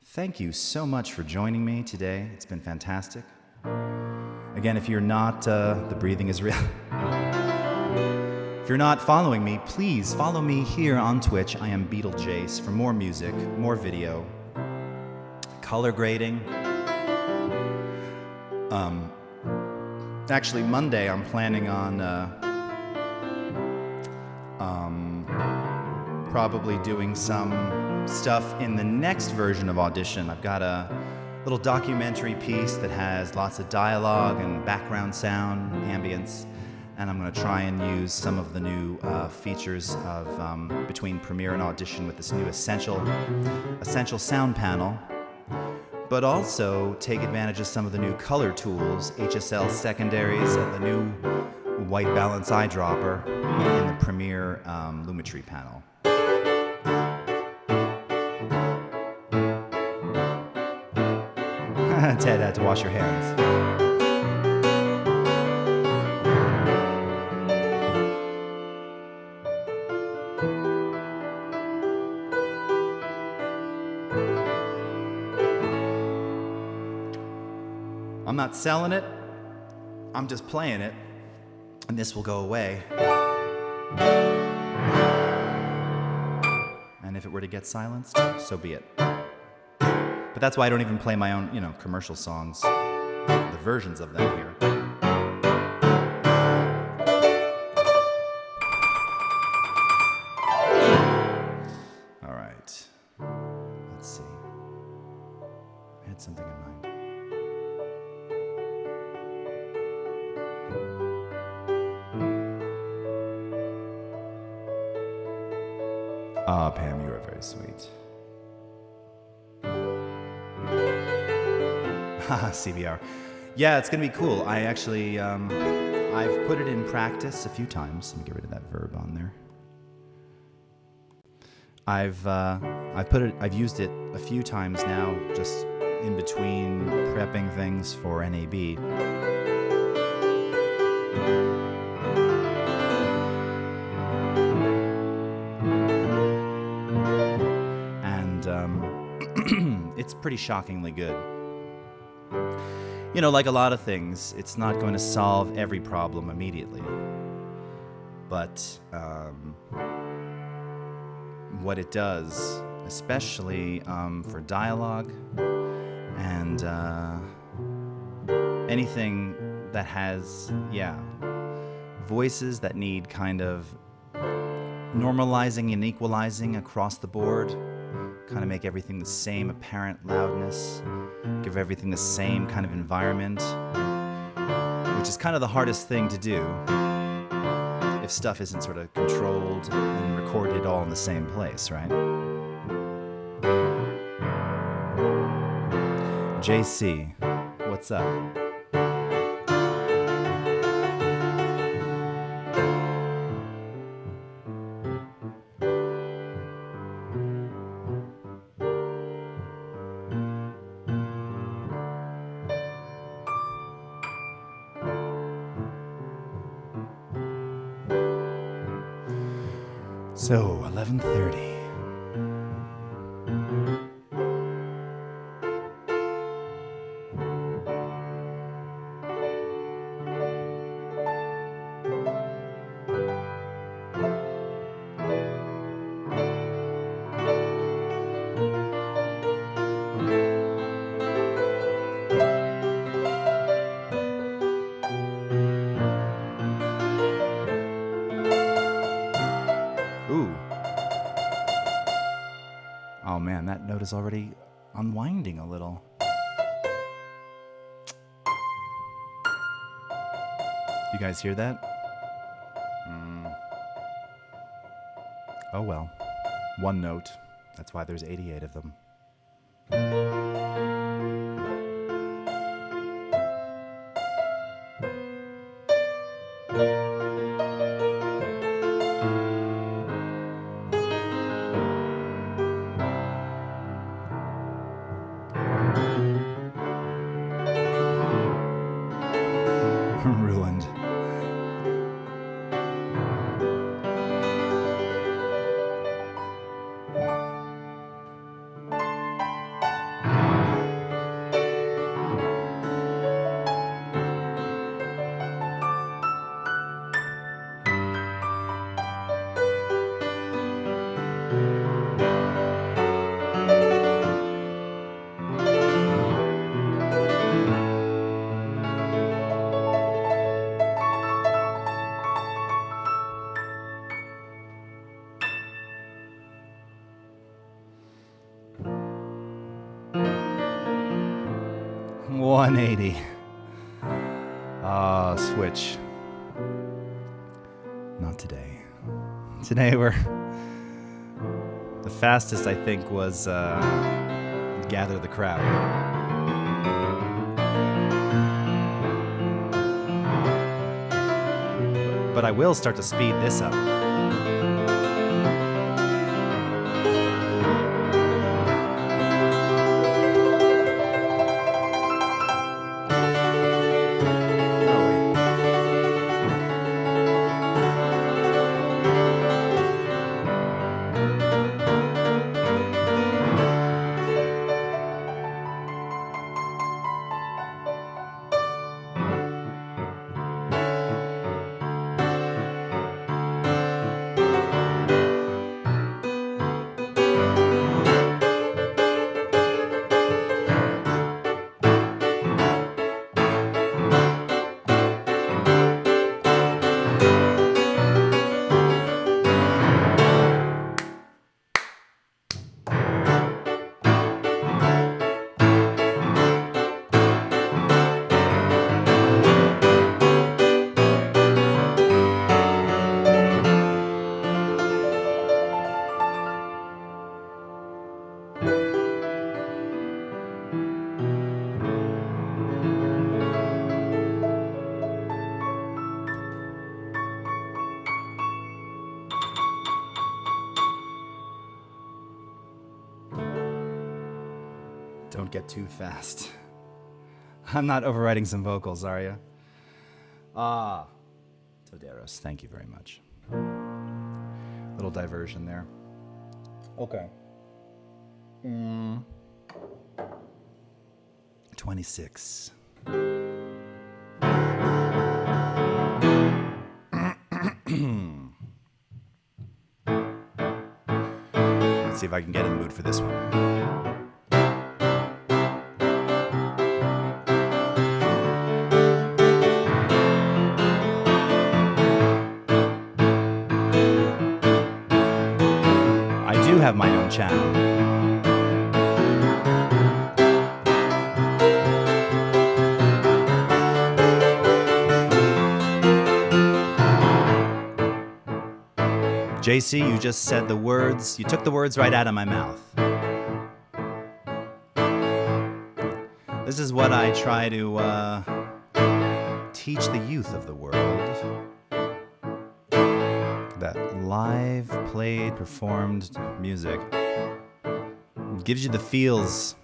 Thank you so much for joining me today. It's been fantastic. Again, if you're not, the breathing is real. If you're not following me, please follow me here on Twitch. I am Beatlejase for more music, more video, color grading. Actually, Monday I'm planning on probably doing some stuff in the next version of Audition. I've got a little documentary piece that has lots of dialogue and background sound, ambience, and I'm going to try and use some of the new features of between Premiere and Audition with this new essential sound panel, but also take advantage of some of the new color tools, HSL secondaries, and the new white balance eyedropper in the Premiere Lumetri panel. Ted had to wash your hands. I'm not selling it, I'm just playing it, and this will go away. And if it were to get silenced, so be it. But that's why I don't even play my own, commercial songs, the versions of them here. All right. Let's see. I had something in mind. Ah, Pam, you are very sweet. Haha, CBR. Yeah, it's gonna be cool. I actually, I've put it in practice a few times. Let me get rid of that verb on there. I've used it a few times now, just in between prepping things for NAB. And it's pretty shockingly good. Like a lot of things, it's not going to solve every problem immediately. But what it does, especially for dialogue and anything that has, voices that need kind of normalizing and equalizing across the board, kind of make everything the same apparent loudness, give everything the same kind of environment, which is kind of the hardest thing to do if stuff isn't sort of controlled and recorded all in the same place, right? JC, what's up? So, 11:30. Oh man, that note is already unwinding a little. You guys hear that? Oh well. One note. That's why there's 88 of them. Ruined. $180. Switch. Not today. Today the fastest I think was Gather the Crowd. But I will start to speed this up. Don't get too fast. I'm not overwriting some vocals, are you? Toderos, thank you very much. Little diversion there. Okay. 26. Let's see if I can get in the mood for this one. Have my own channel. JC, you just said the words, you took the words right out of my mouth. This is what I try to teach the youth of the world. That live, played, performed music gives you the feels.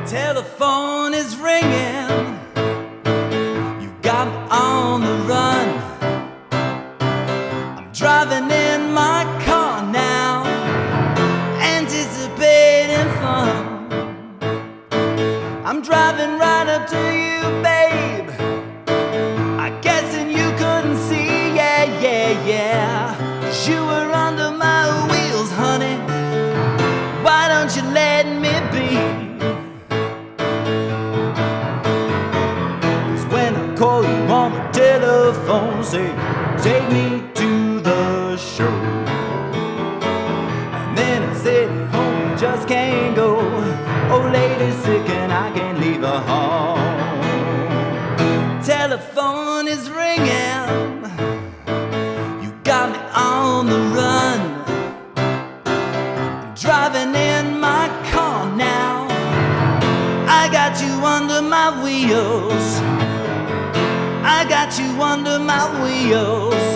Telephone is ringing. You got me on the run. I'm driving in my car now, anticipating fun. I'm driving right up to you, babe. I guess and you couldn't see, yeah. yeah. 'Cause you were under my wheels, honey. Why don't you let me be? 'Cause when I call you on the telephone, say, take me to the show. And then I sit at home, I just can't go. Old lady's sick and I can't leave her home. Telephone is ringing. You got me on the run. I'm driving in my car now. I got you under my wheels. I got you under my wheels.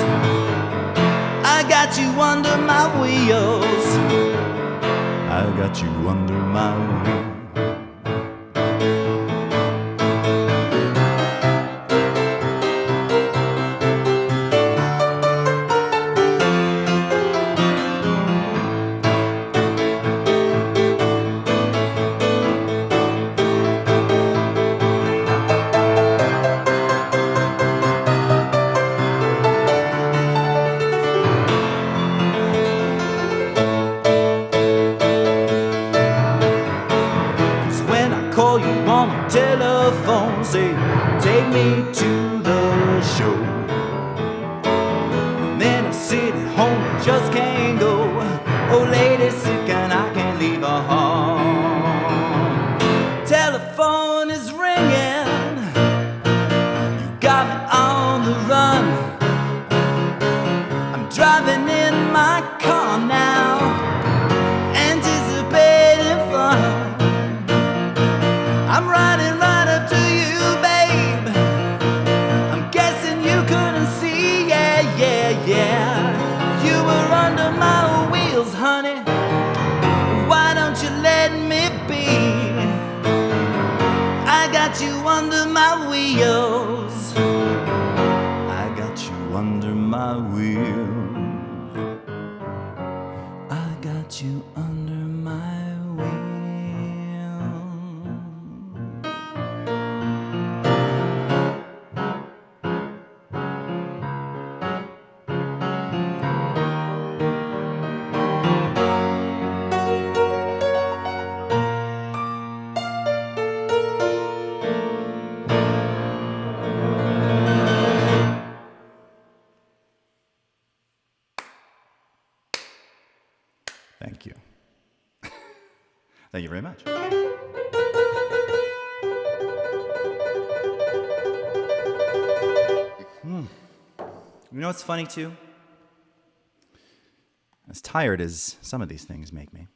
I got you under my wheels. I got you under my wheels. Telephone, say, take me to the show. And then I sit at home, I just can't go. Old lady's sick and I can't leave her home. Telephone is ringing. You got me on the run. I'm driving in my car now, anticipating fun. I'm riding right up to you, babe. I'm guessing you couldn't see, yeah, yeah, yeah. You were under my wheels, honey. Why don't you let me be? I got you under my wheels. I got you under my wheels. I got you under my wheels. Thank you. Thank you very much. You know what's funny too? As tired as some of these things make me.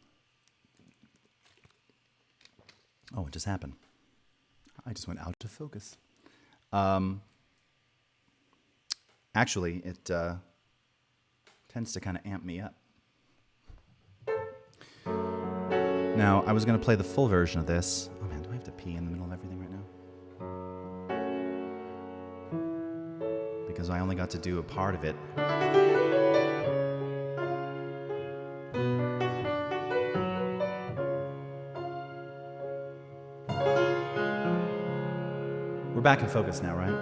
Oh, what just happened? I just went out of focus. Actually, it tends to kind of amp me up. Now, I was going to play the full version of this. Oh man, do I have to pee in the middle of everything right now? Because I only got to do a part of it. We're back in focus now, right?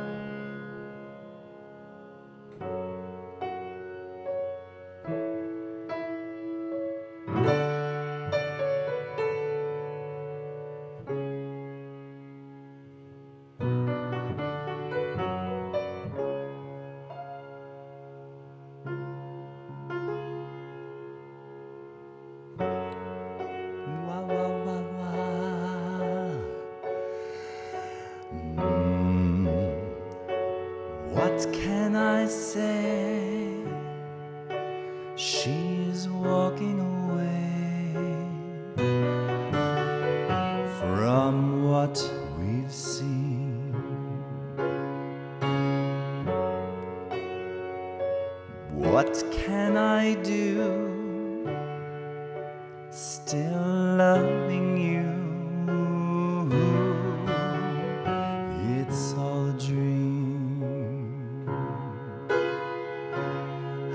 What can I say? She's walking away from what we've seen. What can I do? Still loving you. It's all a dream.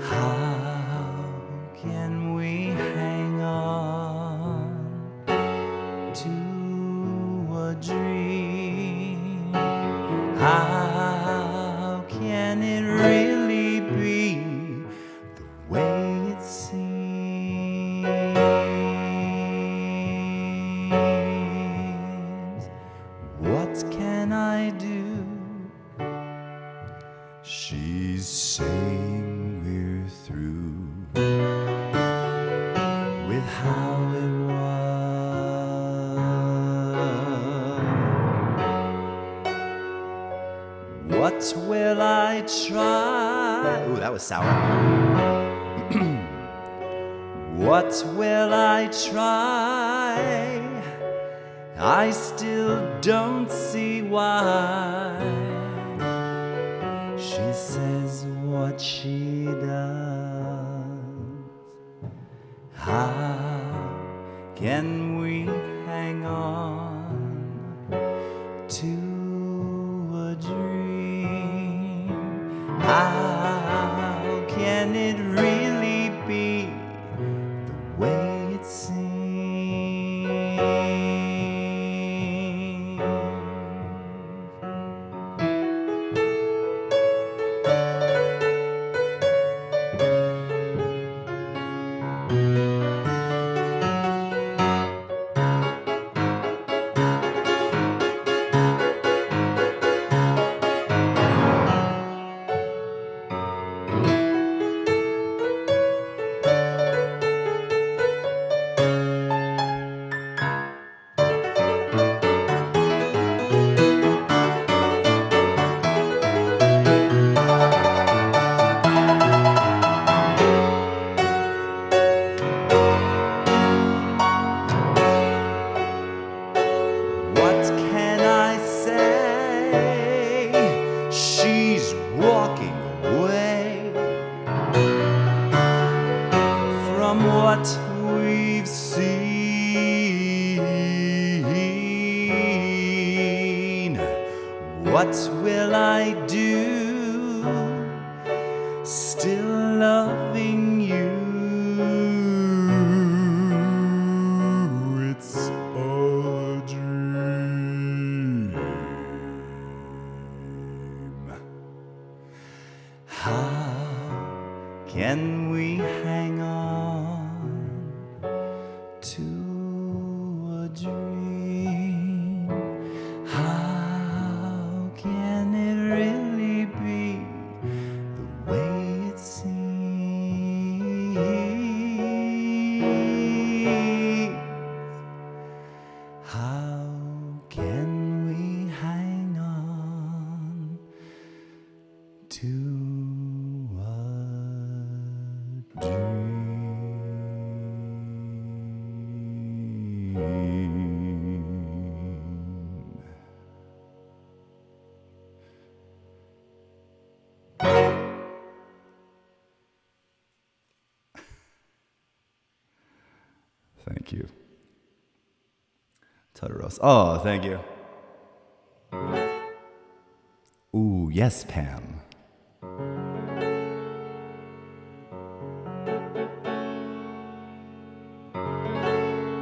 How can we hang on to a dream? How can it really be try? Ooh, that was sour. What will I try? I still don't see why she says what she does. How can we hang on to a dream? How can it really be the way it seems? What will I do? Still loving you. It's a dream. How can we hang on to a dream? How can it really be the way it seems? How can we hang on to a dream? Thank you. Tutaros. Oh, thank you. Ooh, yes, Pam.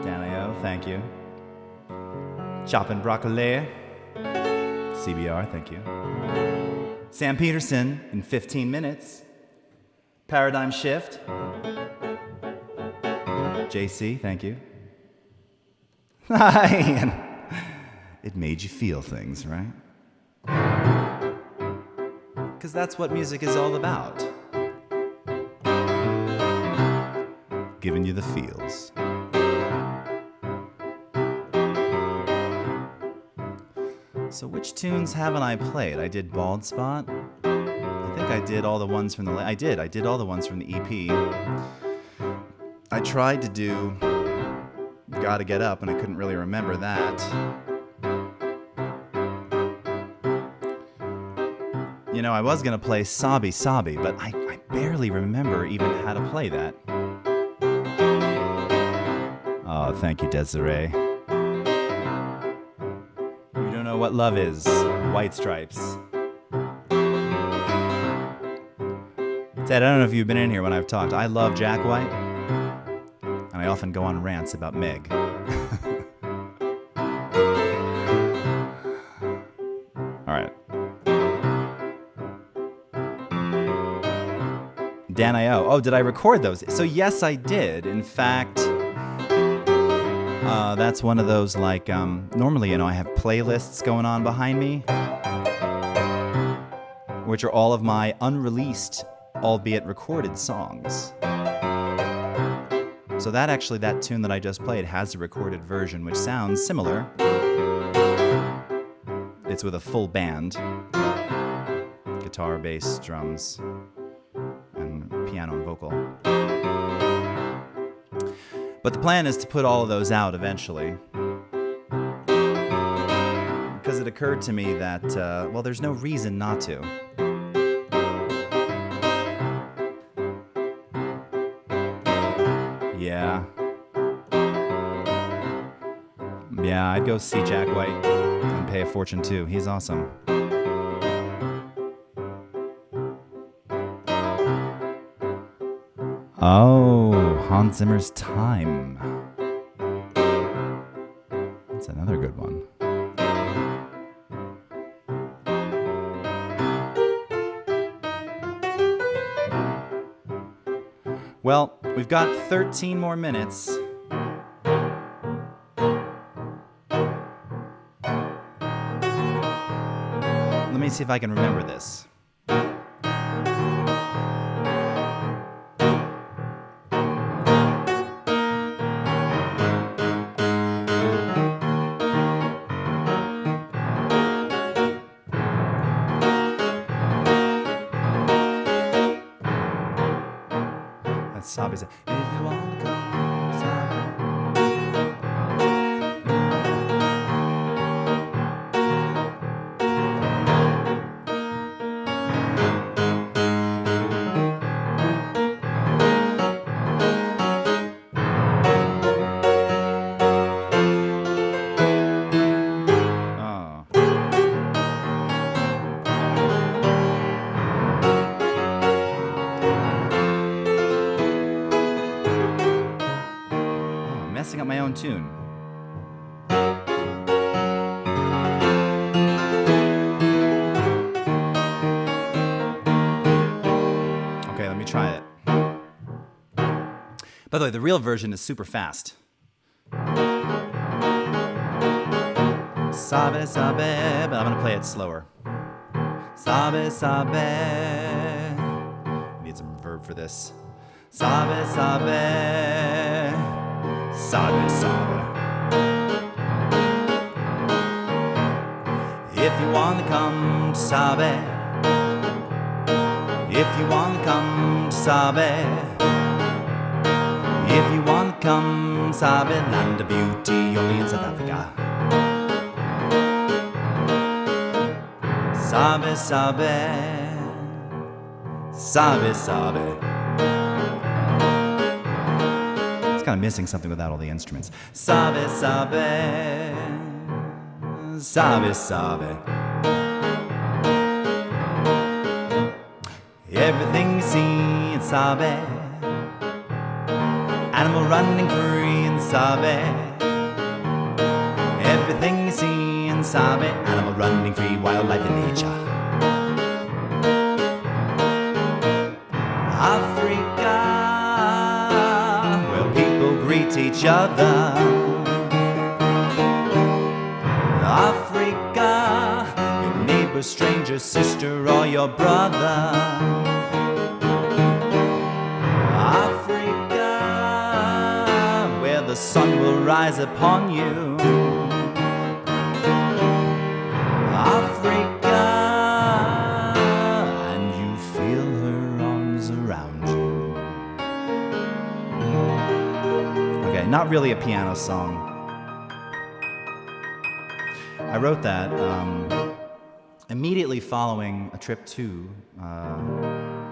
Danio, thank you. Choppin' Broccoli. CBR, thank you. Sam Peterson in 15 minutes. Paradigm Shift. JC, thank you. It made you feel things, right? Because that's what music is all about. Giving you the feels. So which tunes haven't I played? I did Bald Spot. I think I did all the ones from the... I did all the ones from the EP. I tried to do Gotta Get Up, and I couldn't really remember that. You know, I was going to play Sabi Sabi, but I barely remember even how to play that. Oh, thank you, Desiree. You don't know what love is. White Stripes. Ted, I don't know if you've been in here when I've talked. I love Jack White. And I often go on rants about Meg. All right. Dan I.O. Oh, did I record those? So yes, I did. In fact, that's one of those, like, normally, you know, I have playlists going on behind me, which are all of my unreleased, albeit recorded songs. So that tune that I just played has a recorded version, which sounds similar. It's with a full band, guitar, bass, drums, and piano and vocal. But the plan is to put all of those out eventually. Because it occurred to me that, well, there's no reason not to. Yeah, I'd go see Jack White and pay a fortune too. He's awesome. Oh, Hans Zimmer's Time. That's another good one. Well, we've got 13 more minutes. Let me see if I can remember this. That's Sabi Sabi. If you want to come, Sabi. Messing up my own tune. Okay, let me try it. By the way, the real version is super fast. Sabi Sabi, but I'm gonna play it slower. Sabi Sabi. I need some verb for this. Sabi Sabi. Sabi Sabi. If you want to come to Sabi, if you want to come to Sabi, if you want to come to Sabi, land of beauty only in South Africa. Sabi Sabi, Sabi Sabi. Kind of missing something without all the instruments. Sabi Sabi, Sabi Sabi. Everything you see in Sabi, animal running free in Sabi. Everything you see in Sabi, animal running free, wildlife in nature. Africa, greet each other. Africa, your neighbor, stranger, sister, or your brother. Africa, where the sun will rise upon you. Africa, and you feel her arms around you. Not really a piano song. I wrote that immediately following a trip to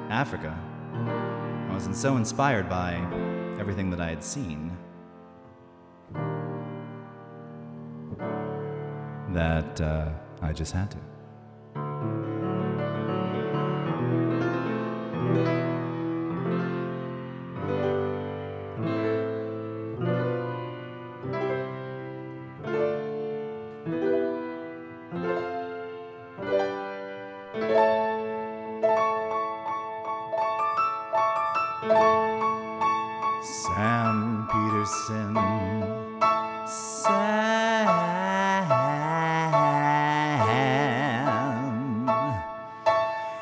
Africa. I was so inspired by everything that I had seen that I just had to. Sam Peterson,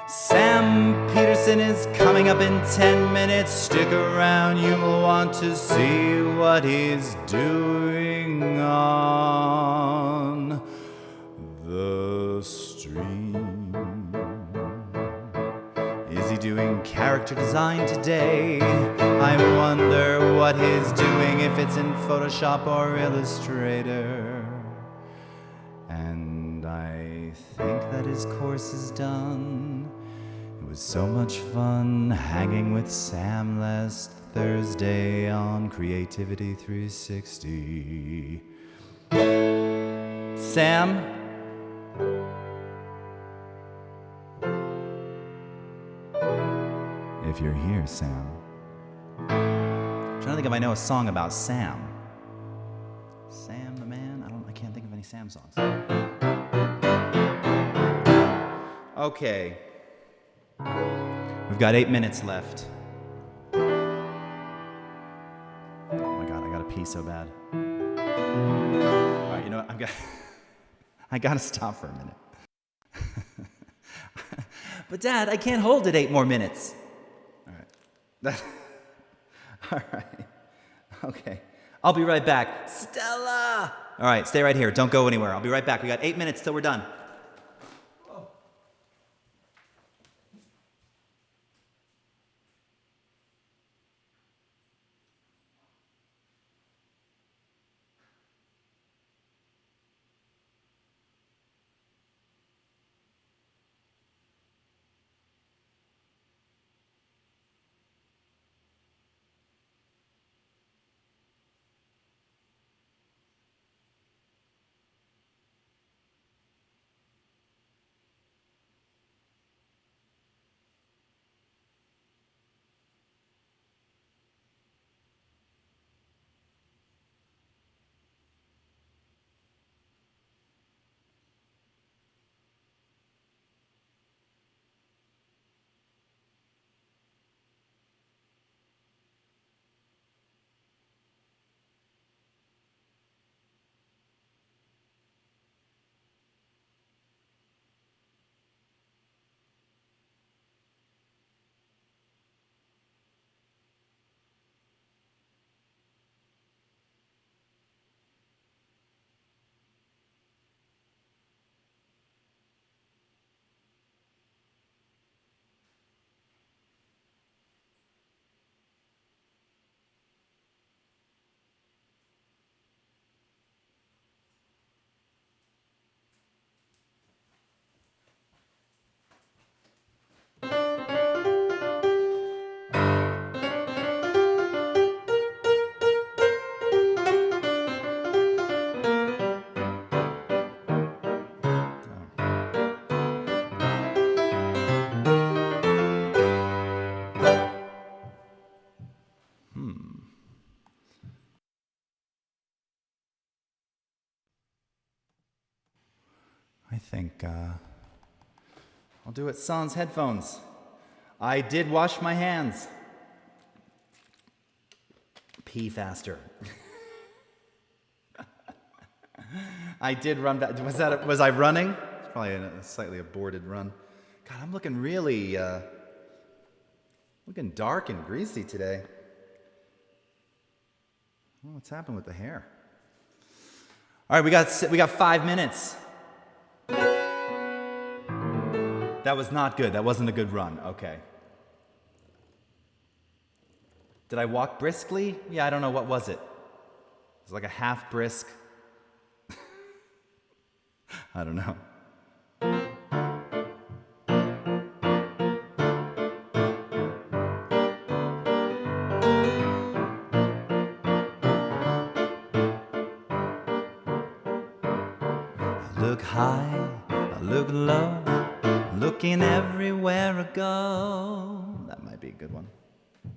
Sam Peterson is coming up in 10 minutes. Stick around, you will want to see what he's doing on the stream. character design today. I wonder what he's doing, if it's in Photoshop or Illustrator. And I think that his course is done. It was so much fun hanging with Sam last Thursday on Creativity 360. Sam? If you're here, Sam. I'm trying to think if I know a song about Sam. Sam the man? I can't think of any Sam songs. Okay. We've got 8 minutes left. Oh my God, I gotta pee so bad. All right, you know what? I gotta stop for a minute. But Dad, I can't hold it 8 more minutes. All right. All right. Okay. I'll be right back. Stella! All right, stay right here. Don't go anywhere. I'll be right back. We got 8 minutes till we're done. I think I'll do it sans headphones. I did wash my hands. Pee faster. I did run back. Was I running? It's probably a slightly aborted run. God, I'm looking really looking dark and greasy today. Oh, what's happened with the hair? All right, we got 5 minutes. That was not good. That wasn't a good run. Okay. Did I walk briskly? Yeah, I don't know. What was it? It was like a half brisk. I don't know. I look high, I look low, looking everywhere I go. That might be a good one. A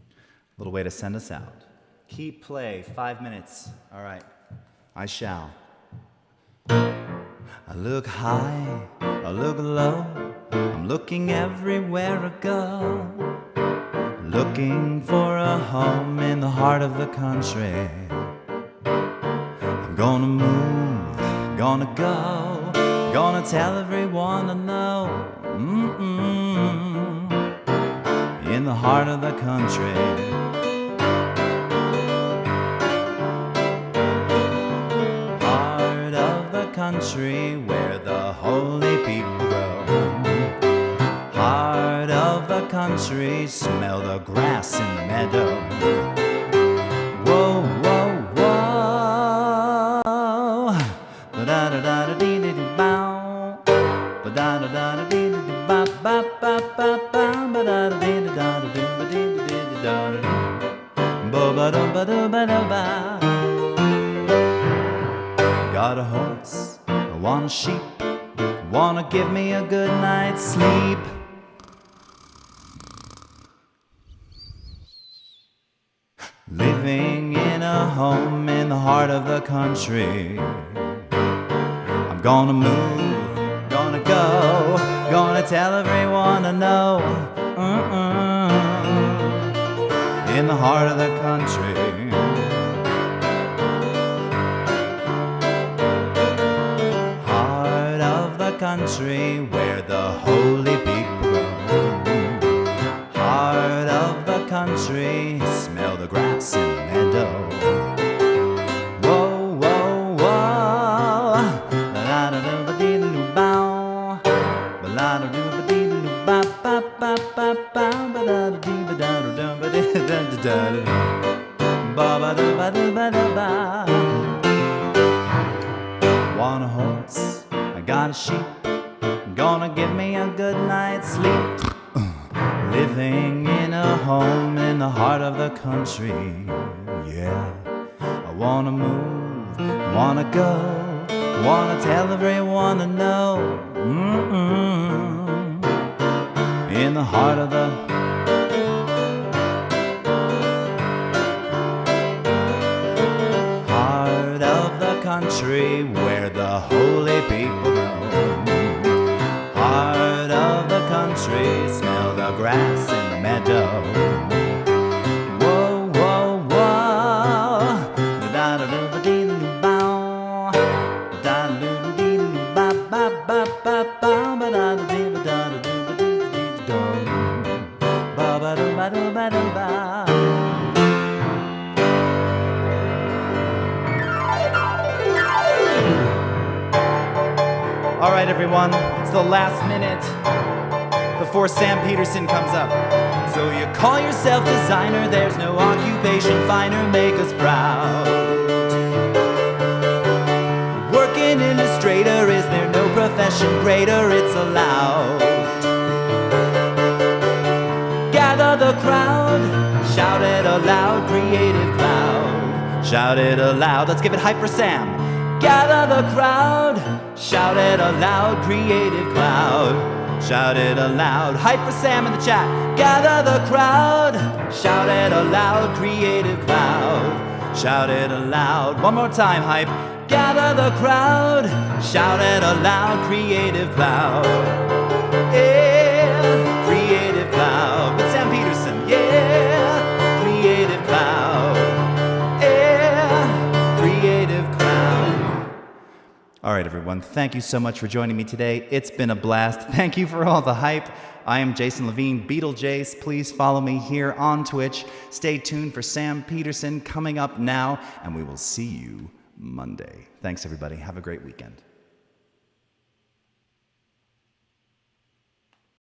little way to send us out. Keep play, 5 minutes. All right, I shall. I look high, I look low, I'm looking everywhere I go. Looking for a home in the heart of the country. I'm gonna move, gonna go, gonna tell everyone I know. In the heart of the country. Heart of the country where the holy people grow. Heart of the country country, smell the grass in the meadow. Whoa, whoa, whoa. Ba-da-da-da-da-dee-dee-doo-bow. Ba-da-da-da-da-dee-dee-doo-ba-ba-ba-ba-ba. Ba-da-da-dee-dee-doo-ba-dee-dee-dee-doo. Ba-ba-dum-ba-dum-ba-dum-ba. Got a horse, I want a sheep, wanna give me a good night's sleep. Living in a home in the heart of the country. I'm gonna move, gonna go, gonna tell everyone I know. In the heart of the country. Heart of the country where the holy people grow. Heart of the country, smell the grass in the meadow. Whoa, whoa, whoa. Ba-da-da-doo-ba-dee-doo-bow. Ba-da-da-doo-ba-dee-doo-ba-ba-ba-ba-ba. Ba-da-dee-ba-da-doo-ba-dee-da-da-da. Ba-ba-doo-ba-doo-ba-doo-ba. Want a horse, I got a sheep, gonna give me a good night's sleep. Living in a home in the heart of the country, yeah. I wanna move, wanna go, wanna tell everyone I know. In the heart of the country where the holy people grow. Heart of the country, smell the grass in the meadow. Whoa, whoa, whoa. Ba-da-da-doo-ba-dee-doo-bow. Ba-da-da-doo-ba-dee-doo-ba-ba-ba-ba-ba. Ba-da-da-doo-ba-doo-ba-dee-doo-doo. Ba-ba-doo-ba-doo-ba-doo-ba. All right, everyone, it's the last minute before Sam Peterson comes up. So you call yourself designer, there's no occupation finer, make us proud. Working illustrator, is there no profession greater, it's allowed. Gather the crowd, shout it aloud, creative cloud. Shout it aloud, let's give it hype for Sam. Gather the crowd, shout it aloud, creative cloud. Shout it aloud, hype for Sam in the chat. Gather the crowd, shout it aloud, creative cloud. Shout it aloud, one more time, hype. Gather the crowd, shout it aloud, creative cloud. Yeah, creative cloud. With Sam Peterson, yeah, creative cloud. Yeah, creative cloud. All right, everyone, thank you so much for joining me today. It's been a blast. Thank you for all the hype. I am Jason Levine, Beatlejase. Please follow me here on Twitch. Stay tuned for Sam Peterson coming up now, and we will see you Monday. Thanks, everybody. Have a great weekend.